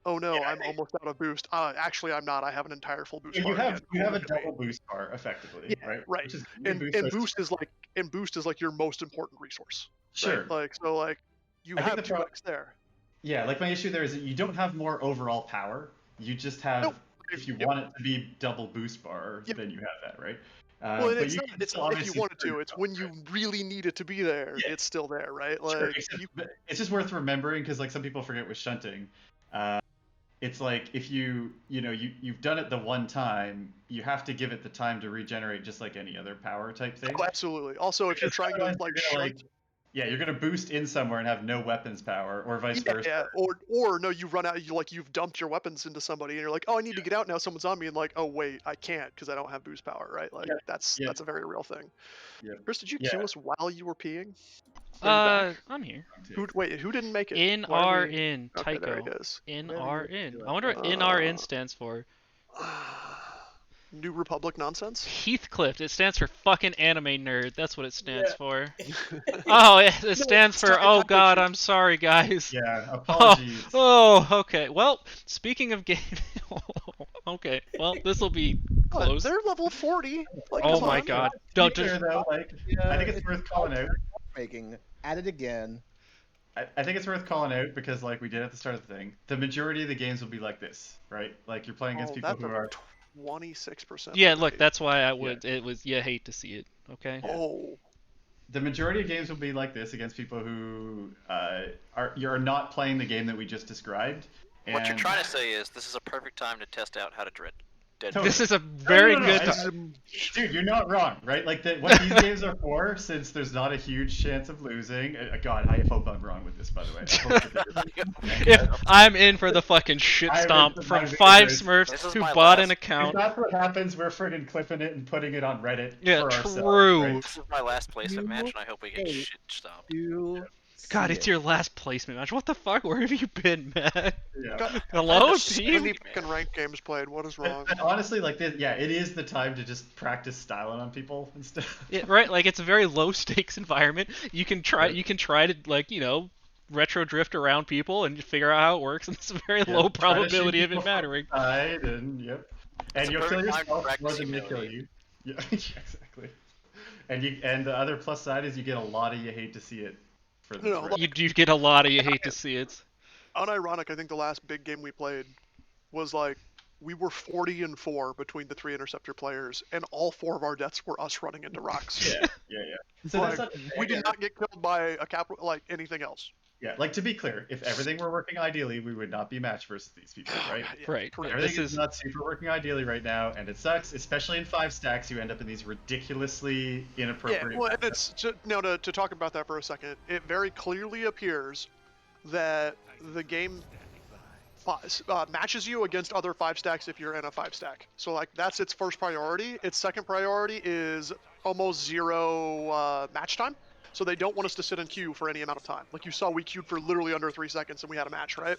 oh no, I'm almost out of boost. Actually, I'm not. I have an entire full boost. You bar have a double boost bar effectively, yeah, right? Right. And boost is like your most important resource. Sure. Right? Like so, like you have 2x there. Yeah, like my issue there is that you don't have more overall power. You just have, if you want it to be double boost bar, then you have that, right? Well, it's not if you wanted to. It's when you really need it to be there. Yeah. It's still there, right? Like Sure, it's just worth remembering because like some people forget with shunting. It's like if you've done it the one time, you have to give it the time to regenerate, just like any other power type thing. Oh, absolutely. Also, if you're trying to like shunt. Yeah, you're gonna boost in somewhere and have no weapons power, or vice versa. Yeah, or no, you run out. You've dumped your weapons into somebody, and you're like, oh, I need to get out now. Someone's on me, and like, oh wait, I can't because I don't have boost power, right? Like that's a very real thing. Yeah. Chris, did you queue us while you were peeing? I'm here. Who didn't make it? NRN, Okay, there Tycho. it is. NRN. I wonder what NRN stands for. New Republic nonsense? Heathcliff. It stands for fucking anime nerd. That's what it stands for. Oh, it stands for, oh god, I'm sorry, guys. Yeah, apologies. Oh, okay. Well, speaking of game... okay, well, this will be close. They're level 40. Like, oh my god. Don't just... though, like, I think it's worth calling out. Making at it again. I think it's worth calling out because, like we did at the start of the thing, the majority of the games will be like this, right? Like you're playing against people who are 26%. Yeah, look, that's why I would. It was hate to see it. Okay. Oh. The majority of games will be like this against people who you're not playing the game that we just described. And what you're trying to say is this is a perfect time to test out how to dread. This is a very good time. Dude, you're not wrong, right? Like what these games are for, since there's not a huge chance of losing. God, I hope I'm wrong with this, by the way. If I'm in for the fucking shit stomp from 5 Smurfs who bought an account. If that's what happens, we're friggin' clipping it and putting it on Reddit for ourselves. True. Right? This is my last placement match, and I hope we get shit stomped. God, it's your last placement match. What the fuck? Where have you been, man? Yeah. Hello, team? team? Fucking ranked games played. What is wrong? But honestly, like this, it is the time to just practice styling on people and stuff. Yeah, right, like it's a very low stakes environment. You can try to like retro drift around people and figure out how it works, and it's a very low probability of it mattering. And you'll kill yourself more than they kill you. Yeah, exactly. And the other plus side is you get a lot of you hate to see it. You do get a lot of you hate to see it. Unironic, I think the last big game we played was like we were 40-4 between the 3 interceptor players, and all 4 of our deaths were us running into rocks. Yeah. So like, we did not get killed by a capital like anything else. Yeah, like to be clear, if everything were working ideally, we would not be matched versus these people, right? Right. Everything is not super working ideally right now, and it sucks, especially in 5 stacks. You end up in these ridiculously inappropriate. Yeah, well, and it's to talk about that for a second. It very clearly appears that the game matches you against other 5 stacks if you're in a 5 stack. So like that's its first priority. Its second priority is almost 0 match time. So they don't want us to sit in queue for any amount of time. Like you saw, we queued for literally under 3 seconds and we had a match, right?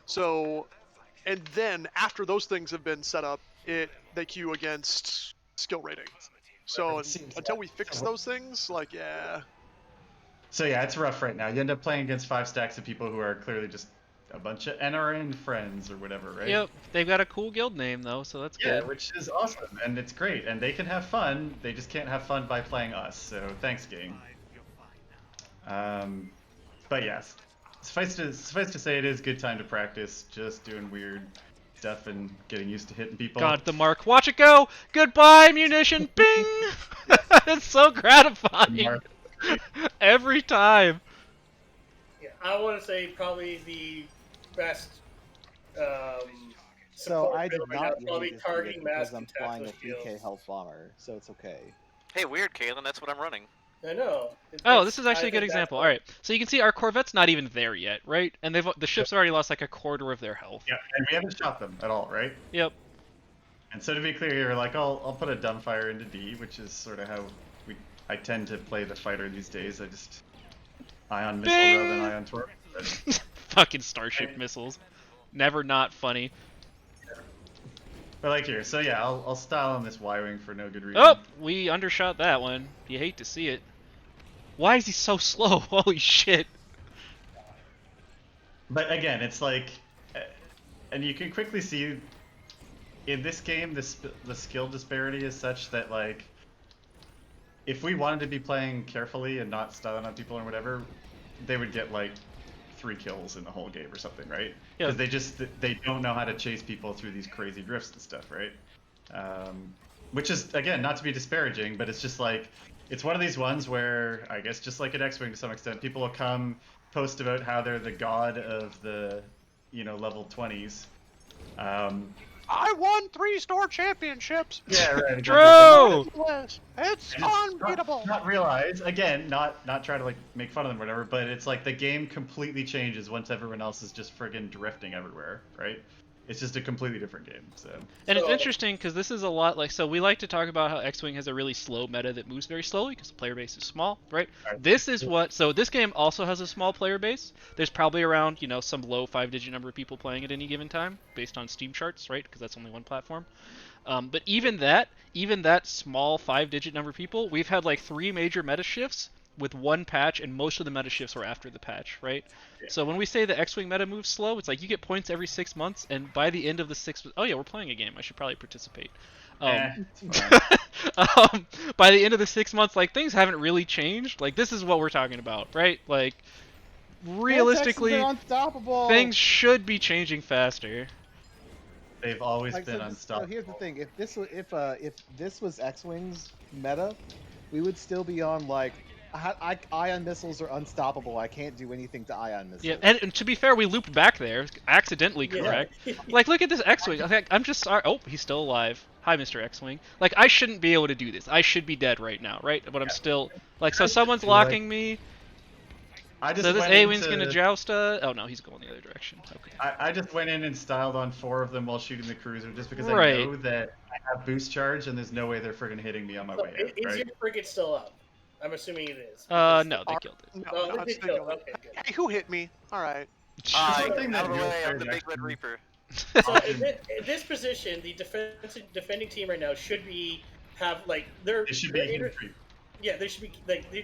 So, and then after those things have been set up, they queue against skill rating. So until we fix those things, like So yeah, it's rough right now. You end up playing against 5 stacks of people who are clearly just a bunch of NRN friends or whatever, right? Yep, they've got a cool guild name though, so that's good. Yeah, which is awesome, and it's great, and they can have fun. They just can't have fun by playing us. So thanks, game. But yes, suffice to say, it is a good time to practice just doing weird stuff and getting used to hitting people. God, the mark. Watch it go! Goodbye, munition! Bing! It's so gratifying. Every time. I want to say probably the best So support I build did right now not is probably really defeat targeting it because mask and I'm flying a tactical 3k shields. health bomber, so it's okay. Hey, weird, Kalen. That's what I'm running. I know. Oh, this is I actually a good think that's example. what- All right, so you can see our Corvette's not even there yet, right? And the ships already lost like a quarter of their health. Yeah, and we haven't shot them at all, right? Yep. And so to be clear here, like I'll put a dumbfire into D, which is sort of how I tend to play the fighter these days. I just ion missile Bing! rather than ion torp. But Fucking starship missiles. Never not funny. like here, so yeah, I'll style on this Y-wing for no good reason. Oh, we undershot that one. You hate to see it. Why is he so slow? Holy shit. But again, it's like, and you can quickly see in this game, the skill disparity is such that like, if we wanted to be playing carefully and not styling on people or whatever, they would get like 3 kills in the whole game or something, right? Yeah. Because they don't know how to chase people through these crazy drifts and stuff, right? Which is again not to be disparaging, but it's just like it's one of these ones where I guess just like at X-Wing to some extent, people will come post about how they're the god of the level 20s. I won 3 store championships. Yeah, right. True! It's And unbeatable. Not realize again, not try to like make fun of them or whatever, but it's like the game completely changes once everyone else is just friggin' drifting everywhere, right? It's just a completely different game. So. And it's interesting because this is a lot like, so we like to talk about how X-Wing has a really slow meta that moves very slowly because the player base is small, right? This is what, so this game also has a small player base. There's probably around, some low 5-digit number of people playing at any given time based on Steam charts, right? Because that's only one platform. But even that small 5-digit number of people, we've had like 3 major meta shifts with one patch, and most of the meta shifts were after the patch, right? Yeah. So when we say the X-Wing meta moves slow, it's like you get points every 6 months, and by the end of the 6... Oh yeah, we're playing a game. I should probably participate. By the end of the 6 months, like, things haven't really changed. Like, this is what we're talking about, right? Like, realistically, unstoppable. Things should be changing faster. They've always been unstoppable. So here's the thing: if this was X-Wing's meta, we would still be on like ion missiles are unstoppable. I can't do anything to ion missiles. Yeah, and to be fair, we looped back there, accidentally correct. Like, look at this X-Wing. I'm just sorry. Oh, he's still alive. Hi, Mr. X-Wing. Like, I shouldn't be able to do this. I should be dead right now, right? But I'm still like, so someone's locking me. So this A-Wing's gonna joust. Oh no, he's going the other direction. Okay. I just went in and styled on 4 of them while shooting the cruiser, just because I know that I have boost charge and there's no way they're friggin' hitting me on my way out. Is your frigate still up? I'm assuming it is. No, they killed it. No, they killed it. Okay, good. Hey, who hit me? All right. Out of the way, I'm the big red reaper. So in this position, the defending team right now should have like their. They should be creep. Yeah, they should be like they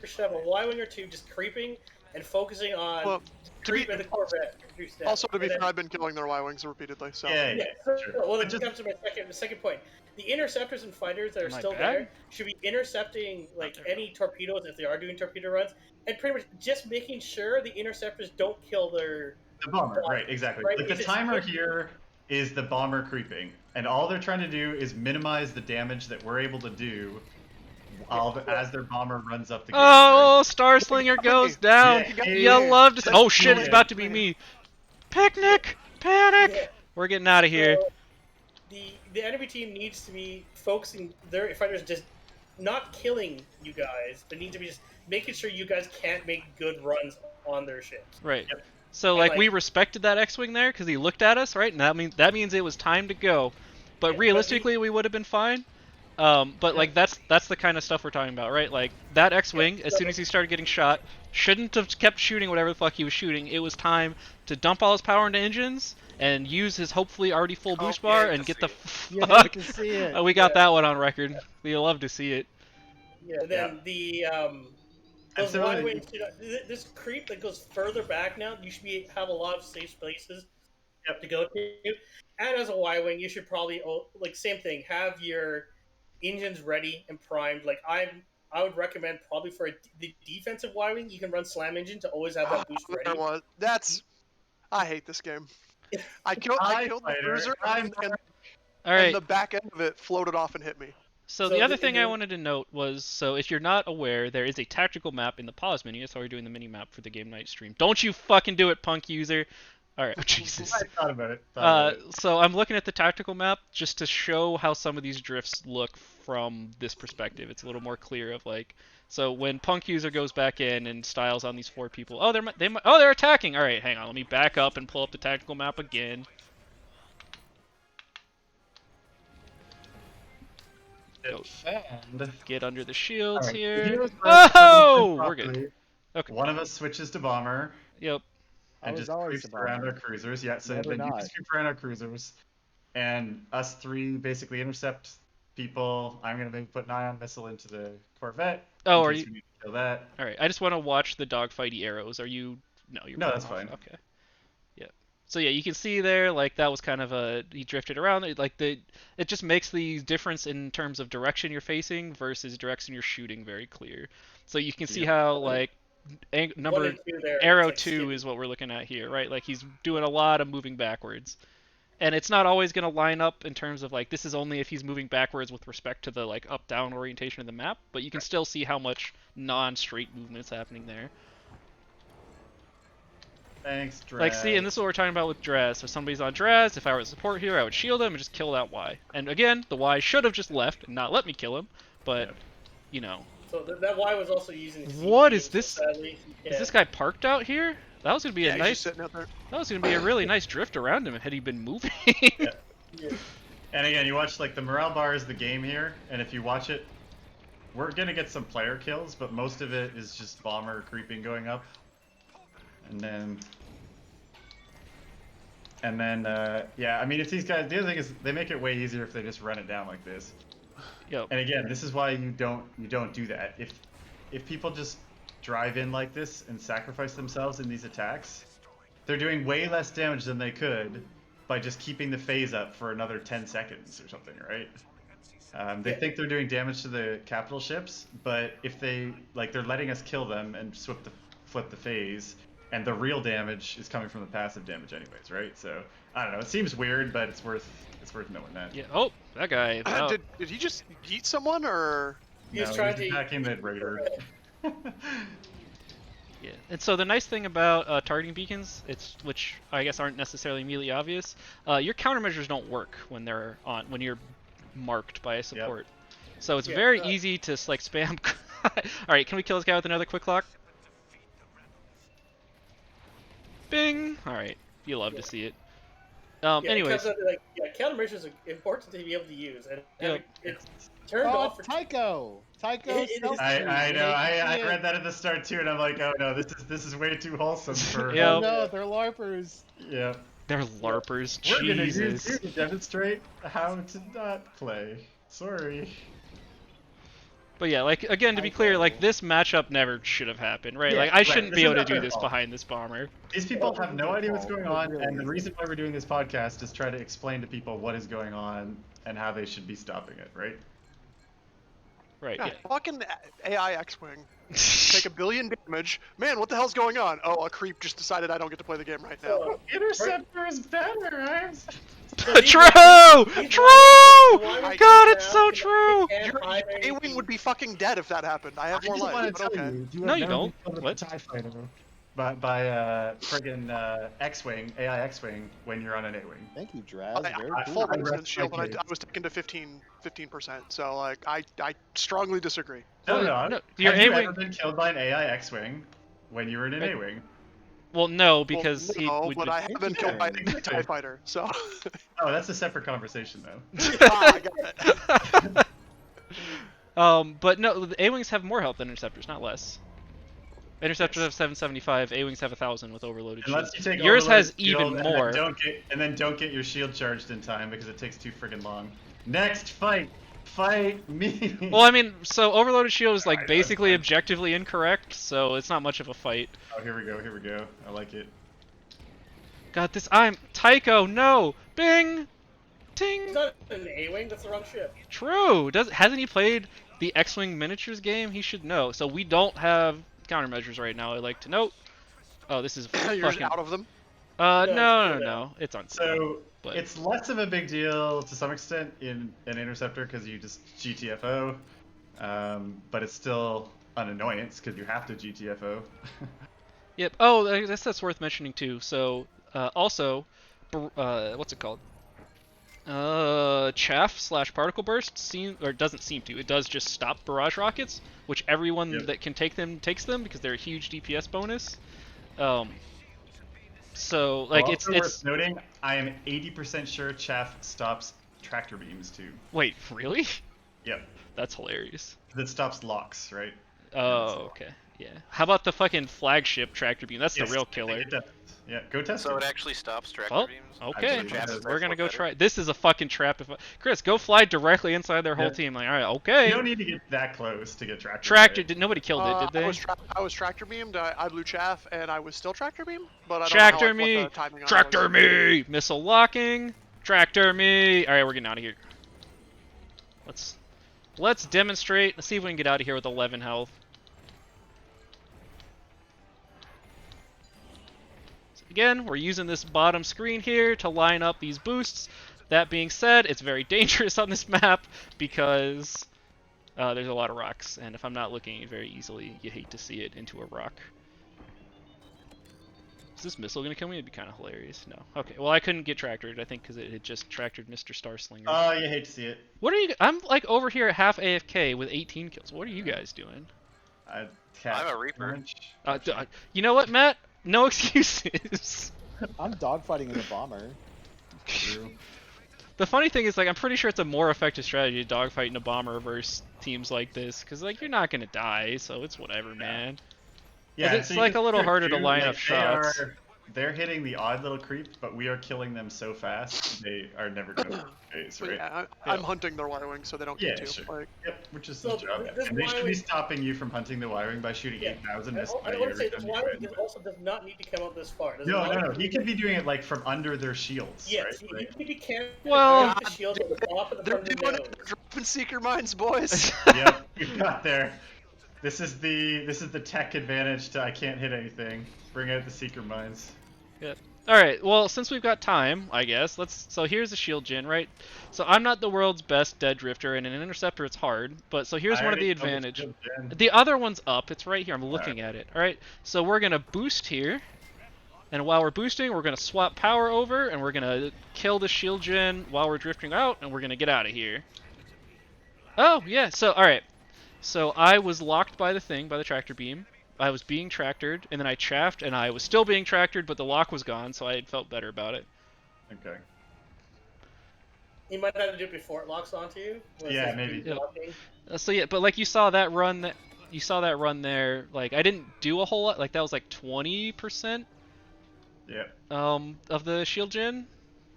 should have a Y-wing or 2 just creeping and focusing on creeping the Corvette. Also, to be fair, I've been killing their Y-wings repeatedly. So yeah. Sure. Well, that comes to my second point. The interceptors and fighters that are still there should be intercepting like any torpedoes if they are doing torpedo runs, and pretty much just making sure the interceptors don't kill the bomber. Right, exactly. Right? Like the timer here is the bomber creeping, and all they're trying to do is minimize the damage that we're able to do as their bomber runs up the gate. Oh, Star Slinger goes down. You love to. Oh shit! It's about to be me. Picnic, panic. We're getting out of here. So, the enemy team needs to be focusing their fighters, just not killing you guys, but need to be just making sure you guys can't make good runs on their ships. Right. Yep. So like we respected that X-Wing there because he looked at us, right? And that means it was time to go. But realistically, we would have been fine. But like that's the kind of stuff we're talking about, right? Like that X-Wing, as soon as he started getting shot, shouldn't have kept shooting whatever the fuck he was shooting. It was time to dump all his power into engines and use his hopefully already full boost bar and get the fuck. We got that one on record. We love to see it. Yeah. Then those Y-wings, this creep that goes further back now, you should have a lot of safe spaces to go to. And as a Y-wing, you should probably same thing. Have your engines ready and primed. Like I would recommend probably for the defensive Y-wing, you can run slam engine to always have that boost ready. I hate this game. I killed the cruiser, and the back end of it floated off and hit me. So the other thing I wanted to note was, so if you're not aware, there is a tactical map in the pause menu. That's why we're doing the mini map for the game night stream. Don't you fucking do it, punk user. All right, oh, Jesus. I thought about it. So I'm looking at the tactical map just to show how some of these drifts look from this perspective. It's a little more clear of like, so when punk user goes back in and styles on these 4 people, oh they're attacking. All right, hang on, let me back up and pull up the tactical map again. Get under the shields here. Oh, we're good. Okay. One of us switches to bomber. Yep. And just creeps around our cruisers. Yeah, so then you just creep around our cruisers. And us 3 basically intercept people. I'm going to maybe put an ion missile into the Corvette. Oh, are you? We need to kill that. Alright, I just want to watch the dogfighty arrows. Are you? No, you're No, that's fine. Okay. Yeah. So yeah, you can see there, like, that was kind of he drifted around. It just makes the difference in terms of direction you're facing versus direction you're shooting very clear. So you can see how, like, arrow 2 is what we're looking at here, right? Like, he's doing a lot of moving backwards. And it's not always going to line up in terms of, like, this is only if he's moving backwards with respect to the, like, up-down orientation of the map, but you can still see how much non-straight movement is happening there. Thanks, Draz. Like, see, and this is what we're talking about with Draz. So if somebody's on Draz, if I were a support here, I would shield him and just kill that Y. And again, the Y should have just left and not let me kill him, but, you know. So that Y was also using. What is this? Sadly, is this guy parked out here? That was gonna be a nice. Sitting out there. That was gonna be a really nice drift around him had he been moving. Yeah. And again, you watch like the morale bar is the game here, and if you watch it, we're gonna get some player kills, but most of it is just bomber creeping going up, and then yeah. I mean, if these guys, the other thing is they make it way easier if they just run it down like this. Yep. And again, this is why you don't do that. If people just drive in like this and sacrifice themselves in these attacks, they're doing way less damage than they could by just keeping the phase up for another 10 seconds or something, right? They think they're doing damage to the capital ships, but if they're letting us kill them and flip the phase, and the real damage is coming from the passive damage anyways, right? So I don't know. It seems weird, but it's worth knowing that. Yeah. Oh, that guy. Oh. Did he just eat someone, or? He was trying to attacking the raider. Yeah. And so the nice thing about targeting beacons, which I guess aren't necessarily immediately obvious, your countermeasures don't work when you're marked by a support. Yep. So it's very easy to like spam. All right, can we kill this guy with another quick lock? Bing. All right, you love to see it. Anyways, countermeasures are important to be able to use, and it's turned off for Tycho. I know. I read that at the start too, and I'm like, oh no, this is way too wholesome for. Oh no, they're LARPers. Yeah. They're LARPers. We're gonna Jesus. use you to demonstrate how to not play. Sorry. But yeah, like, again, to be clear, like, this matchup never should have happened, right? Yeah, like, I shouldn't be able to do this fault. behind this bomber. These people have no idea what's going on, and the reason why we're doing this podcast is try to explain to people what is going on and how they should be stopping it, right? Right, yeah. Fucking AI X-Wing. Take 1 billion damage. Man, what the hell's going on? Oh, a creep just decided I don't get to play the game right now. Interceptor is better, right? True! True! God, it's so true! Your A-Wing would be fucking dead if that happened. I have more life, but okay. No, you don't. What? TIE fighter by friggin' X-Wing, AI X-Wing, when you're on an A-Wing. Thank you, Draz. Full resonant shield, and I was taken to 15%, so like, I strongly disagree. No. Have you ever been killed by an AI X-Wing when you were in an A-Wing? Well, no, because but I have been killed by a TIE fighter, so. Oh, that's a separate conversation, though. I got it. But no, the A-Wings have more health than Interceptors, not less. Interceptors have 775, A-Wings have 1,000 with overloaded shield. Yours has even more. And then don't get your shield charged in time because it takes too friggin' long. Next fight! Fight me! Well, I mean, so overloaded shield is like basically objectively incorrect, so it's not much of a fight. Oh, here we go. I like it. God, Tycho, no! Bing! Ting! It's not an A-Wing, that's the wrong ship. True! Hasn't he played the X-Wing miniatures game? He should know. So we don't have countermeasures right now, I like to note. Oh, this is You're out of them? No. It's on. So but it's less of a big deal to some extent in an interceptor because you just GTFO, but it's still an annoyance because you have to GTFO. Yep. Oh, I guess that's worth mentioning too. So also, what's it called? Chaff/particle burst doesn't seem to. It does just stop barrage rockets, which everyone that can take them takes them because they're a huge DPS bonus. So like Also it's worth noting, I am 80% sure chaff stops tractor beams too. Wait, really? Yep. That's hilarious. That stops locks, right? Oh, okay. Yeah. How about the fucking flagship tractor beam? That's Yes, the real I think killer. it does. Yeah, go test So it. it actually stops tractor Well, beams? okay. Absolutely. We're gonna go try. This is a fucking trap. Chris, go fly directly inside their whole team. Like, all right, okay. You don't need to get that close to get tractor. Tractor. Nobody killed it, did they? I was tractor beamed. I blew chaff, and I was still tractor beamed. But I Tractor don't know me. what the timing on Tractor was. me. Missile locking. Tractor me. All right, we're getting out of here. Let's demonstrate. Let's see if we can get out of here with 11 health. Again, we're using this bottom screen here to line up these boosts. That being said, it's very dangerous on this map because there's a lot of rocks, and if I'm not looking very easily, you hate to see it into a rock. Is this missile gonna kill me? It'd be kind of hilarious. No. Okay. Well, I couldn't get tractored, I think, because it had just tractored Mr. Starslinger. Oh, you hate to see it. What are you? I'm like over here at half AFK with 18 kills. What are you guys doing? I'm a Reaper. You know what, Matt? No excuses. I'm dogfighting in a bomber. True. The funny thing is, like, I'm pretty sure it's a more effective strategy to dogfight in a bomber versus teams like this, because, like, you're not gonna die, so it's whatever, man. Yeah, it's like a little harder to line up shots. They're hitting the odd little creep, but we are killing them so fast they are never going to phase, right? Yeah, I'm hunting their Y-wing so they don't get to. Sure. Like, yep, which is So the job. this And they should be Y-wing- stopping you from hunting the Y-wing by shooting 8,000 missiles. I want to say this Y-wing also does not need to come out this far. No. He could be doing it like from under their shields. Yes, right? you could be camping Well, the shield at the top of the they're front of doing the it. nose. They're dropping seeker mines, boys. Yep, we got there. This is the tech advantage to I can't hit anything. Bring out the seeker mines. Yep. All right. Well, since we've got time, I guess so here's the shield gen, right? So I'm not the world's best dead drifter, and in an interceptor it's hard. But so here's one of the advantage. The other one's up. It's right here. I'm looking at it. All right. So we're gonna boost here, and while we're boosting, we're gonna swap power over, and we're gonna kill the shield gen while we're drifting out, and we're gonna get out of here. Oh yeah. So all right. So I was locked by the tractor beam. I was being tractored, and then I chaffed, and I was still being tractored, but the lock was gone, so I had felt better about it. Okay. You might have to do it before it locks onto you. Yeah, maybe. So yeah, but like you saw that run there. Like I didn't do a whole lot. Like that was like 20%. Yeah. Of the shield gen.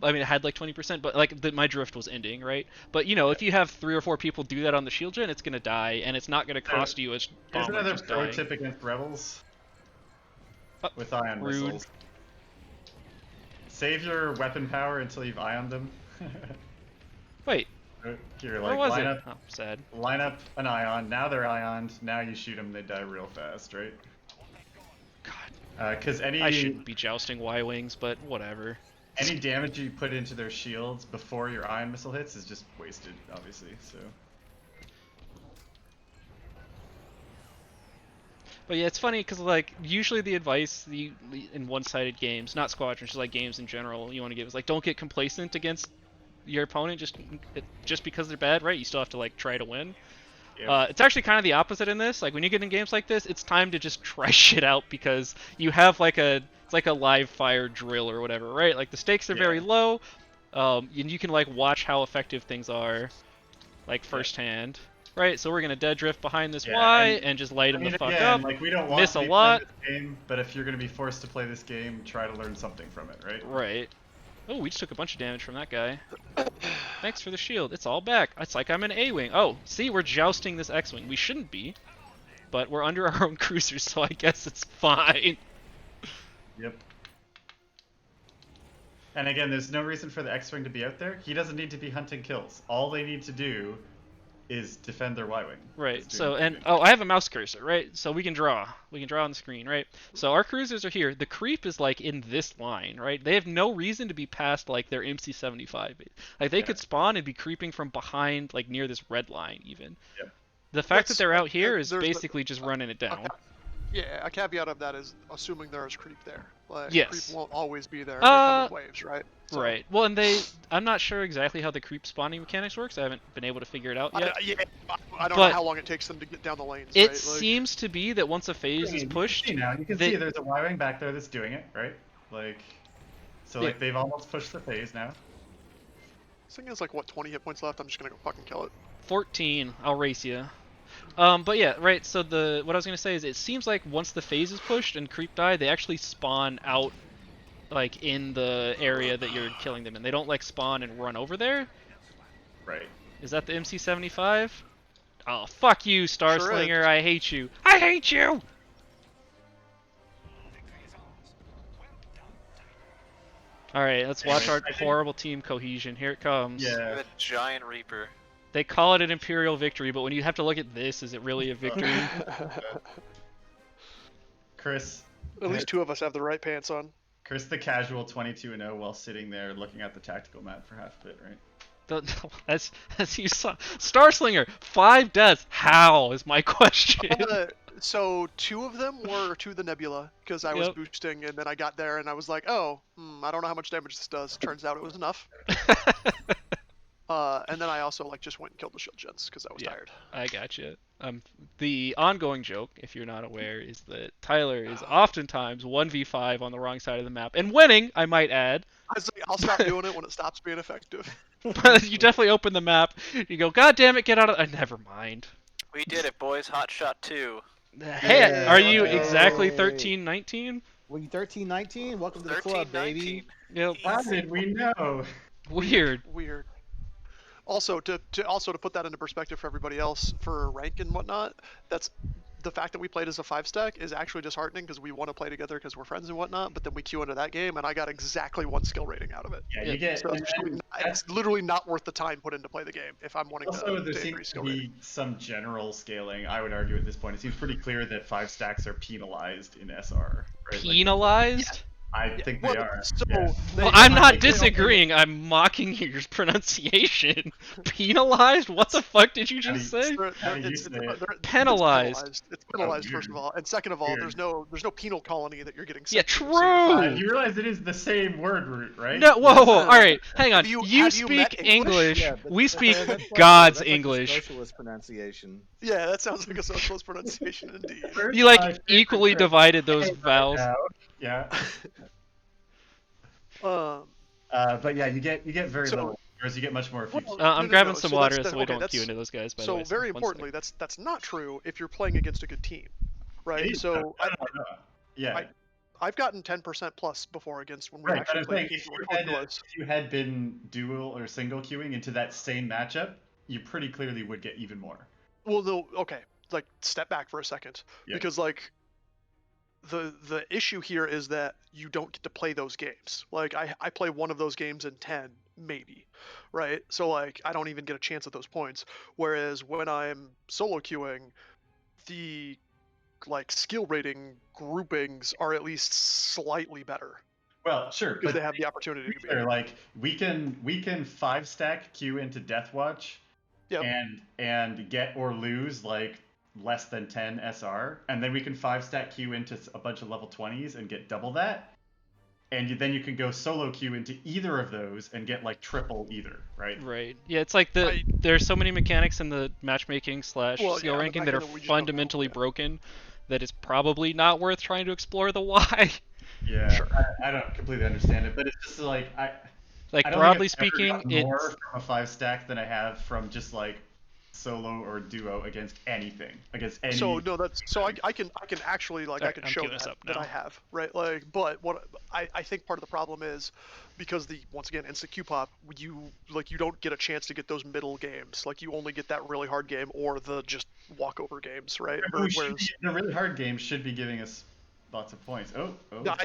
I mean, it had like 20%, but like my drift was ending, right? But you know, if you have 3 or 4 people do that on the shield gen, it's gonna die, and it's not gonna cost you as Here's bomber another just pro dying. tip against rebels Oh, with ion rude. missiles. Save your weapon power until you've ioned them. Wait, Here, where like was line it? up, Oh, sad. line up an ion. Now they're ioned. Now you shoot them, they die real fast, right? God, Because any I shouldn't be jousting Y-wings, but whatever. any damage you put into their shields before your ion missile hits is just wasted, obviously. So. But yeah, it's funny because like usually the advice in one-sided games, not Squadrons, just like games in general, you want to give is like don't get complacent against your opponent just because they're bad, right? You still have to like try to win. Yep. It's actually kind of the opposite in this. Like when you get in games like this, it's time to just try shit out because you have it's like a live fire drill or whatever, right? Like the stakes are very low, and you can like watch how effective things are, like firsthand. Right, so we're gonna dead drift behind this Y and just light him the fuck up. Like we don't want miss to a be lot. playing this game, but if you're gonna be forced to play this game, try to learn something from it, right? Right. Oh, we just took a bunch of damage from that guy. Thanks for the shield. It's all back. It's like I'm an A-wing. Oh, see, we're jousting this X-wing. We shouldn't be, but we're under our own cruisers, so I guess it's fine. Yep. And again, there's no reason for the X-wing to be out there. He doesn't need to be hunting kills. All they need to do is defend their Y-wing. Right. So I have a mouse cursor, right? So we can draw. We can draw on the screen, right? So our cruisers are here. The creep is like in this line, right? They have no reason to be past like their MC-75. Like they could spawn and be creeping from behind, like near this red line, even. Yep. The fact that they're out here is basically just running it down. Yeah, a caveat of that is assuming there is creep there. Like, yes. Creep won't always be there. They come in waves, right? So. Right. Well, and I'm not sure exactly how the creep spawning mechanics works. I haven't been able to figure it out yet. I don't know how long it takes them to get down the lanes. It right? seems to be that once a phase is pushed, you can see there's a Y-wing back there that's doing it, right? Like, so like they've almost pushed the phase now. This thing has like what 20 hit points left. I'm just gonna go fucking kill it. 14. I'll race you. But yeah, right. So what I was gonna say is, it seems like once the phase is pushed and creep die, they actually spawn out, like in the area that you're killing them in. They don't like spawn and run over there. Right. Is that the MC-75? Oh, fuck you, Star Sure Slinger! is. I hate you. I hate you. All right, let's watch our horrible team cohesion. Here it comes. Yeah. The giant Reaper. They call it an Imperial victory, but when you have to look at this, is it really a victory? Chris. At least two of us have the right pants on. Chris the casual 22-0 while sitting there looking at the tactical map for half of it, right? As you saw, Starslinger, 5 deaths. How is my question? So 2 of them were to the Nebula because I was boosting, and then I got there and I was like, oh, I don't know how much damage this does. Turns out it was enough. And then I also just went and killed the shield gens because I was tired. I gotcha. The ongoing joke, if you're not aware, is that Tyler is oftentimes 1v5 on the wrong side of the map, and winning, I might add. I'll stop doing it when it stops being effective. But you definitely open the map, you go, God damn it, get out of... never mind. We did it, boys. Hot shot 2. Hey, are you exactly 13-19? Were you 13-19? Welcome to the club, baby. Yep. How did we know? Weird. Also, to put that into perspective for everybody else, for rank and whatnot, that's the fact that we played as a 5-stack is actually disheartening because we want to play together because we're friends and whatnot. But then we queue into that game, and I got exactly 1 skill rating out of it. Yeah, you get. So it's literally not worth the time put in to play the game if I'm wanting also, to. There seems to be some general scaling. I would argue at this point, it seems pretty clear that 5 stacks are penalized in SR. Right? Penalized? I think they are. So well, I'm not disagreeing. I'm mocking your pronunciation. Penalized? What the fuck did you just say? Penalized. It's penalized, first of all, and second of all, there's no penal colony that you're getting. Yeah, true. You realize it is the same word root, right? No, whoa. All right, hang on. You speak English. Yeah, we speak that's God's like English. Socialist pronunciation. Yeah, that sounds like a socialist pronunciation indeed. You equally divided those vowels. Yeah. But yeah, you get very little, whereas you get much more. I'm grabbing some water so we don't queue into those guys. By the way, very importantly, that's not true if you're playing against a good team, right? So I've gotten 10% plus before against when we actually played. If you had been dual or single queuing into that same matchup, you pretty clearly would get even more. Well, no, okay, step back for a second, because the issue here is that you don't get to play those games. I play one of those games in 10, maybe, right? So I don't even get a chance at those points. Whereas when I'm solo queuing, the skill rating groupings are at least slightly better. Well, sure, because they have the opportunity to be fair. We can 5-stack queue into Deathwatch, and get or lose less than 10 SR, and then we can 5-stack queue into a bunch of level 20s and get double that, and then you can go solo queue into either of those and get triple either, right? Right. Yeah, it's there's so many mechanics in the matchmaking / skill ranking that are fundamentally broken that it's probably not worth trying to explore the why. Yeah, sure. I don't completely understand it, but it's just broadly speaking, it's more from a 5-stack than I have from just solo or duo against anything, against any. So no, I can actually I can show that I have, right? But what I think part of the problem is because once again instant Q pop, you don't get a chance to get those middle games. You only get that really hard game or the just walkover games, right? The really hard games should be giving us lots of points. Oh. No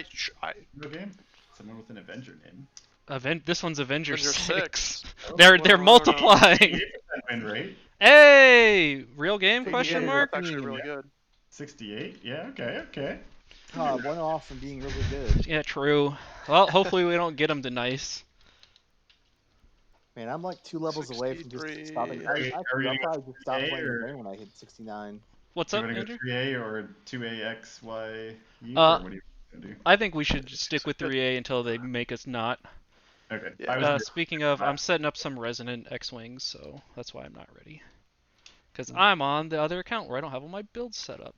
game. Someone with an Avenger name. This one's Avenger 6. Oh, They're multiplying. Win rate. Hey, real game? Hey, Question yeah, mark. That's actually really good. 68? Yeah, okay. One off from being really good. Yeah, true. Well, hopefully we don't get him to nice. Man, I'm like 2 levels away from just 63. stopping. Are we I'll gonna probably go just stop 3A playing the or game when I hit 69. What's do you up, want to go Andrew? 3A or 2AXYU? Uh, Or what do you want to do? I think we should just stick with 3A until they make us not. Okay. Yeah. I was Speaking of, I'm setting up some Resonant X-Wings, so that's why I'm not ready. Because Hmm. I'm on the other account where I don't have all my builds set up.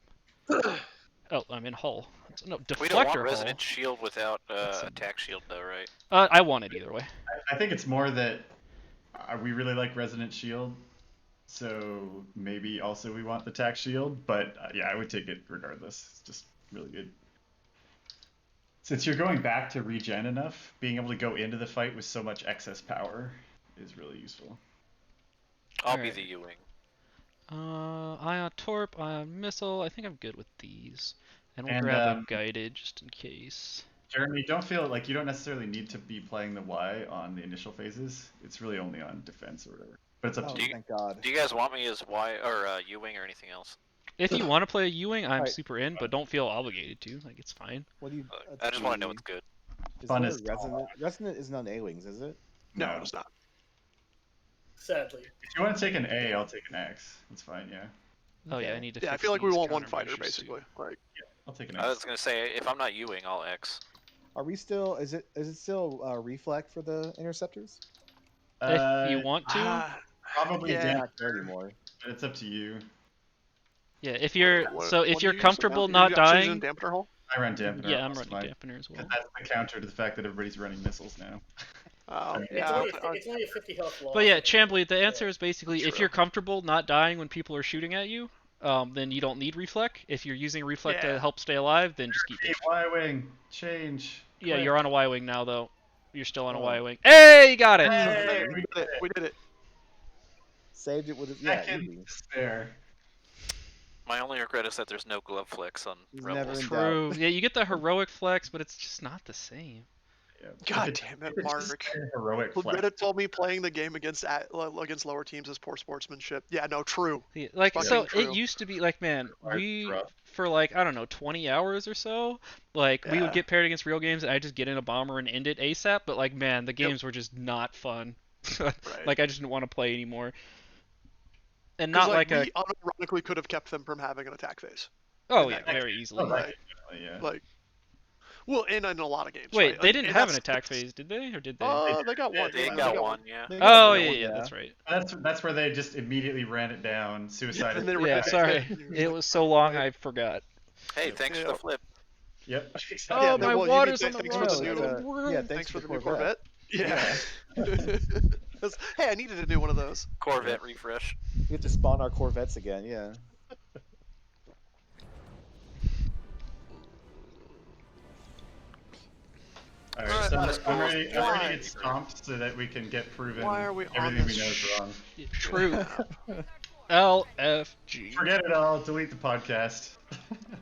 Oh, I'm in Hull. No, We don't want Deflector Hull. Resonant Shield without That's Attack Shield, though, right? I want it either way. I think it's more that we really like Resonant Shield, so maybe also we want the tax shield, but yeah, I would take it regardless. It's just really good. Since you're going back to regen enough, being able to go into the fight with so much excess power is really useful. I'll be Alright. the U-Wing. Ion Torp, Ion Missile. I think I'm good with these. And we'll And, grab a guided just in case. Jeremy, don't feel like you don't necessarily need to be playing the Y on the initial phases. It's really only on defense or whatever. But it's up Oh, to you. thank God. Do you guys want me as Y or U-Wing or anything else? If you want to play a U-Wing, I'm Alright. super in, but don't feel obligated to. Like, it's fine. What do you? I just want to know what's good. Is Fun there is Resonant? Resonant isn't on A-Wings, is it? No, it's not. Sadly. If you want to take an A, I'll take an X. That's fine, yeah. Oh yeah, I Okay. need to Yeah, I fix feel like we these want one fighter countermeasures basically. too. Like, I'll take an I was X. gonna say, if I'm not U-Wing, I'll X. Are we still? Is it still reflect for the interceptors? If you want to, Probably yeah. Not there anymore. but it's up to you. yeah. If you're What if do you're you use? comfortable You not actually using dying, dampener hull? I run dampener. yeah, I'm that's running fine. dampener as well. Because that's the counter to the fact that everybody's running missiles now. Oh, It's, yeah. it's only a 50 health loss. But yeah, Chambly, the answer is basically if True. you're comfortable not dying when people are shooting at you, then you don't need reflect. If you're using reflect to Yeah. help stay alive, then just keep Hey, it. Y-wing, change. Yeah, quick. you're on a Y-wing now though. You're still on a Oh. Y-wing. Hey, got it. Hey, We did it. We did it. Saved it with his yeah. Second Easy. despair. My only regret is that there's no glove flex on He's never Rebels. in True. Yeah, you get the heroic flex, but it's just not the same. Yeah. God If it- damn it, if it's just Mark. a heroic Well, flex. Reddit told me playing the game against lower teams is poor sportsmanship. Yeah, no, true. Yeah, like Fucking so true. it used to be like, man, Hard we rough. for like I don't know 20 hours or so, like we would Yeah. get paired against real games and I just get in a bomber and end it ASAP. But like, man, the games were just not fun. Like I just didn't want to play anymore. And 'Cause, not like a we unironically could have kept them from having an attack phase. oh in yeah, that very game. easily. Oh, right. Like, Yeah. like, well, and in a lot of games. Wait, right? they Like, didn't and have an that's- attack phase, did they? Or did they? They got one. They They got one, yeah. They Oh got yeah, one, yeah, that's right. That's where they just immediately ran it down. Suicide. And they Yeah, ran it. sorry. And It was so long I forgot. Hey, thanks for the flip. Yep. Oh, Yeah, my well, you water's need on the thanks for the wrong. new- yeah, Thanks for the new Corvette. Corvette. Yeah. Hey, I needed a new one of those. Corvette refresh. We have to spawn our Corvettes again. Yeah. Alright, Alright, so I'm ready to why? get stomped so that we can get proven Why are we on everything we this know is wrong. True. LFG. Forget it all, delete the podcast.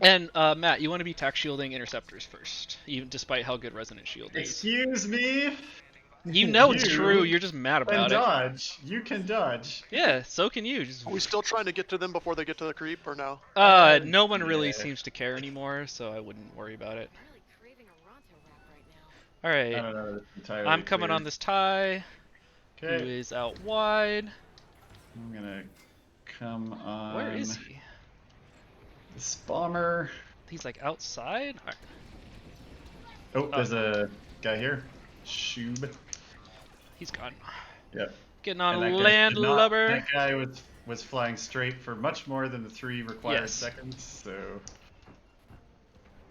And Matt, you want to be tax shielding interceptors first, even despite how good Resonant Shield is. Excuse me? You know it's You true. You're just mad Can about it. dodge. You can dodge. Yeah, so can you. Just, Are we still trying to get to them before they get to the creep, or no? no one really yeah. seems to care anymore, so I wouldn't worry about it. I'm really craving a Ronto wrap right now. I All right, don't know. It's entirely I'm coming clear. on this tie. Who Okay. is out wide? I'm gonna come on. Where is he? This bomber. He's like outside. All right. Oh, there's a guy here. Shoob. He's gone. Yep. Getting on And that a guy land did not- lubber. That guy was flying straight for much more than the 3 required Yes. seconds. So.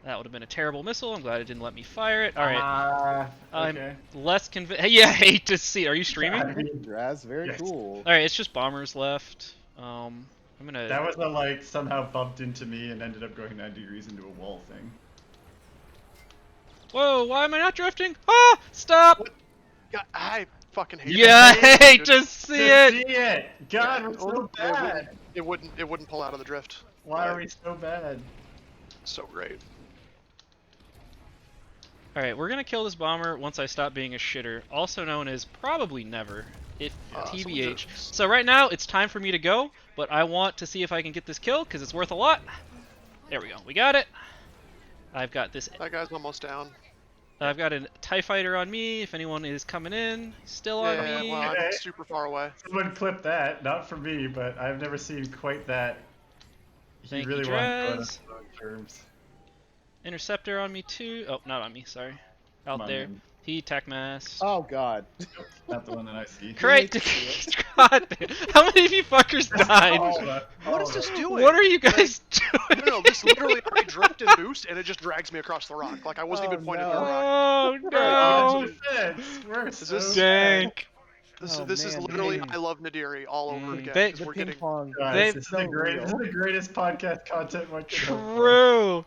That would have been a terrible missile. I'm glad it didn't let me fire it. All right. I'm Okay. less convinced. Hey, yeah, I hate to see. Are you streaming? Draz, very Yes. cool. All right, it's just bombers left. I'm gonna. That was a like somehow bumped into me and ended up going 90 degrees into a wall thing. Whoa! Why am I not drifting? Ah! Stop! God, I fucking hate Yeah, that. I hate to see it. See it! God, we're so Yeah, bad. It wouldn't pull out of the drift. Why are we so bad? So great. All right, we're gonna kill this bomber once I stop being a shitter, also known as probably never. If someone TBH. just- So right now it's time for me to go, but I want to see if I can get this kill because it's worth a lot. There we go. We got it. I've got this. That guy's almost down. I've got a TIE fighter on me. If anyone is coming in, still on Yeah, me. well, I'm Okay. super far away. Someone clip that, not for me, but I've never seen quite that. He Thank really you, wants to Draz. go on those terms. Interceptor on me too. Oh, not on me. Sorry. Out Come on, there. man. He tac mass. Oh God. Not the one that I see. Great. God, how many of you fuckers died? What is this doing? What are you guys doing? No, this literally, I drift and boost, and it just drags me across the rock. Like, I wasn't Oh, even pointed no. at the rock. Oh Oh, no! We're Is so this- Dank. This is man, literally, mm. I love Nadiri all over Mm, again. they- 'cause The we're ping getting pong. Guys, They've- this is so the greatest, real. the greatest podcast content one could hope for. True.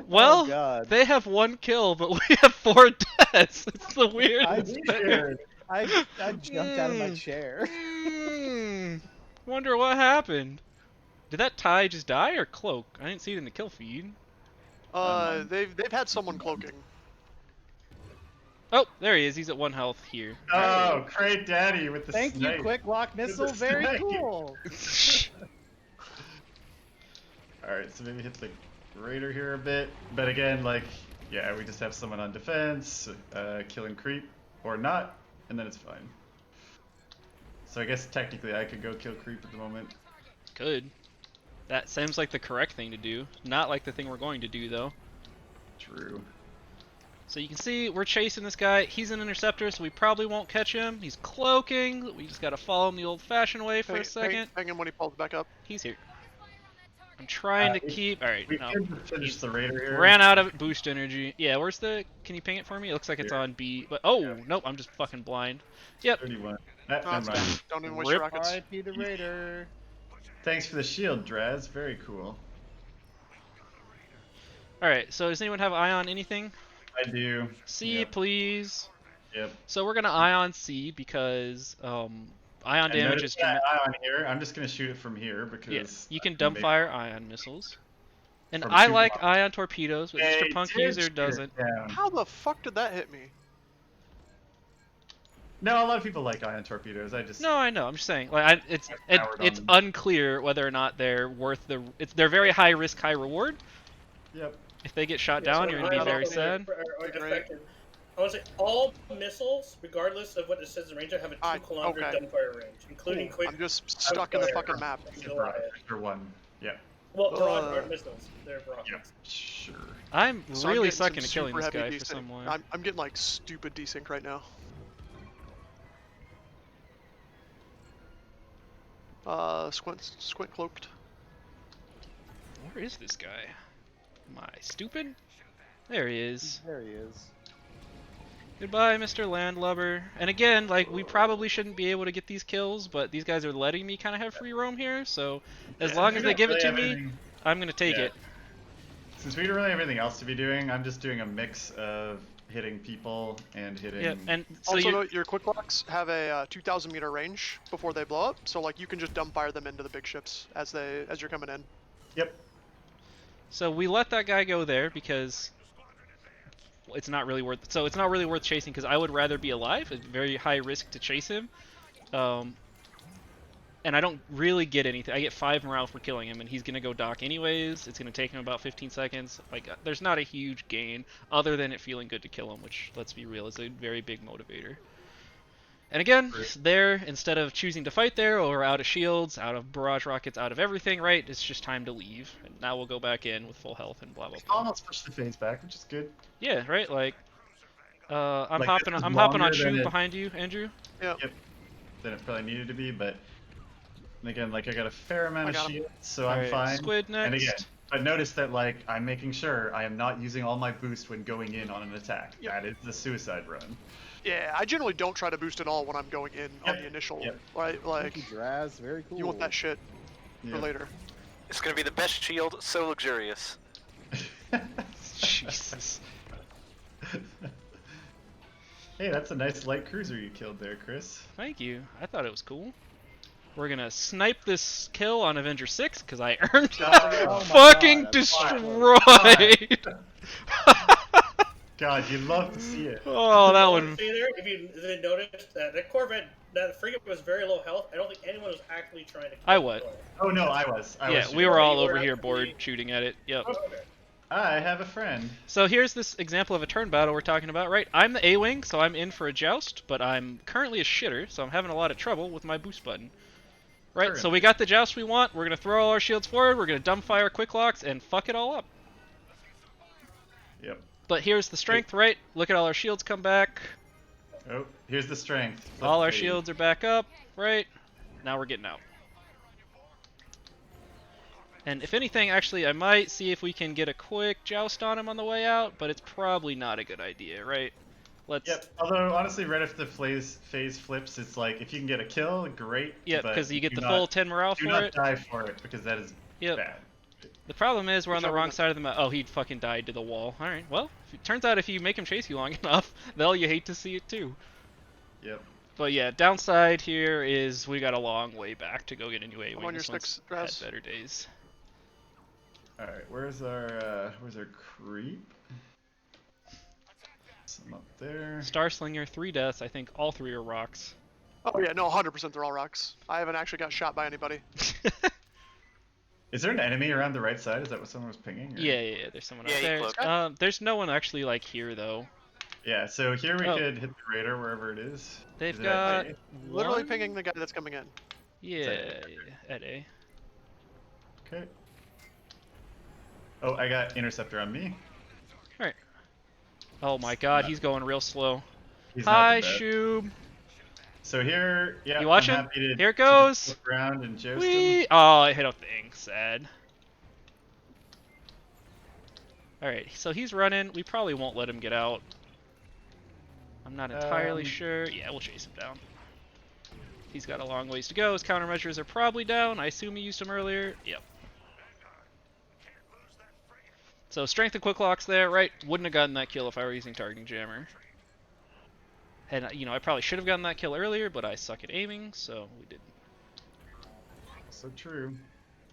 Well, Oh, God. they have 1 kill, but we have 4 deaths. It's the weirdest thing. Weird. I jumped out of my Mm. chair. Wonder what happened. Did that tie just die or cloak? I didn't see it in the kill feed. they've had someone cloaking. Oh, there he is. He's at 1 health here. Oh, great daddy with the Thank snipe. you, quick lock missile. the Very snipe. cool. Alright, so maybe hit the raider here a bit. But again, like, yeah, we just have someone on defense, killing creep, or not, and then it's fine. So I guess technically I could go kill creep at the moment. Good. That seems like the correct thing to do. Not like the thing we're going to do, though. True. So you can see we're chasing this guy. He's an interceptor, so we probably won't catch him. He's cloaking. We just gotta follow him the old-fashioned way for a second. Hang him when he pulls back up. He's here. I'm trying to we- keep. All right, We no. could finish the raider here. Ran out of boost energy. Yeah, where's the? Can you ping it for me? It looks like it's Here. on B. But oh nope, I'm just fucking blind. Yep. 31. No, Never it's mind. fine. Don't even waste Rip. your rockets. R.I.P. the Raider. Thanks for the shield, Draz. Very cool. All right. So does anyone have ion anything? I do. C, Yep. please. Yep. So we're gonna ion C because ion damage notice is. that ion here. I'm just gonna shoot it from here because Yes, you can I dump make- fire ion missiles. And From I super like long. ion torpedoes, but Hey, Mr. Punk did User shoot it doesn't. down. How the fuck did that hit me? No, a lot of people like ion torpedoes. I just No, I know. I'm just saying, like, it's powered on it's them. unclear whether or not they're worth the. They're very high risk, high reward. Yep. If they get shot Yeah, down, so you're gonna be I very also sad. are defective. I want to say all missiles, regardless of what it says in range, have a 2-kilometer okay. dumbfire range, including quick. I'm just stuck in the fire. fucking map. For one. Yeah. Well, broad Uh, arc missiles. They're rockets. Yep. Sure. I'm So I'm really getting some sucking at killing super this heavy guy for desync. some way. I'm getting like stupid desync right now. Squint cloaked. Where is this guy? Am I stupid? There he is. There he is. Goodbye, Mr. Landlubber. And again, like, we probably shouldn't be able to get these kills, but these guys are letting me kind of have free roam here, so as long as they give it to me, I'm gonna take Yeah. it. Since we don't really have anything else to be doing, I'm just doing a mix of hitting people and hitting. Yeah, and so Also, you. note your quick locks have a 2,000 meter range before they blow up, so like you can just dump fire them into the big ships as you're coming in. Yep. So we let that guy go there because it's not really worth. So it's not really worth chasing because I would rather be alive. It's very high risk to chase him, and I don't really get anything. I get 5 morale for killing him, and he's gonna go dock anyways. It's gonna take him about 15 seconds. Like, there's not a huge gain other than it feeling good to kill him, which, let's be real, is a very big motivator. And again, there, instead of choosing to fight there, or out of shields, out of barrage rockets, out of everything, right, it's just time to leave. And now we'll go back in with full health and blah blah blah. Almost pushed the phase back, which is good. Yeah, right, like, I'm Like, hopping this is I'm hopping on longer than shoot it- behind you, Andrew. Than it probably needed to be, but and again, like I got a fair amount I of got him. shield, so I'm Alright, fine. Squid And again, next. but notice that like I'm making sure I am not using all my boost when going in on an attack. Yep. That is the suicide run. Yeah, I generally don't try to boost at all when I'm going in on Yep, the initial. yep. Right, like Thank you, Draz. Very cool. you want that shit for Yeah. later. It's gonna be the best shield, so luxurious. Jesus. Hey, that's a nice light cruiser you killed there, Chris. Thank you. I thought it was cool. We're gonna snipe this kill on Avenger 6 because I earned it. Oh my Fucking God, that's destroyed. God, you'd love to see it. Oh, that one. See there, if you didn't notice, that Corvette that frigate was very low health. I don't think anyone was actively trying to kill I was. it. Oh no, I was. Yeah, was we were all You were over here actively- bored shooting at it. Yep. Oh, okay. I have a friend. So here's this example of a turn battle we're talking about, right? I'm the A-wing, so I'm in for a joust, but I'm currently a shitter, so I'm having a lot of trouble with my boost button. Right, so we got the joust we want, we're going to throw all our shields forward, we're going to dumbfire quick locks, and fuck it all up. Yep. But here's the strength, right? Look at all our shields come back. Oh, here's the strength. All our Flip shields are back up, right? Now we're getting out. And if anything, actually, I might see if we can get a quick joust on him on the way out, but it's probably not a good idea, right? Let's. Yep. Although honestly, right after the phase flips, it's like if you can get a kill, great. Yep, but because you get do the not- full 10 morale Do for not it. die for it because that is Yep. bad. The problem is we're on the Whichever wrong one. side of the map. Oh, he fucking died to the wall. Alright, well, it turns out if you make him chase you long enough, then you hate to see it too. Yep. But yeah, downside here is we got a long way back to go get a new A-wing. I'm on your This one's sticks, had Raz. better days. All right. Where's our creep? Some up there. Starslinger, 3 deaths. I think all 3 are rocks. Oh yeah, no, 100% they're all rocks. I haven't actually got shot by anybody. Is there an enemy around the right side? Is that what someone was pinging? or- Yeah, there's someone Yeah, up he there. cloaked. There's no one actually like here though. Yeah. So here we Oh. could hit the radar wherever it is. They've Is it got at A? Literally one? pinging the guy that's coming in. Yeah, at A. Okay. Oh, I got interceptor on me. Oh my god, he's going real slow. He's not Hi, the best. Shoob. So here, yeah. You watching? I'm happy to, Here it to just goes. look around and joust Whee! him. Oh, I hit a thing. Sad. Alright, so he's running. We probably won't let him get out. I'm not entirely sure. Yeah, we'll chase him down. He's got a long ways to go. His countermeasures are probably down. I assume he used them earlier. Yep. So strength and quick locks there, right? Wouldn't have gotten that kill if I were using targeting jammer. And, you know, I probably should have gotten that kill earlier, but I suck at aiming, so we didn't. So true.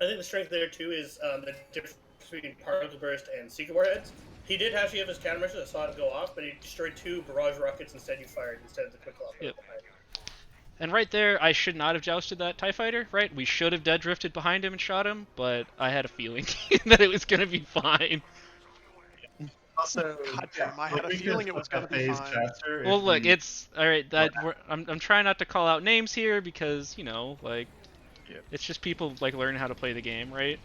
I think the strength there too is the difference between particle burst and secret warheads. He did actually have his countermeasures that saw it go off, but he destroyed 2 barrage rockets instead. You fired instead of the quick lock. Yep. And right there, I should not have jousted that TIE fighter, right? We should have dead drifted behind him and shot him, but I had a feeling that it was going to be fine. Also, God damn, I had a we could feeling it was flip gonna be phase fine. faster if Well, look, we- it's alright. I'm trying not to call out names here because, you know, like, Yep. it's just people like learning how to play the game, right?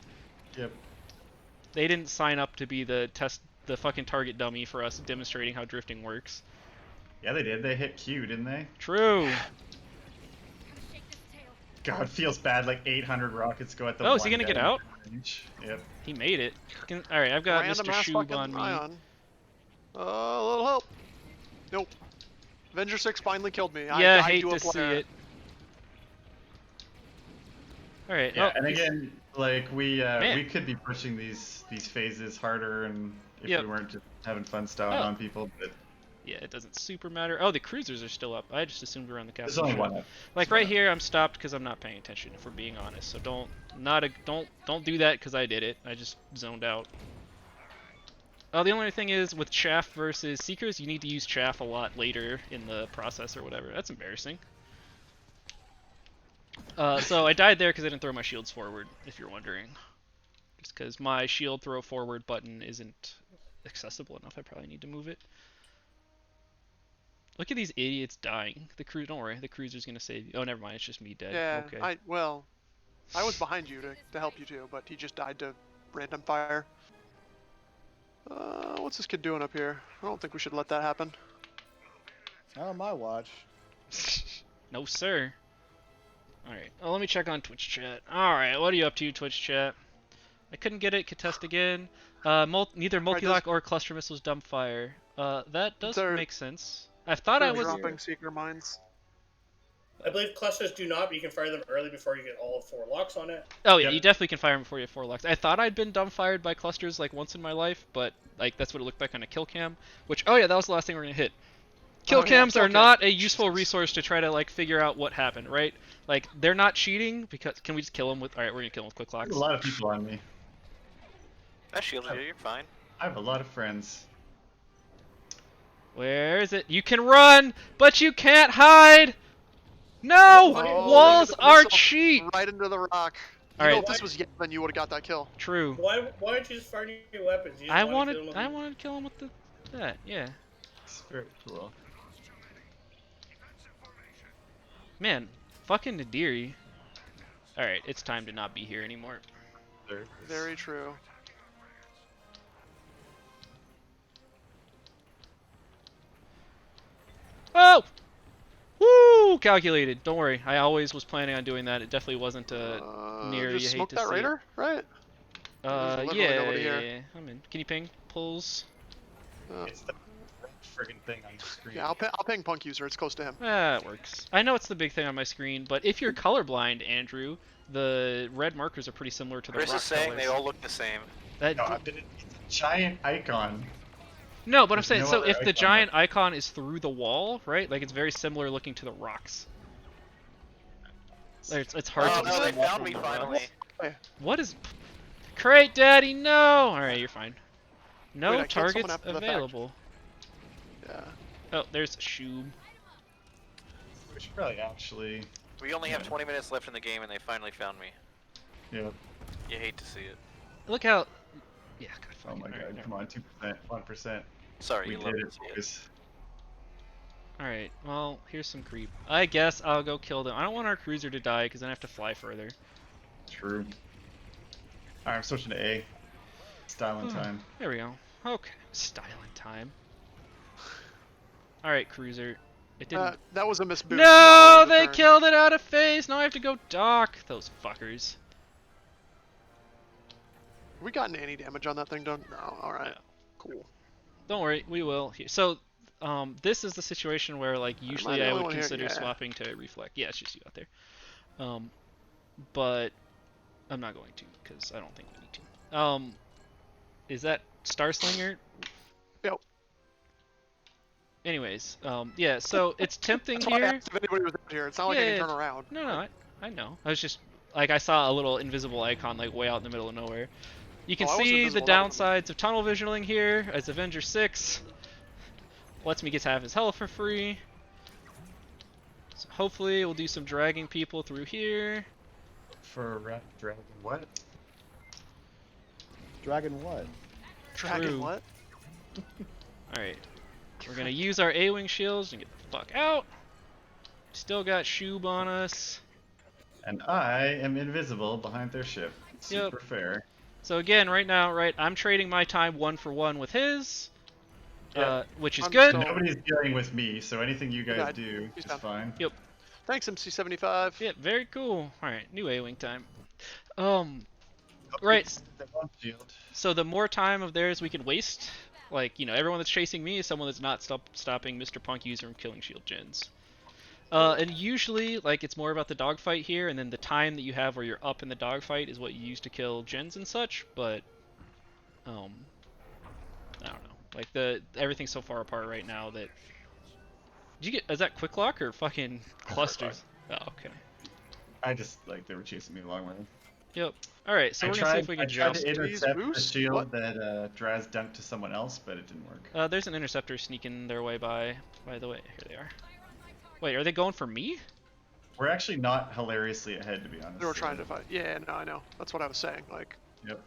Yep. They didn't sign up to be the fucking target dummy for us demonstrating how drifting works. Yeah, they did. They hit Q, didn't they? True. God, feels bad. Like 800 rockets go at the. Oh, is he one gonna get guy. out? Yep. He made it. Alright, I've got Random Mr. ass Shoob fucking on me. ion. A little help. Nope. Avenger 6 finally killed me. Yeah, I hate do a to see player. it. Alright, Yeah, oh, and he's- again, like we Man. could be pushing these phases harder, and if Yep. we weren't just having fun styling Oh. on people, but yeah, it doesn't super matter. Oh, the cruisers are still up. I just assumed we were on the there's captain only ship. one up. Like There's right one up. here, I'm stopped because I'm not paying attention. If we're being honest, so don't do that because I did it. I just zoned out. Oh, the only thing is with chaff versus seekers, you need to use chaff a lot later in the process or whatever. That's embarrassing. So I died there because I didn't throw my shields forward. If you're wondering, just because my shield throw forward button isn't accessible enough, I probably need to move it. Look at these idiots dying. The crew, don't worry, the cruiser's gonna save you. Oh, never mind, it's just me dead. Yeah, Okay. I was behind you to help you too, but he just died to random fire. What's this kid doing up here? I don't think we should let that happen. Not on my watch. No, sir. Alright, well, let me check on Twitch chat. Alright, what are you up to, Twitch chat? I couldn't get it, could test again. Neither multi-lock or cluster missiles dumbfire. That does They're- make sense. I thought I They're was... dropping seeker mines. I believe clusters do not, but you can fire them early before you get all 4 locks on it. Oh yeah, Yep. you definitely can fire them before you have 4 locks. I thought I'd been dumbfired by clusters like once in my life, but like that's what it looked like on a kill cam. Which, oh yeah, that was the last thing we're gonna hit. Kill Oh, yeah, cams kill are cam. not a useful Jesus. resource to try to like figure out what happened, right? Like they're not cheating because can we just kill them with? All right, we're gonna kill them with quick locks. There's a lot of people on me. I shielded you, you're fine. I have a lot of friends. Where is it? You can run, but you can't hide. No! Oh, Walls look at the are missile cheat! right into the rock. You Alright. know, if this was Yevon, you would have got that kill. True. Why aren't you just firing your weapons? You just I want to wanted kill them to kill him with that, yeah. It's very cool. Man, fucking Nadiri. Alright, it's time to not be here anymore. Very true. Oh! Woo! Calculated. Don't worry. I always was planning on doing that. It definitely wasn't near Just you hate smoke to that see raider, right? it. There's literally Yeah, nobody here. yeah. I'm in. Can you ping? Pulls. It's the friggin' thing on the screen. Yeah, I'll ping Punk User. It's close to him. Ah, it works. I know it's the big thing on my screen, but if you're colorblind, Andrew, the red markers are pretty similar to the Chris rock is saying colors. they all look the same. That, No, it's a giant icon. no, but I'm There's saying, no so other if the icon giant icon is through the wall, right? Like, it's very similar looking to the rocks. Like, it's hard Oh to no, they distinguish found me from the rocks. finally. What is... Crate Daddy, no! Alright, you're fine. No Wait, I killed someone targets after the fact. available. Yeah. Oh, there's Shub. We should probably actually. We only have 20 minutes left in the game and they finally found me. Yep. You hate to see it. Look how... Yeah, God, Oh fucking... my alright, god, never come on, 2%, 1%. Sorry, We you did love it, to see it. boys. Alright, well, here's some creep. I guess I'll go kill them. I don't want our cruiser to die, because then I have to fly further. True. Alright, I'm switching to A. Styling time. There we go. Okay, styling time. Alright, cruiser. It didn't... That was a miss boost. No, not a they turn. killed it out of phase! Now I have to go dock! Those fuckers. We gotten any damage on that thing done? No. Alright. Cool. Don't worry, we will. So, this is the situation where, like, usually the I only would one here? consider Yeah. swapping to reflect. Yeah, it's just you out there. But I'm not going to, because I don't think we need to. Is that Starslinger? Yep. Anyways, yeah, so it's tempting That's why I here. asked if anybody was out here. It's not like I Yeah, can turn around. No, I know. I was just, like, I saw a little invisible icon, like, way out in the middle of nowhere. You can Oh, I was see the invisible, that wasn't me. downsides of tunnel visioning here, as Avenger 6 lets me get half his health for free. So hopefully we'll do some dragging people through here. For Rat Dragon, what? Dragon what? Dragon True. what? Alright. We're gonna use our A-Wing shields and get the fuck out. Still got Shub on us. And I am invisible behind their ship. Super fair. So again, right now, right, I'm trading my time 1 for 1 with his. Yeah. Which is I'm good. still- Nobody's dealing with me, so anything you guys Yeah, do he's is done. fine. Yep. Thanks, MC75. Yeah, very cool. Alright, new A-Wing time. Right. The one shield. So the more time of theirs we can waste, like, you know, everyone that's chasing me is someone that's not stopping Mr. Punk User from killing shield gens. And usually, like, it's more about the dogfight here, and then the time that you have where you're up in the dogfight is what you use to kill gens and such, but, I don't know. Like, everything's so far apart right now that... is that quick lock or fucking clusters? Oh, okay. I just, like, they were chasing me a long way. Yep. Alright, so we're gonna see if we can I tried joust. to intercept the boost? shield What? that Draz dunked to someone else, but it didn't work. There's an interceptor sneaking their way by the way. Here they are. Wait, are they going for me? We're actually not hilariously ahead, to be honest. They were trying to fight. Yeah, no, I know. That's what I was saying. Like, Yep.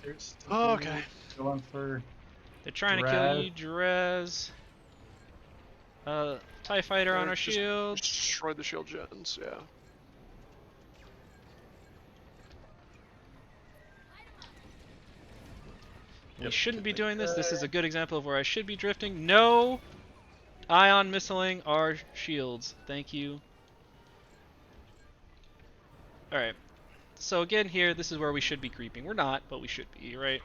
There's oh, okay. Go on for. They're trying to kill you, Draz. TIE fighter on our Just shield. Destroyed the shield gens, yeah. We shouldn't be doing this. This is a good example of where I should be drifting. No ion missiling our shields. Thank you. Alright. So again here, this is where we should be creeping. We're not, but we should be, right?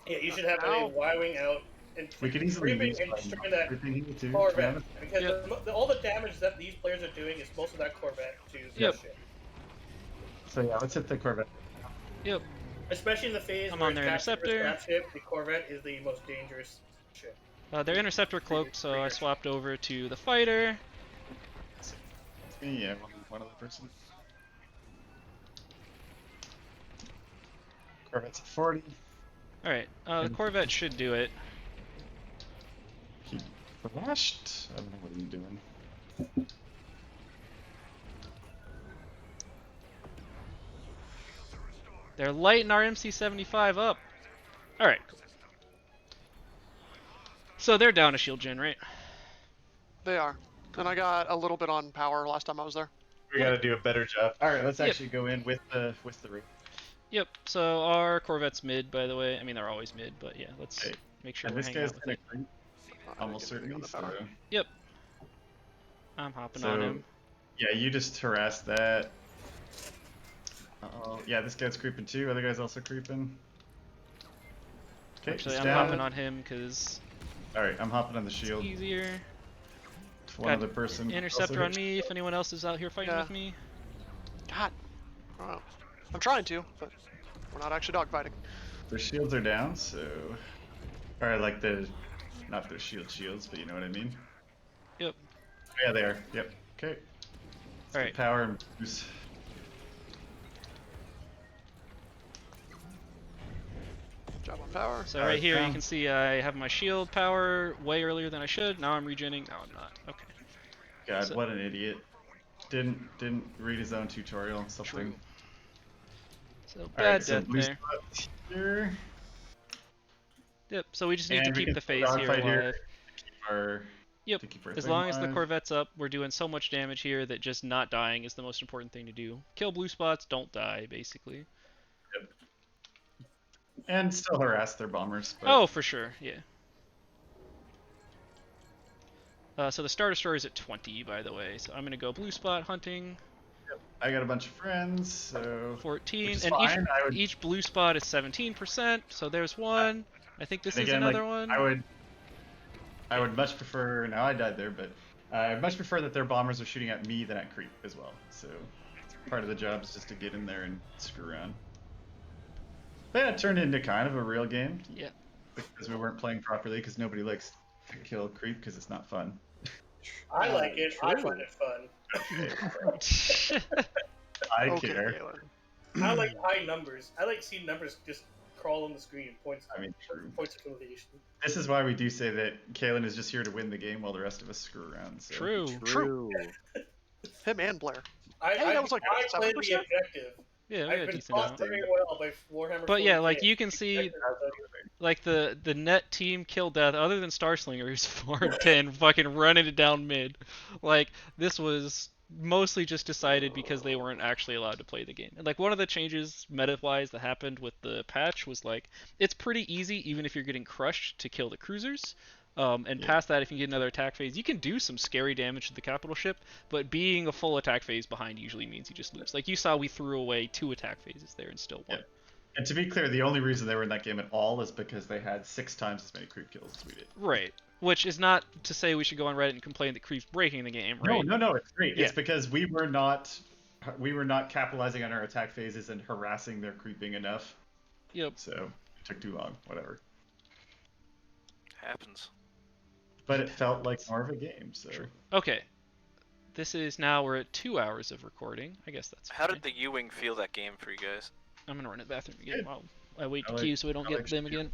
Yeah, you should have Ow. a Y-wing out and We could easily creeping lose and by destroying that everything here too. to be Corvette. honest. Because Yep. all the damage that these players are doing is most of that Corvette to the Yep. ship. So yeah, let's hit the Corvette. Yep. Especially in the phase I'm where on their it's captured interceptor. with scrap ship, the Corvette is the most dangerous ship. Their interceptor cloaked, so I swapped over to the fighter. Yeah, one other person. Corvette's at 40. Alright, the Corvette should do it. Flashed. I don't know what are you doing. They're lighting our MC75 up. Alright. So they're down a shield gen, right? They are. And I got a little bit on power last time I was there. We gotta do a better job. Alright, let's Yep. actually go in with the ring. Yep, so our Corvette's mid, by the way. I mean, they're always mid, but yeah, let's Okay. make sure And we're this hanging guy's out with gonna it. creep almost certainly, on the so... power. Yep. I'm hopping on him. Yeah, you just harass that. Uh-oh. Yeah, this guy's creeping too. Other guy's also creeping. Okay, Actually, he's I'm down. hopping on him because Alright, I'm hopping on the it's shield. easier. One Got other person. Interceptor also on me if anyone else is out here fighting Yeah. with me. God. I don't know. I'm trying to, but we're not actually dogfighting. Their shields are down, so... Or like not their shields, but you know what I mean? Yep. Oh, yeah, they are. Yep. Okay. Alright. Power and boost. Job on power. So right here you down. can see I have my shield power way earlier than I should. Now I'm regenning. No, I'm not. Okay. God, So- what an idiot. Didn't read his own tutorial. Something. True. So Alright, bad so death blue there. spot here. Yep. So we just need to And we keep can the phase here dogfight here alive. to keep our, Yep. to keep our As thing long as the alive. Corvette's up, we're doing so much damage here that just not dying is the most important thing to do. Kill blue spots, don't die, basically. And still harass their bombers. But... Oh, for sure, yeah. So the Star Destroyer is at 20, by the way. So I'm gonna go blue spot hunting. I got a bunch of friends, so... 14, Which is and fine. each blue spot is 17%. So there's one. I think this And is again, another like, one. I would much prefer... Now I died there, but I'd much prefer that their bombers are shooting at me than at creep as well. So part of the job is just to get in there and screw around. But yeah, it turned into kind of a real game. Yeah. Because we weren't playing properly, because nobody likes to kill creep because it's not fun. I like it. I True. find it fun. I Okay, care. Galen. I like high numbers. I like seeing numbers just crawl on the screen. Points. I mean, true. Points of affiliation. This is why we do say that Kalen is just here to win the game while the rest of us screw around. So. True. True. Him and Blair. I that was like played the 7%? objective. Yeah, we I've had a been decent taught amount. very well by Warhammer. But yeah, 40K. like you can see, like the net team kill death, other than Starslinger, who's 4-10, fucking running it down mid. Like this was mostly just decided because they weren't actually allowed to play the game. And like one of the changes meta-wise that happened with the patch was like it's pretty easy, even if you're getting crushed, to kill the cruisers. And past that, if you get another attack phase, you can do some scary damage to the capital ship, but being a full attack phase behind usually means you just lose. Like you saw, we threw away 2 attack phases there and still won. Yeah. And to be clear, the only reason they were in that game at all is because they had 6 times as many creep kills as we did. Right. Which is not to say we should go on Reddit and complain that creep's breaking the game, right? No, it's great. Yeah. It's because we were not capitalizing on our attack phases and harassing their creeping enough. Yep. So it took too long. Whatever. Happens. But it felt like more of a game. So. True. Okay. This is now, we're at 2 hours of recording. I guess that's How fine. did the U-Wing feel that game for you guys? I'm gonna run to the bathroom again Good. while I wait to I like- queue so we don't I get like them shooting. again.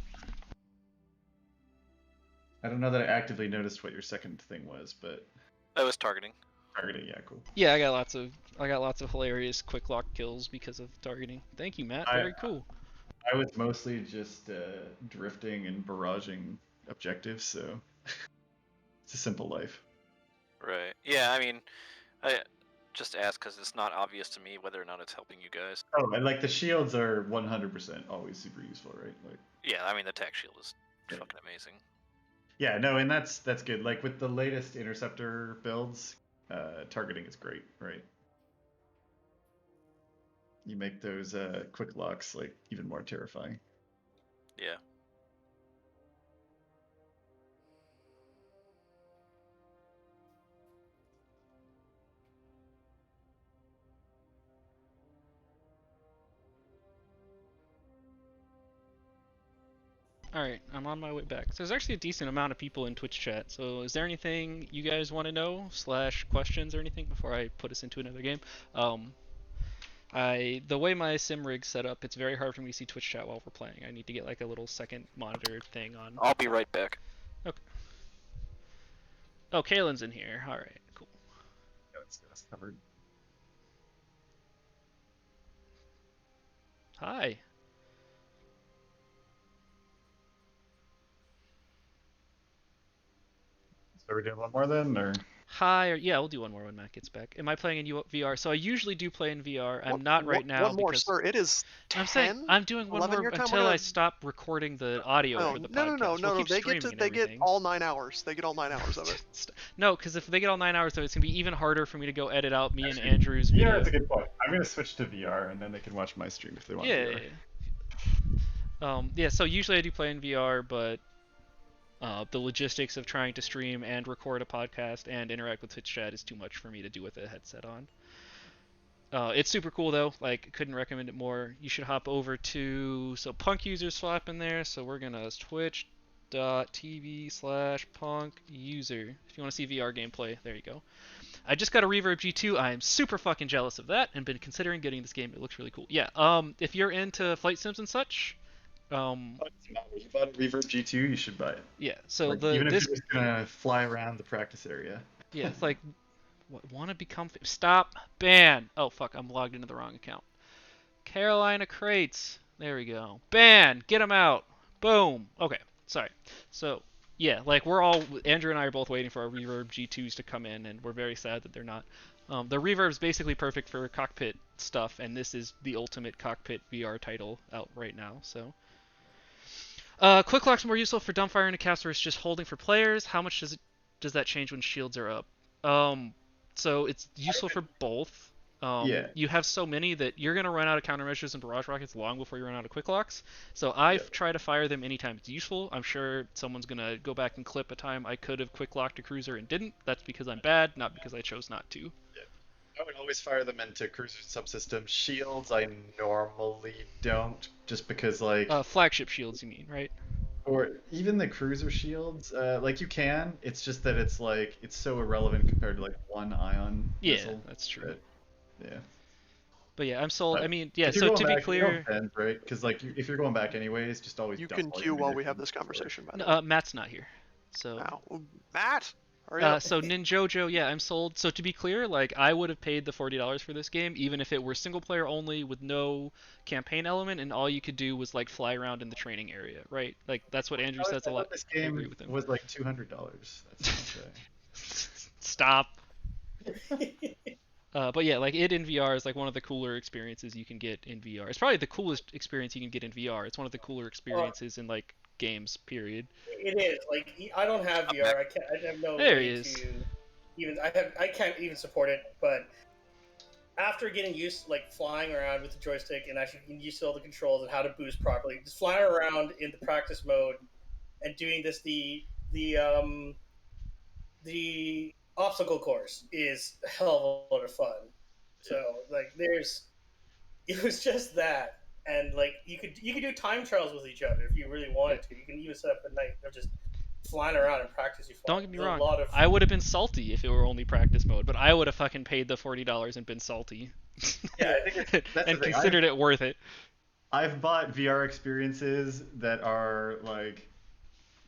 I don't know that I actively noticed what your second thing was, but That was targeting. targeting, yeah, cool. Yeah, I got lots of hilarious quick lock kills because of targeting. Thank you, Matt. Very cool. I was mostly just drifting and barraging objectives, so it's a simple life. Right. Yeah, I mean, I just ask because it's not obvious to me whether or not it's helping you guys. Oh, and like the shields are 100% always super useful, right? Like, Yeah, I mean, the tech shield is Yeah. fucking amazing. yeah, no, and that's good. Like with the latest interceptor builds, targeting is great, right? You make those quick locks like even more terrifying. Yeah. Alright, I'm on my way back. So there's actually a decent amount of people in Twitch chat, so is there anything you guys want to know, / questions or anything before I put us into another game? The way my sim rig's set up, it's very hard for me to see Twitch chat while we're playing. I need to get like a little second monitor thing on. I'll be right back. Oh, Kaylin's in here. All right, cool. Yeah, let's get us covered. Hi. So we're doing one more then, or? Hi. Yeah, we'll do one more when Matt gets back. Am I playing in VR? So I usually do play in VR. I'm not right now One more, because sir. It is I'm saying 10, I'm doing one 11 more your time. until I stop recording the audio No, for the no, no, podcast. no, We'll no. keep They streaming and they get everything. all 9 hours. They get all 9 hours of it. No, because if they get all 9 hours, though, it's gonna be even harder for me to go edit out me and Actually, Andrew's VR video. is a good point. I'm gonna switch to VR, and then they can watch my stream if they want Yeah. VR. Yeah. So usually I do play in VR, but the logistics of trying to stream and record a podcast and interact with Twitch chat is too much for me to do with a headset on. It's super cool though. Like, couldn't recommend it more. You should hop over to Punk users swap in there. So we're gonna twitch.tv/Punk user. If you want to see VR gameplay, there you go. I just got a Reverb G2. I'm super fucking jealous of that and been considering getting this game. It looks really cool. Yeah. If you're into flight sims and such, It doesn't matter. You bought a Reverb G2, you should buy it. yeah. So Like, even if you're just gonna fly around the practice area. yeah, it's like want to become stop ban. Oh fuck, I'm logged into the wrong account. Carolina Krayts. There we go. Ban. Get him out. Boom. Okay. Sorry. So yeah, like Andrew and I are both waiting for our Reverb G2s to come in, and we're very sad that they're not. The Reverb's basically perfect for cockpit stuff, and this is the ultimate cockpit VR title out right now. So. Quick lock's more useful for dumbfire into caps where it's just holding for players. How much does that change when shields are up? So it's useful for both. Yeah. You have so many that you're gonna run out of countermeasures and barrage rockets long before you run out of quick locks. So I try to fire them anytime it's useful. I'm sure someone's gonna go back and clip a time I could have quick locked a cruiser and didn't. That's because I'm bad, not because I chose not to. Yeah. I would always fire them into cruiser subsystems. Shields, I normally don't, just because like. Flagship shields, you mean, right? Or even the cruiser shields, like you can. It's just that it's like it's so irrelevant compared to like one ion missile. Yeah, that's true. Yeah. But yeah, I'm sold. But I mean, yeah. if you're So going to be back, clear, right? Because like if you're going back anyways, just always. You dump can all queue your while we have munitions this conversation. By the way. Matt's not here. So. Wow. Matt. Hurry up. So Ninjojo, yeah, I'm sold. So to be clear, like I would have paid the $40 for this game, even if it were single player only with no campaign element, and all you could do was like fly around in the training area, right? Like that's what Andrew says a lot. This I game agree with him. was like $200. That's Stop. But yeah, like it in VR is like one of the cooler experiences you can get in VR. It's probably the coolest experience you can get in VR. It's one of the cooler experiences in like games. Period. It is. Like I don't have VR. I have no there way he is. to even. I can't even support it. But after getting used to like flying around with the joystick and actually getting used to all the controls and how to boost properly, just flying around in the practice mode and doing this the obstacle course is a hell of a lot of fun. So like it was just that. And like you could do time trials with each other if you really wanted to. You can even set up a night of just flying around and practice. Don't get me wrong. I would have been salty if it were only practice mode, but I would have fucking paid the $40 and been salty. Yeah, I think that's and considered it worth it. I've bought VR experiences that are like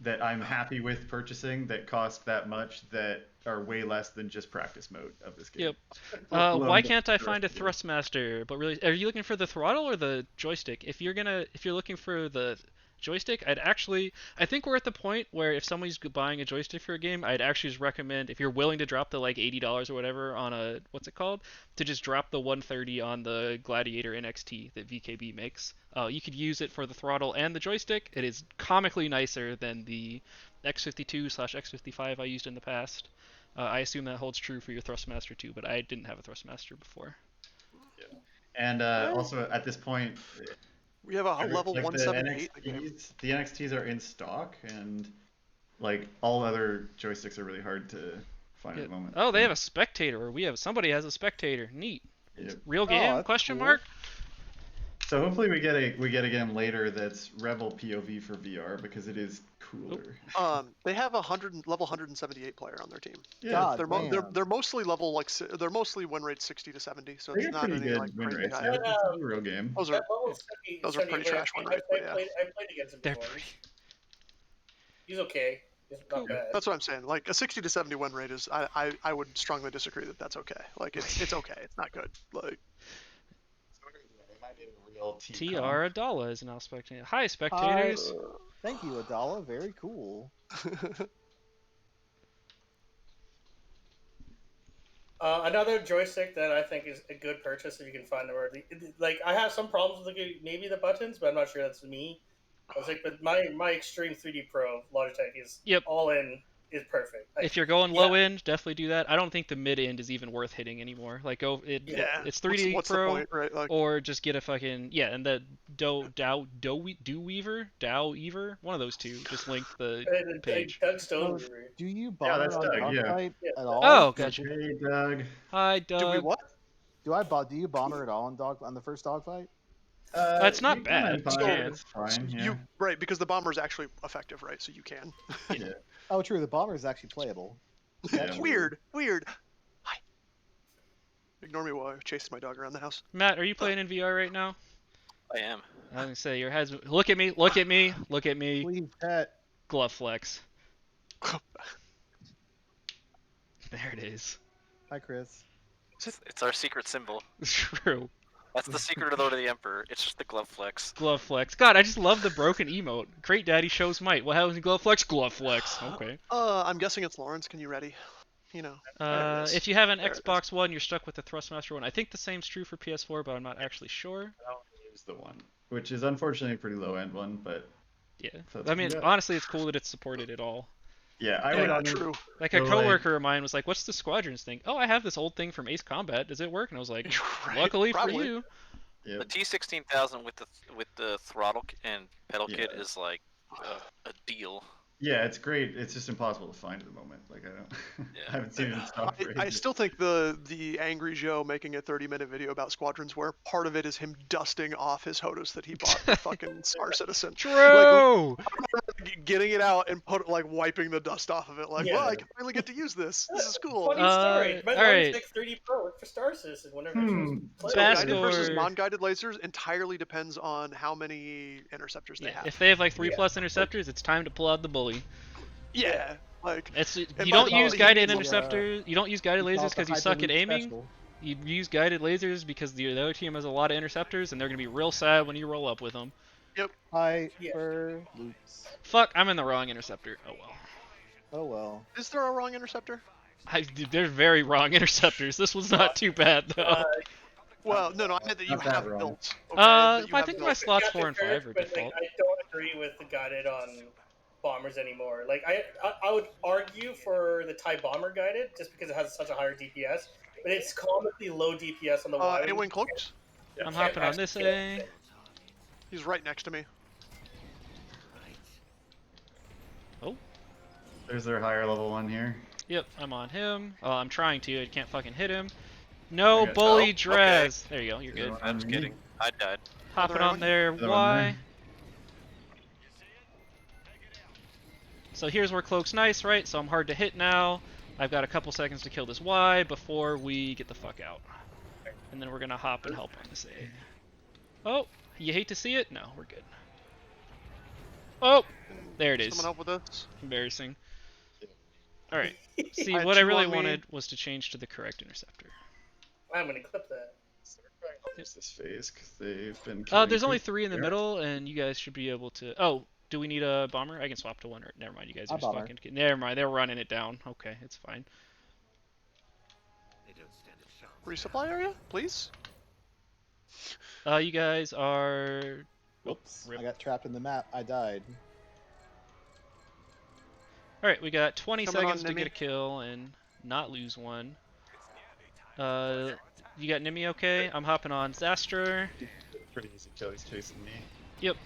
that I'm happy with purchasing that cost that much that are way less than just practice mode of this game. Yep. Why can't I find a Thrustmaster? But really, are you looking for the throttle or the joystick? If you're looking for the joystick, I think we're at the point where if somebody's buying a joystick for a game, I'd actually just recommend, if you're willing to drop the like $80 or whatever on a, what's it called, to just drop the 130 on the Gladiator NXT that VKB makes. You could use it for the throttle and the joystick. It is comically nicer than the X52/X55 I used in the past. I assume that holds true for your Thrustmaster too, but I didn't have a Thrustmaster before. Yeah. And also at this point, we have a level like 178. The NXTs are in stock, and like all other joysticks are really hard to find at the moment. Oh, they have a spectator, or somebody has a spectator. Neat. Yep. Real game? Question mark. So hopefully we get a game later that's Rebel POV for VR because it is cooler. They have level 178 player on their team. Yeah, they're mostly they're mostly win rate 60 to 70, so it's not any like win rates. high. It's a real game. Those are pretty trash win rates. I played against him before. He's okay. It's not bad. That's what I'm saying. Like a 60 to 70 win rate is, I would strongly disagree that that's okay. Like it's okay. It's not good. Like TR Adala is now spectating. Hi, spectators. Thank you, Adala. Very cool. Another joystick that I think is a good purchase if you can find the word. Like I have some problems with maybe the buttons, but I'm not sure that's me. I was like, but my Extreme 3D Pro Logitech is all in is perfect. If you're going low end, definitely do that. I don't think the mid end is even worth hitting anymore. Like it's 3D what's Pro, the point, right? Like, or just get a fucking and the Dow Weaver, one of those two. Just link the page. Doug Stone. Do you bomber on Dogfight at all? Oh, gotcha. Hey, Doug. Hi, Doug. do we what? Do you bomber at all on the first Dogfight? That's not bad. It's fine. Yeah. Right, because the bomber is actually effective, right? So you can. Yeah. Oh, true. The bomber is actually playable. Yeah. Weird. Hi. Ignore me while I chase my dog around the house. Matt, are you playing in VR right now? I am. I was gonna say your head's. Look at me. Look at me. Look at me. Please, pet. Glove flex. There it is. Hi, Chris. It's our secret symbol. True. That's the secret of the Lord of the Emperor. It's just the glove flex. Glove flex. God, I just love the broken emote. Great Daddy shows might. What happens in glove flex? Glove flex. Okay. I'm guessing it's Lawrence. Can you ready? You know. If you have an Xbox One, you're stuck with the Thrustmaster one. I think the same's true for PS4, but I'm not actually sure. I don't use the one, which is unfortunately a pretty low end one, but yeah. I mean, honestly, it's cool that it's supported at all. Yeah, I would. True. Like a coworker of mine was like, "What's the Squadrons thing?" Oh, I have this old thing from Ace Combat. Does it work? And I was like, "Luckily for you." Yep. The T16000 with the throttle and pedal kit is like a deal. Yeah, it's great. It's just impossible to find at the moment. Like I haven't seen it in stock for I ages. still think the Angry Joe making a 30-minute video about Squadrons, where part of it is him dusting off his HOTAS that he bought for fucking Star Citizen. True. Like, getting it out and wiping the dust off of it. Like, well, I can finally get to use this. This is cool. Funny story. My alright. Logitech 3D Pro worked for Star Citizen whenever So guided versus non-guided lasers entirely depends on how many interceptors they have. If they have like 3+ interceptors, it's time to pull out the bully. Yeah, like You don't use guided interceptors. You don't use guided lasers because you suck at aiming. Special. You use guided lasers because the other team has a lot of interceptors, and they're gonna be real sad when you roll up with them. Hyper loops. Fuck, I'm in the wrong interceptor. Oh well. Oh well. Is there a wrong interceptor? They're very wrong interceptors. This was not too bad though. Well, no, I meant that you Not that have wrong. built. I think my slots 4 and 5 are but, default. I don't agree with the guided on bombers anymore. Like I would argue for the TIE bomber guided just because it has such a higher DPS, but it's comically low DPS on the Y. A-wing cloaked? I'm hopping on this A. He's right next to me. Oh. There's their higher level one here. Yep, I'm on him. I'm trying to. I can't fucking hit him. No, Okay. bully Oh, Drez. There you go. You're good. I'm just kidding. I died. Hopping on there. Another one Y. there. So here's where Cloak's nice, right? So I'm hard to hit now. I've got a couple seconds to kill this Y before we get the fuck out. And then we're gonna hop and help on this A. Oh, you hate to see it? No, we're good. Oh, there it is. Someone help with this? Embarrassing. Alright. See, I had what I two really on me. wanted was to change to the correct interceptor. I'm gonna clip that. Use this phase because they've been. killing There's only creep 3 in the here. middle, and you guys should be able to... Oh, do we need a bomber? I can swap to one. Or... Never mind, you guys are I'll just bomber. fucking... Never mind, they're running it down. Okay, it's fine. Resupply area, please? You guys are... Whoops. Rip. I got trapped in the map. I died. Alright, we got 20 Coming on, seconds to Nimmy. get a kill and not lose one. You got Nimmy okay? I'm hopping on Zastra. Pretty easy kill. He's chasing me. Yep.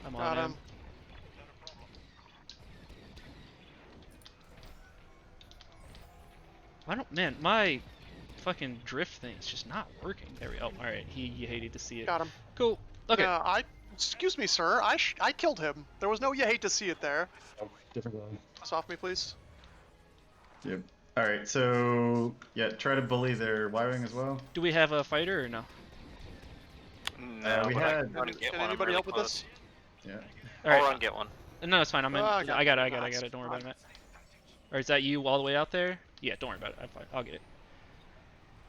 I'm on Got him. him. I don't... Man, my fucking drift thing is just not working. There we go. Alright, you hated to see it. Got him. Cool. Okay. Excuse me, sir. I killed him. There was no you hate to see it there. Oh, different one. Pass off me, please. Yep. All right. So yeah, try to bully their Y-wing as well. Do we have a fighter or no? No, we but I had- can run and get Can one. I'm anybody really help with close. this? Yeah. I'll Alright. run and get one. No, it's fine. I'm in. I I got it. Nice. Don't worry about it, Matt. Or is that you all the way out there? Yeah, don't worry about it. I'm fine. I'll get it.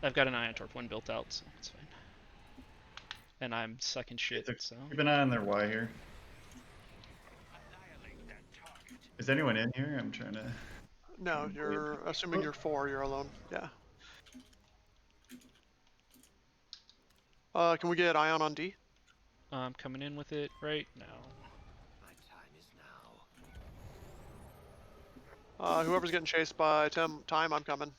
I've got an Ion Torp 1 built out, so it's fine. And I'm sucking shit, so... Keep an eye on their Y here. Is anyone in here? I'm trying to... No, you're assuming you're 4, you're alone. Yeah. Can we get Ion on D? I'm coming in with it right now. Whoever's getting chased by Time, I'm coming.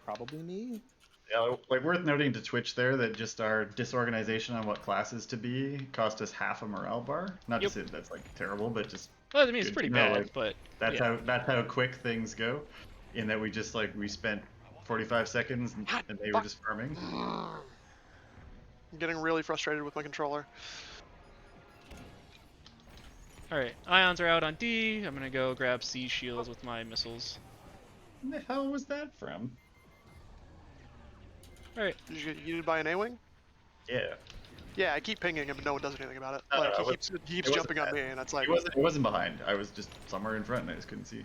Probably me. Yeah, like worth noting to Twitch there that just our disorganization on what classes to be cost us half a morale bar. Not to say that's like terrible, but just Well, I mean, it's pretty bad, like, but that's how quick things go. In that we just we spent 45 seconds and they were just farming. I'm getting really frustrated with my controller. Alright, Ions are out on D. I'm gonna go grab C shields with my missiles. Where the hell was that from? Alright. Did you get yeeted by an A-Wing? Yeah. Yeah, I keep pinging him, but no one does anything about it. No, like, no, he keeps jumping on me, and that's like... It wasn't behind. I was just somewhere in front and I just couldn't see.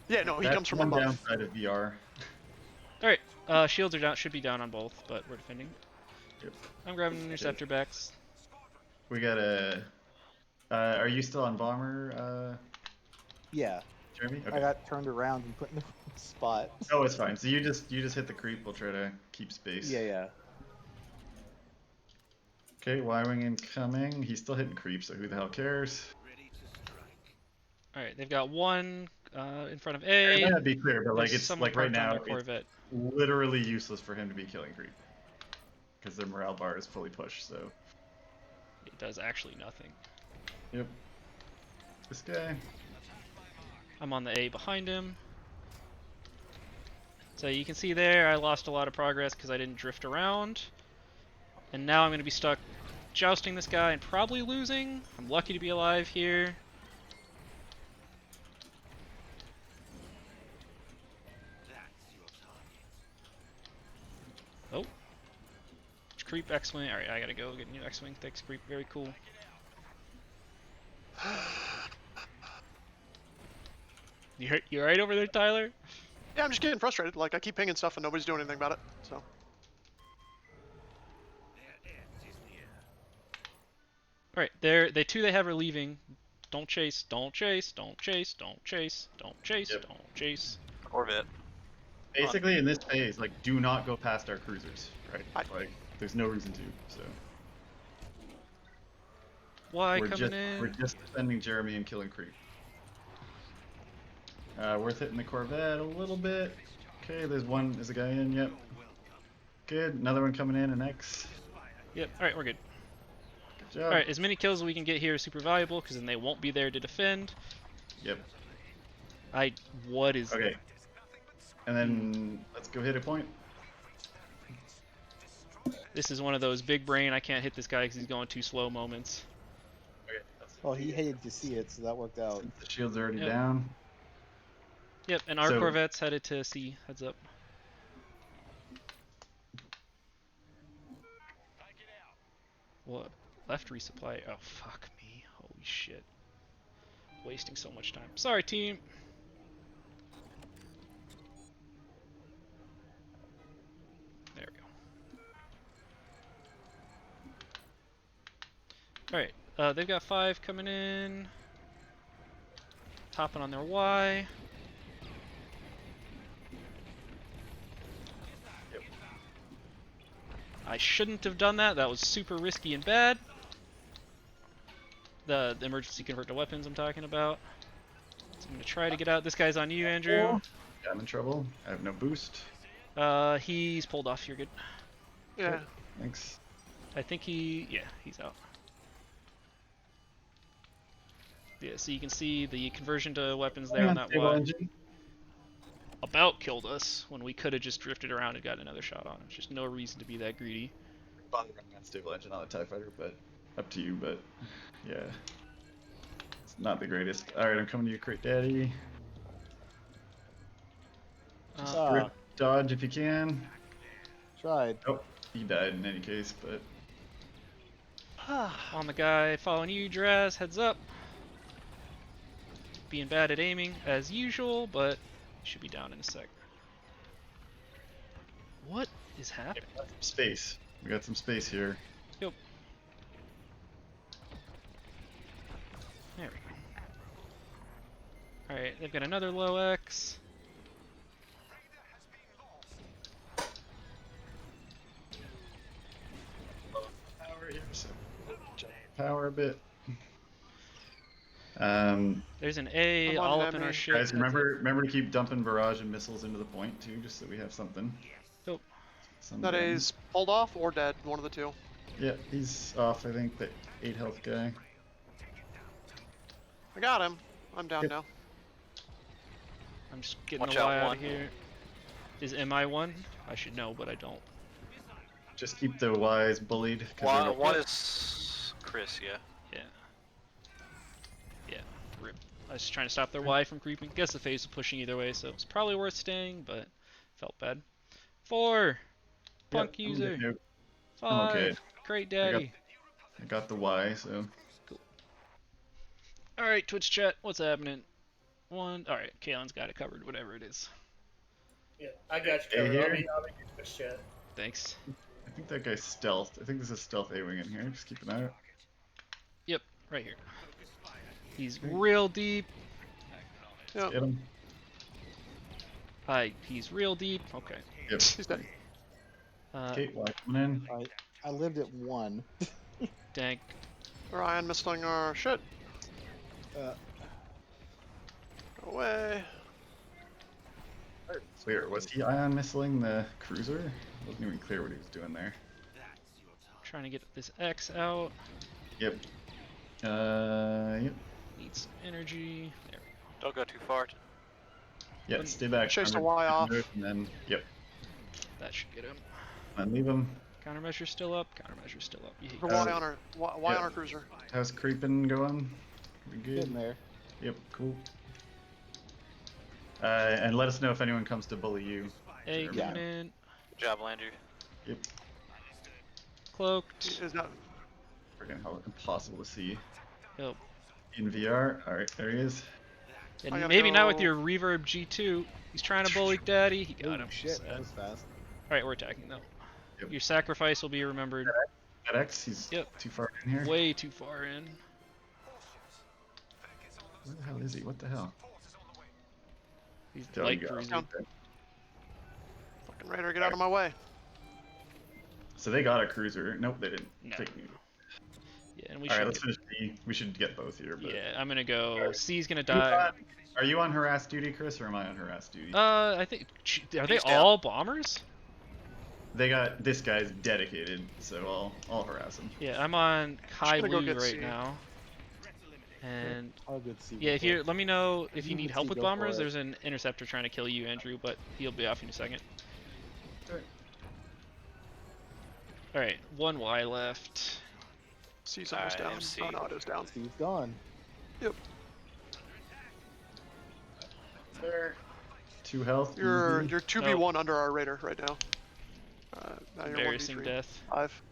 Yeah, no, he comes from above. Downside of VR. Alright, shields are down, should be down on both, but we're defending. Yep. I'm grabbing an interceptor backs. We got a... are you still on bomber, Yeah. Jeremy? Okay. I got turned around and put in the wrong spot. Oh, it's fine. So you just hit the creep. We'll try to keep space. Yeah. Okay, Y-wing incoming. He's still hitting creep, so who the hell cares? Alright, they've got one in front of A. It might not be clear, but There's it's someone right parked on now their Corvette. it's literally useless for him to be killing creep because their morale bar is fully pushed. So It does actually nothing. yep. This guy. I'm on the A behind him. So you can see there, I lost a lot of progress because I didn't drift around. And now I'm going to be stuck jousting this guy and probably losing. I'm lucky to be alive here. Oh. Creep X-Wing. Alright, I gotta go get a new X-Wing. Thanks, Creep. Very cool. You alright over there, Tyler? Yeah, I'm just getting frustrated. Like, I keep pinging stuff and nobody's doing anything about it, so... Alright, they have are leaving. Don't chase, don't chase, don't chase, don't chase, don't chase, Yep. don't chase. Corvette. Basically, in this phase, do not go past our cruisers, right? There's no reason to. So Why we're coming in? We're just defending Jeremy and killing creep. Worth hitting the Corvette a little bit. Okay, there's a guy in. Yep. Good. Another one coming in. An X. Yep. All right, we're good. Good job. All right, as many kills as we can get here is super valuable because then they won't be there to defend. Yep. What is Okay. And then let's go hit a point. This is one of those big brain, I can't hit this guy because he's going too slow moments. Okay. Well, he hated to see it, so that worked out. The shield's already Yep. down. Yep, and our So- Corvette's headed to C. Heads up. What? Left resupply? Oh, fuck me. Holy shit. Wasting so much time. Sorry, team. There we go. Alright, they've got 5 coming in. Topping on their Y. Yep. I shouldn't have done that. That was super risky and bad. The emergency convert to weapons I'm talking about. So I'm going to try to get out. This guy's on you, Andrew. Yeah, I'm in trouble. I have no boost. He's pulled off. You're good. Yeah. Thanks. I think yeah, he's out. Yeah, so you can see the conversion to weapons there on that Stable Y. engine. About killed us when we could have just drifted around and got another shot on him. There's just no reason to be that greedy. Running on stable engine on a TIE fighter, but up to you. But yeah, it's not the greatest. All right, I'm coming to you, Crate Daddy. Dodge if you can. Tried. Oh, he died in any case, but On the guy following you, Draz, heads up. being bad at aiming as usual, but should be down in a sec. What is happening? Space. We got some space here. Yep. There we go. Alright, they've got another low X. Power here, so power a bit. There's an A Come on, all up in Demi. our ship. Guys, remember to keep dumping barrage and missiles into the point too, just so we have something. Nope. Some That gun. A's pulled off or dead, one of the two. Yeah, he's off. I think the 8 health guy. I got him. I'm down Yep. now. I'm just getting Watch the Y out, out one. of here. Is MI one? I should know, but I don't. Just keep the Ys bullied. 'cause they're- One is Chris, yeah. Yeah. Yeah. Rip. I was just trying to stop their Y from creeping. Guess the phase was pushing either way, so it's probably worth staying, but felt bad. 4. Punk I'm user. good. 5. okay. Great daddy. I got the Y, so Alright, Twitch chat, what's happening? 1. Alright, Kalen's got it covered, whatever it is. Yeah, I got you Hey, covered. here. I'll be your Twitch chat. Thanks. I think that guy's stealth. I think there's a stealth A-wing in here. Just keep an eye out. Yep, right here. He's real deep. Yep. Get him. Hi, he's real deep. Okay. Yep. He's dead. Kate, Y coming in. I lived at 1. Dank. We're ion missiling our shit. Uh, Go away. Clear. Was he ion missiling the cruiser? Wasn't even clear what he was doing there. Trying to get this X out. Yep. Yep. Needs some energy. There we Don't go too far. Yeah, stay back. Chase the remember, Y off. And then, yep. go. That should get him. And leave him. Countermeasure still up. Countermeasure still up. You hate The that. Y on our Y yeah. on our cruiser. How's creeping going? We getting good? there. Yep, cool. And let us know if anyone comes to bully you. A Yeah. coming in. Good job, Landry. Yep. Cloaked. Is that Freaking hell, impossible to see. Yep. In VR. Alright, there he is. And I gotta maybe not with go. your reverb G2. He's trying to bully Daddy. He got Ooh, him. shit, Sad. that was fast. Alright, we're attacking though. Yep. Your sacrifice will be remembered. At X, he's Yep. too far in here. Way too far in. Where the hell is he? What the hell? He's There light you go. cruising. Down. fucking Raider? Get out of my way. So they got a cruiser. Nope, they didn't. No. Take me. Yeah, and we Alright, should. let's finish B. We should get both here. But... Yeah, I'm gonna go. Alright. C's gonna You die. on- Are you on harass duty, Chris, or am I on harass duty? I think. Are they He's down. all bombers? They got this guy's dedicated, so I'll harass him. Yeah, I'm on Kai gonna go Blue get right C. now. And All good see. yeah, if you let me know if you You need can help see, with go for bombers. it. There's an interceptor trying to kill you, Andrew, but he'll be off in a second. All right, 1 Y left. C's almost Alright, down. MC. Oh no, it is down. Steve's gone. Yep. There. 2 health. You're easy. you're 2v1 under our Raider right now. Now you're Embarrassing 1v3. death. 5.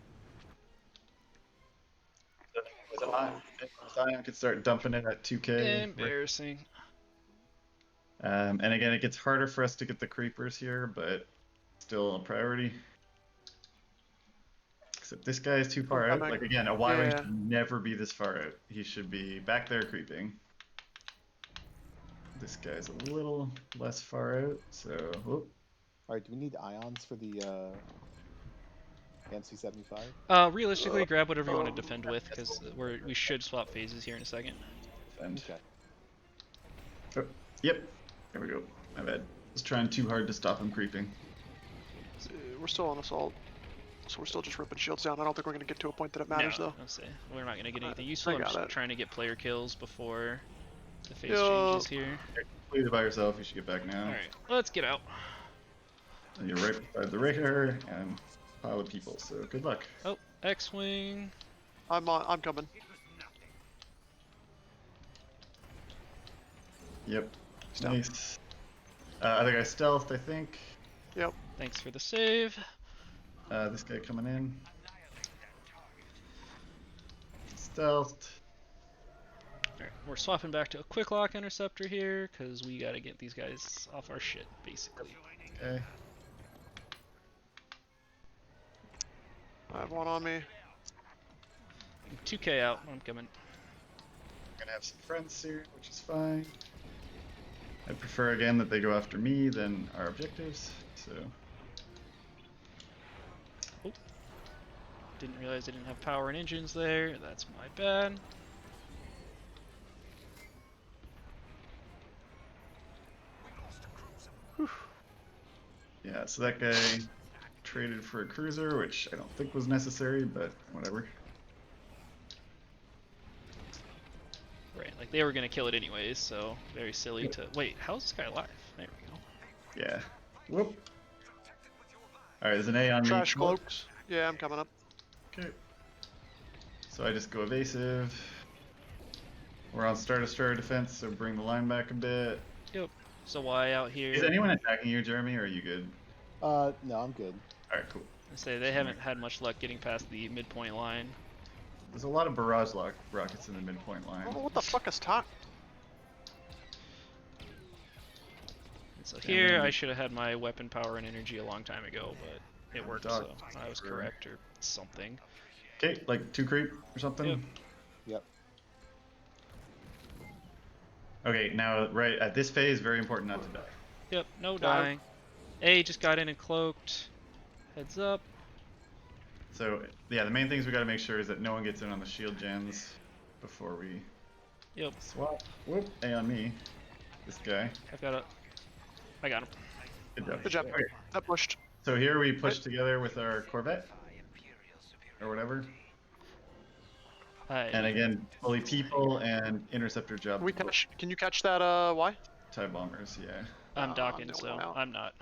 Zion could start dumping it at 2k. Embarrassing. And again, it gets harder for us to get the creepers here, but still a priority. Except this guy is too far out. Coming. Like again, a Y-wing Yeah. should never be this far out. He should be back there creeping. This guy's a little less far out, so whoop. Alright, do we need ions for the NC-75? Realistically, grab whatever you want to defend with, because we should swap phases here in a second. Defend. Okay. Oh, yep. There we go. My bad. I was trying too hard to stop him creeping. We're still on assault, so we're still just ripping shields down. I don't think we're gonna get to a point that it matters no, though. I'll say we're not gonna get I anything useful. I'm got just it. trying to get player kills before the phase Yeah. changes here. Please by yourself. You should get back now. All right, let's get out. And you're right beside the Raider and a pile of people. So good luck. Oh, X-wing. I'm coming. Yep. Stealth. Nice. Other guy stealthed, I think. Yep. Thanks for the save. This guy coming in. Stealthed. Alright, we're swapping back to a quick lock interceptor here, because we gotta get these guys off our shit, basically. Okay. I have one on me. 2k out, I'm coming. Gonna have some friends here, which is fine. I prefer again that they go after me than our objectives, so. Oh. Didn't realize I didn't have power and engines there, that's my bad. Yeah, so that guy traded for a cruiser, which I don't think was necessary, but whatever. Right, like they were gonna kill it anyways, so very silly to. Wait, how's this guy alive? There we go. Yeah. Whoop. Alright, there's an A on me. Trash cloaks. Yeah, I'm coming up. Okay. So I just go evasive. We're on Star-Destroyer defense, so bring the line back a bit. Yep. So Y out here. Is anyone attacking you, Jeremy, or are you good? No, I'm good. Alright, cool. I say they haven't had much luck getting past the midpoint line. There's a lot of barrage rockets in the midpoint line. Oh, what the fuck is top? And so here I should have had my weapon power and energy a long time ago, but it worked, so I was correct or something. Okay, like 2 creep or something? Yep. Yep. Okay, now right at this phase, very important not to die. Yep, no dying. A just got in and cloaked. Heads up. So yeah, the main things we gotta make sure is that no one gets in on the shield gens before we Yep. swap. Whoop, A on me. This guy. I got him. Good job. Good job. Okay. That pushed. So here we push together with our Corvette. Or whatever. And again, fully people and interceptor job. Can you catch that Y? TIE bombers, yeah. I'm docking, no, so out. I'm not.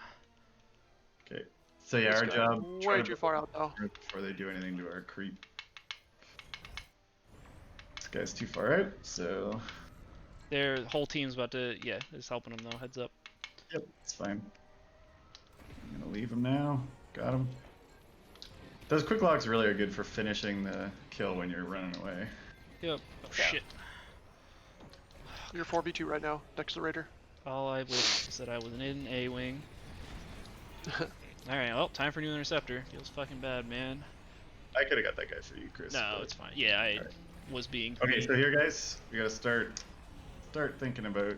Okay. So yeah, This our guy job. way too far out though. Before they do anything to our creep. This guy's too far out, so. Their whole team's about to, is helping them though. Heads up. Yep, it's fine. I'm gonna leave him now. Got him. Those quick locks really are good for finishing the kill when you're running away. Yep. Oh shit. You're 4v2 right now, next to the Raider. All I wish is that I was in A wing. Alright, well, time for new interceptor. Feels fucking bad, man. I could have got that guy for you, Chris. No, but... it's fine. Yeah, I was being. Okay, so here, guys, we gotta start thinking about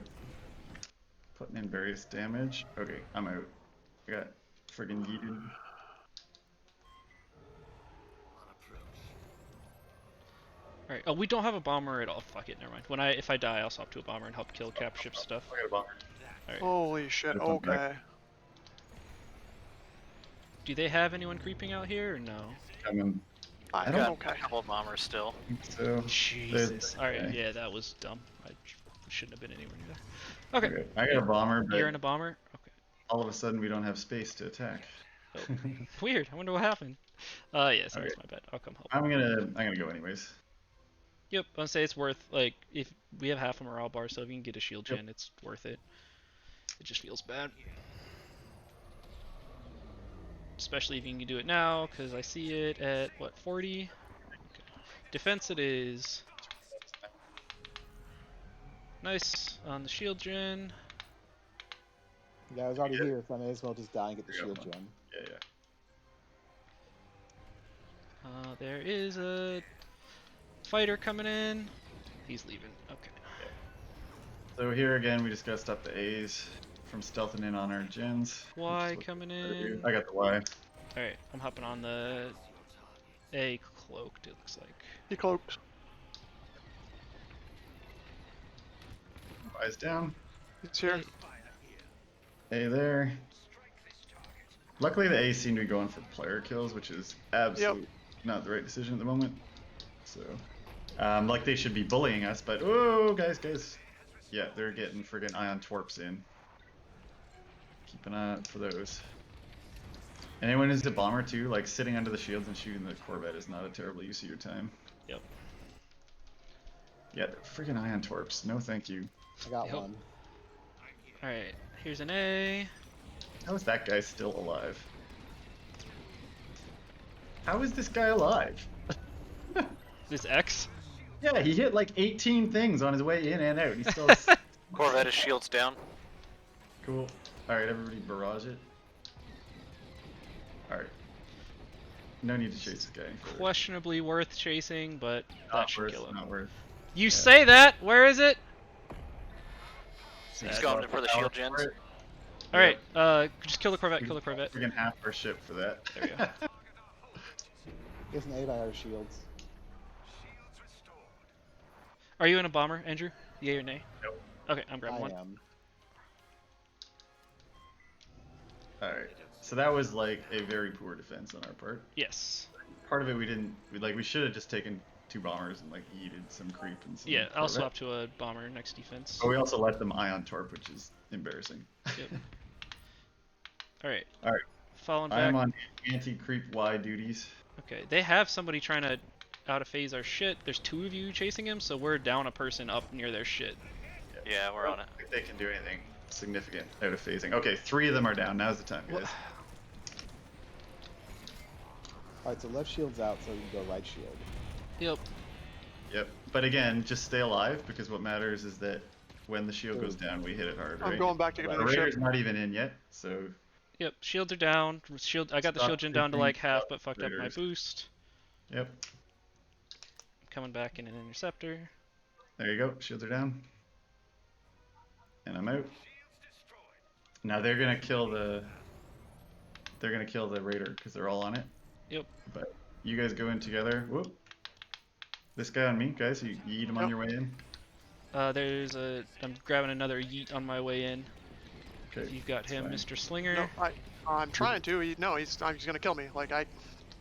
putting in various damage. Okay, I'm out. I got friggin' yeeted. Alright, oh, we don't have a bomber at all. Fuck it, never mind. If I die, I'll swap to a bomber and help kill cap ship stuff. I got a bomber. Alright. Holy shit, That's not okay. Do they have anyone creeping out here or no? Coming. I Got okay. a couple of bombers still. So. Jesus. Alright, okay. yeah, that was dumb. I shouldn't have been anywhere near there. Okay. I got a bomber, but You're in a bomber? Okay. all of a sudden we don't have space to attack. Oh. Weird. I wonder what happened. Yeah, sorry, it's my bad. I'll come help. I'm gonna go anyways. Yep, I'll say it's worth, like, if we have half a morale bar, so if you can get a shield gen, it's worth it. It just feels bad. Especially if you can do it now, because I see it at, what, 40? Okay. Defense it is. Nice on the shield gen. Yeah, I was already here, so I may as well just die and get the shield gem. Yeah. There is a fighter coming in. He's leaving. Okay. So here again, we just gotta stop the A's from stealthing in on our gens. Y coming in. I got the Y. Alright, I'm hopping on the A cloaked, it looks like. He cloaked. Y's down. He's here. A there. Luckily the A's seem to be going for player kills, which is absolutely not the right decision at the moment. So, like they should be bullying us, but oh, guys. Yeah, they're getting friggin' ion twarps in. Keep an eye out for those. Anyone who's a bomber too, like sitting under the shields and shooting the Corvette is not a terrible use of your time. Yep. Yeah, they're friggin' ion twarps. No thank you. I got one. Alright, here's an A. How is that guy still alive? How is this guy alive? This X? Yeah, he hit like 18 things on his way in and out. He still Corvette is shields down. cool. All right, everybody, barrage it. All right. No need to chase this guy. Any further. Questionably worth chasing, but that Not should worth. kill him. Not worth. You say that? Where is it? He's Sad. going for the shield gens. All right, just kill the Corvette. Kill the Corvette. We're gonna half our ship for that. There we go. It's an 8-hour shields. Are you in a bomber, Andrew? Yay or nay? Nope. Okay, I'm grabbing I one. am. All right. So that was like a very poor defense on our part. Yes. Part of it we didn't. We should have just taken 2 bombers and like yeeted some creep and some. Yeah, I'll Corvette. swap to a bomber next defense. But we also let them ion torp, which is embarrassing. Yep. All right. All right. Falling I am back. on anti-creep Y duties. Okay, they have somebody trying to out of phase our shit. There's 2 of you chasing him, so we're down a person up near their shit. Yeah, we're on it. If they can do anything significant out of phasing. Okay, 3 of them are down. Now's the time, guys. Alright, so left shield's out, so you can go right shield. Yep. Yep. But again, just stay alive because what matters is that when the shield goes down, we hit it hard. I'm right? going back to get The another ship. Raider's not even in yet, so Yep. Shields are down. Shield. I got the Stop shield gen down to thinking like half, about but fucked up my Raiders. boost. yep. Coming back in an interceptor. There you go. Shields are down. And I'm out. Now they're gonna kill the. They're gonna kill the Raider because they're all on it. Yep. But you guys go in together. Whoop. This guy on me, guys. You eat him on Yep. your way in. There's a. I'm grabbing another yeet on my way in. Okay. You've got him, fine. Mr. Slinger. No, I'm trying to. He's gonna kill me. Like I.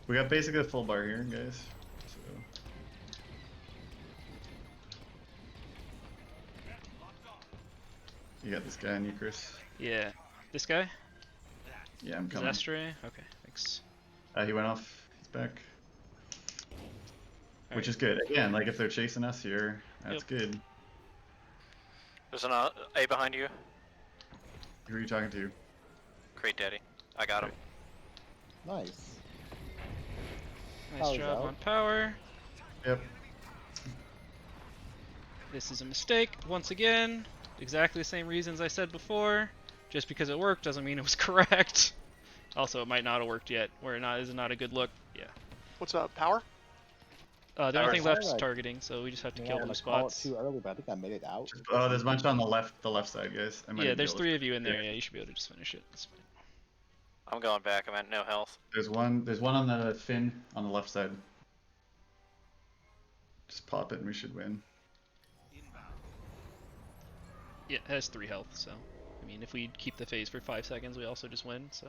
We got basically a full bar here, guys. So. You got this guy on you, Chris. Yeah. This guy? Yeah, I'm coming. Zastre? Okay, thanks. He went off. He's back. All Which right. is good. Again, like if they're chasing us here, that's Yep. good. There's an A behind you. Who are you talking to? Crate Daddy. I got him. Nice. Nice Power's job out. on power. Yep. This is a mistake, once again. Exactly the same reasons I said before. Just because it worked doesn't mean it was correct. Also, it might not have worked yet, where this is not a good look. Yeah. What's up? Power? The only Power thing is left is alright. targeting, so we just have to Yeah, kill I'm those gonna call it spots. too early, but I think I made it out. Oh, there's a bunch on the left side, guys. I might Yeah, even there's be able 3 to- of you in there. Yeah, you should be able to just finish it. That's fine. I'm going back. I'm at no health. There's one on the fin on the left side. Just pop it and we should win. Yeah, it has 3 health, so. I mean, if we keep the phase for 5 seconds, we also just win, so.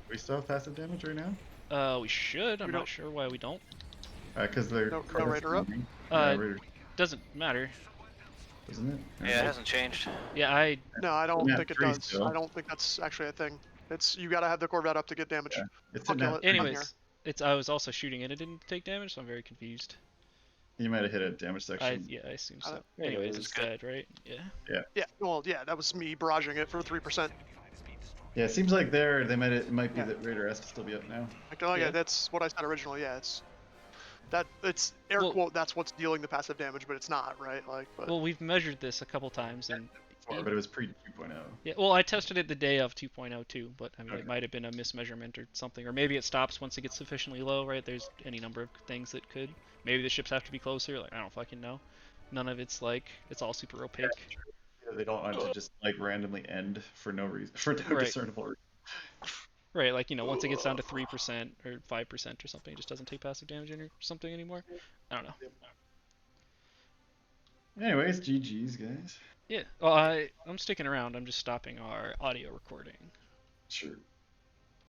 We still have passive damage right now? We should. I'm We not don't- sure why we don't. Because they're No Corvettes Raider up? coming. Uh, No Raider, doesn't matter. doesn't it? Yeah, it hasn't changed. Yeah, No, I don't Yeah, think it 3 does. still. I don't think that's actually a thing. It's you gotta have the Corvette up to get damage. Yeah. It's I'll in kill that- it. I'm here. anyways, I was also shooting and it didn't take damage, so I'm very confused. You might have hit a damage section. I assume I so. don't- Anyways, It's it's good. dead, right? Yeah. Yeah. Well, yeah, that was me barraging it for 3%. Yeah, it seems like it might be Yeah. that Raider has to still be up now. Like, oh yeah, Yeah. that's what I said originally. Yeah, it's air Well- quote. That's what's dealing the passive damage, but it's not, right? Like, but Well, we've measured this a couple times, and But it was pre 2.0. yeah. Well, I tested it the day of 2.0 too, but I mean, Okay. it might have been a mismeasurement or something, or maybe it stops once it gets sufficiently low, right? There's any number of things that could. Maybe the ships have to be closer. Like I don't fucking know. None of it's like it's all super opaque. Yeah, they don't want to just like randomly end for no reason, for no Right. discernible reason. Right, like once it gets down to 3% or 5% or something, it just doesn't take passive damage or something anymore. I don't know. Anyways, GG's, guys. Yeah. Well, I'm sticking around. I'm just stopping our audio recording. Sure.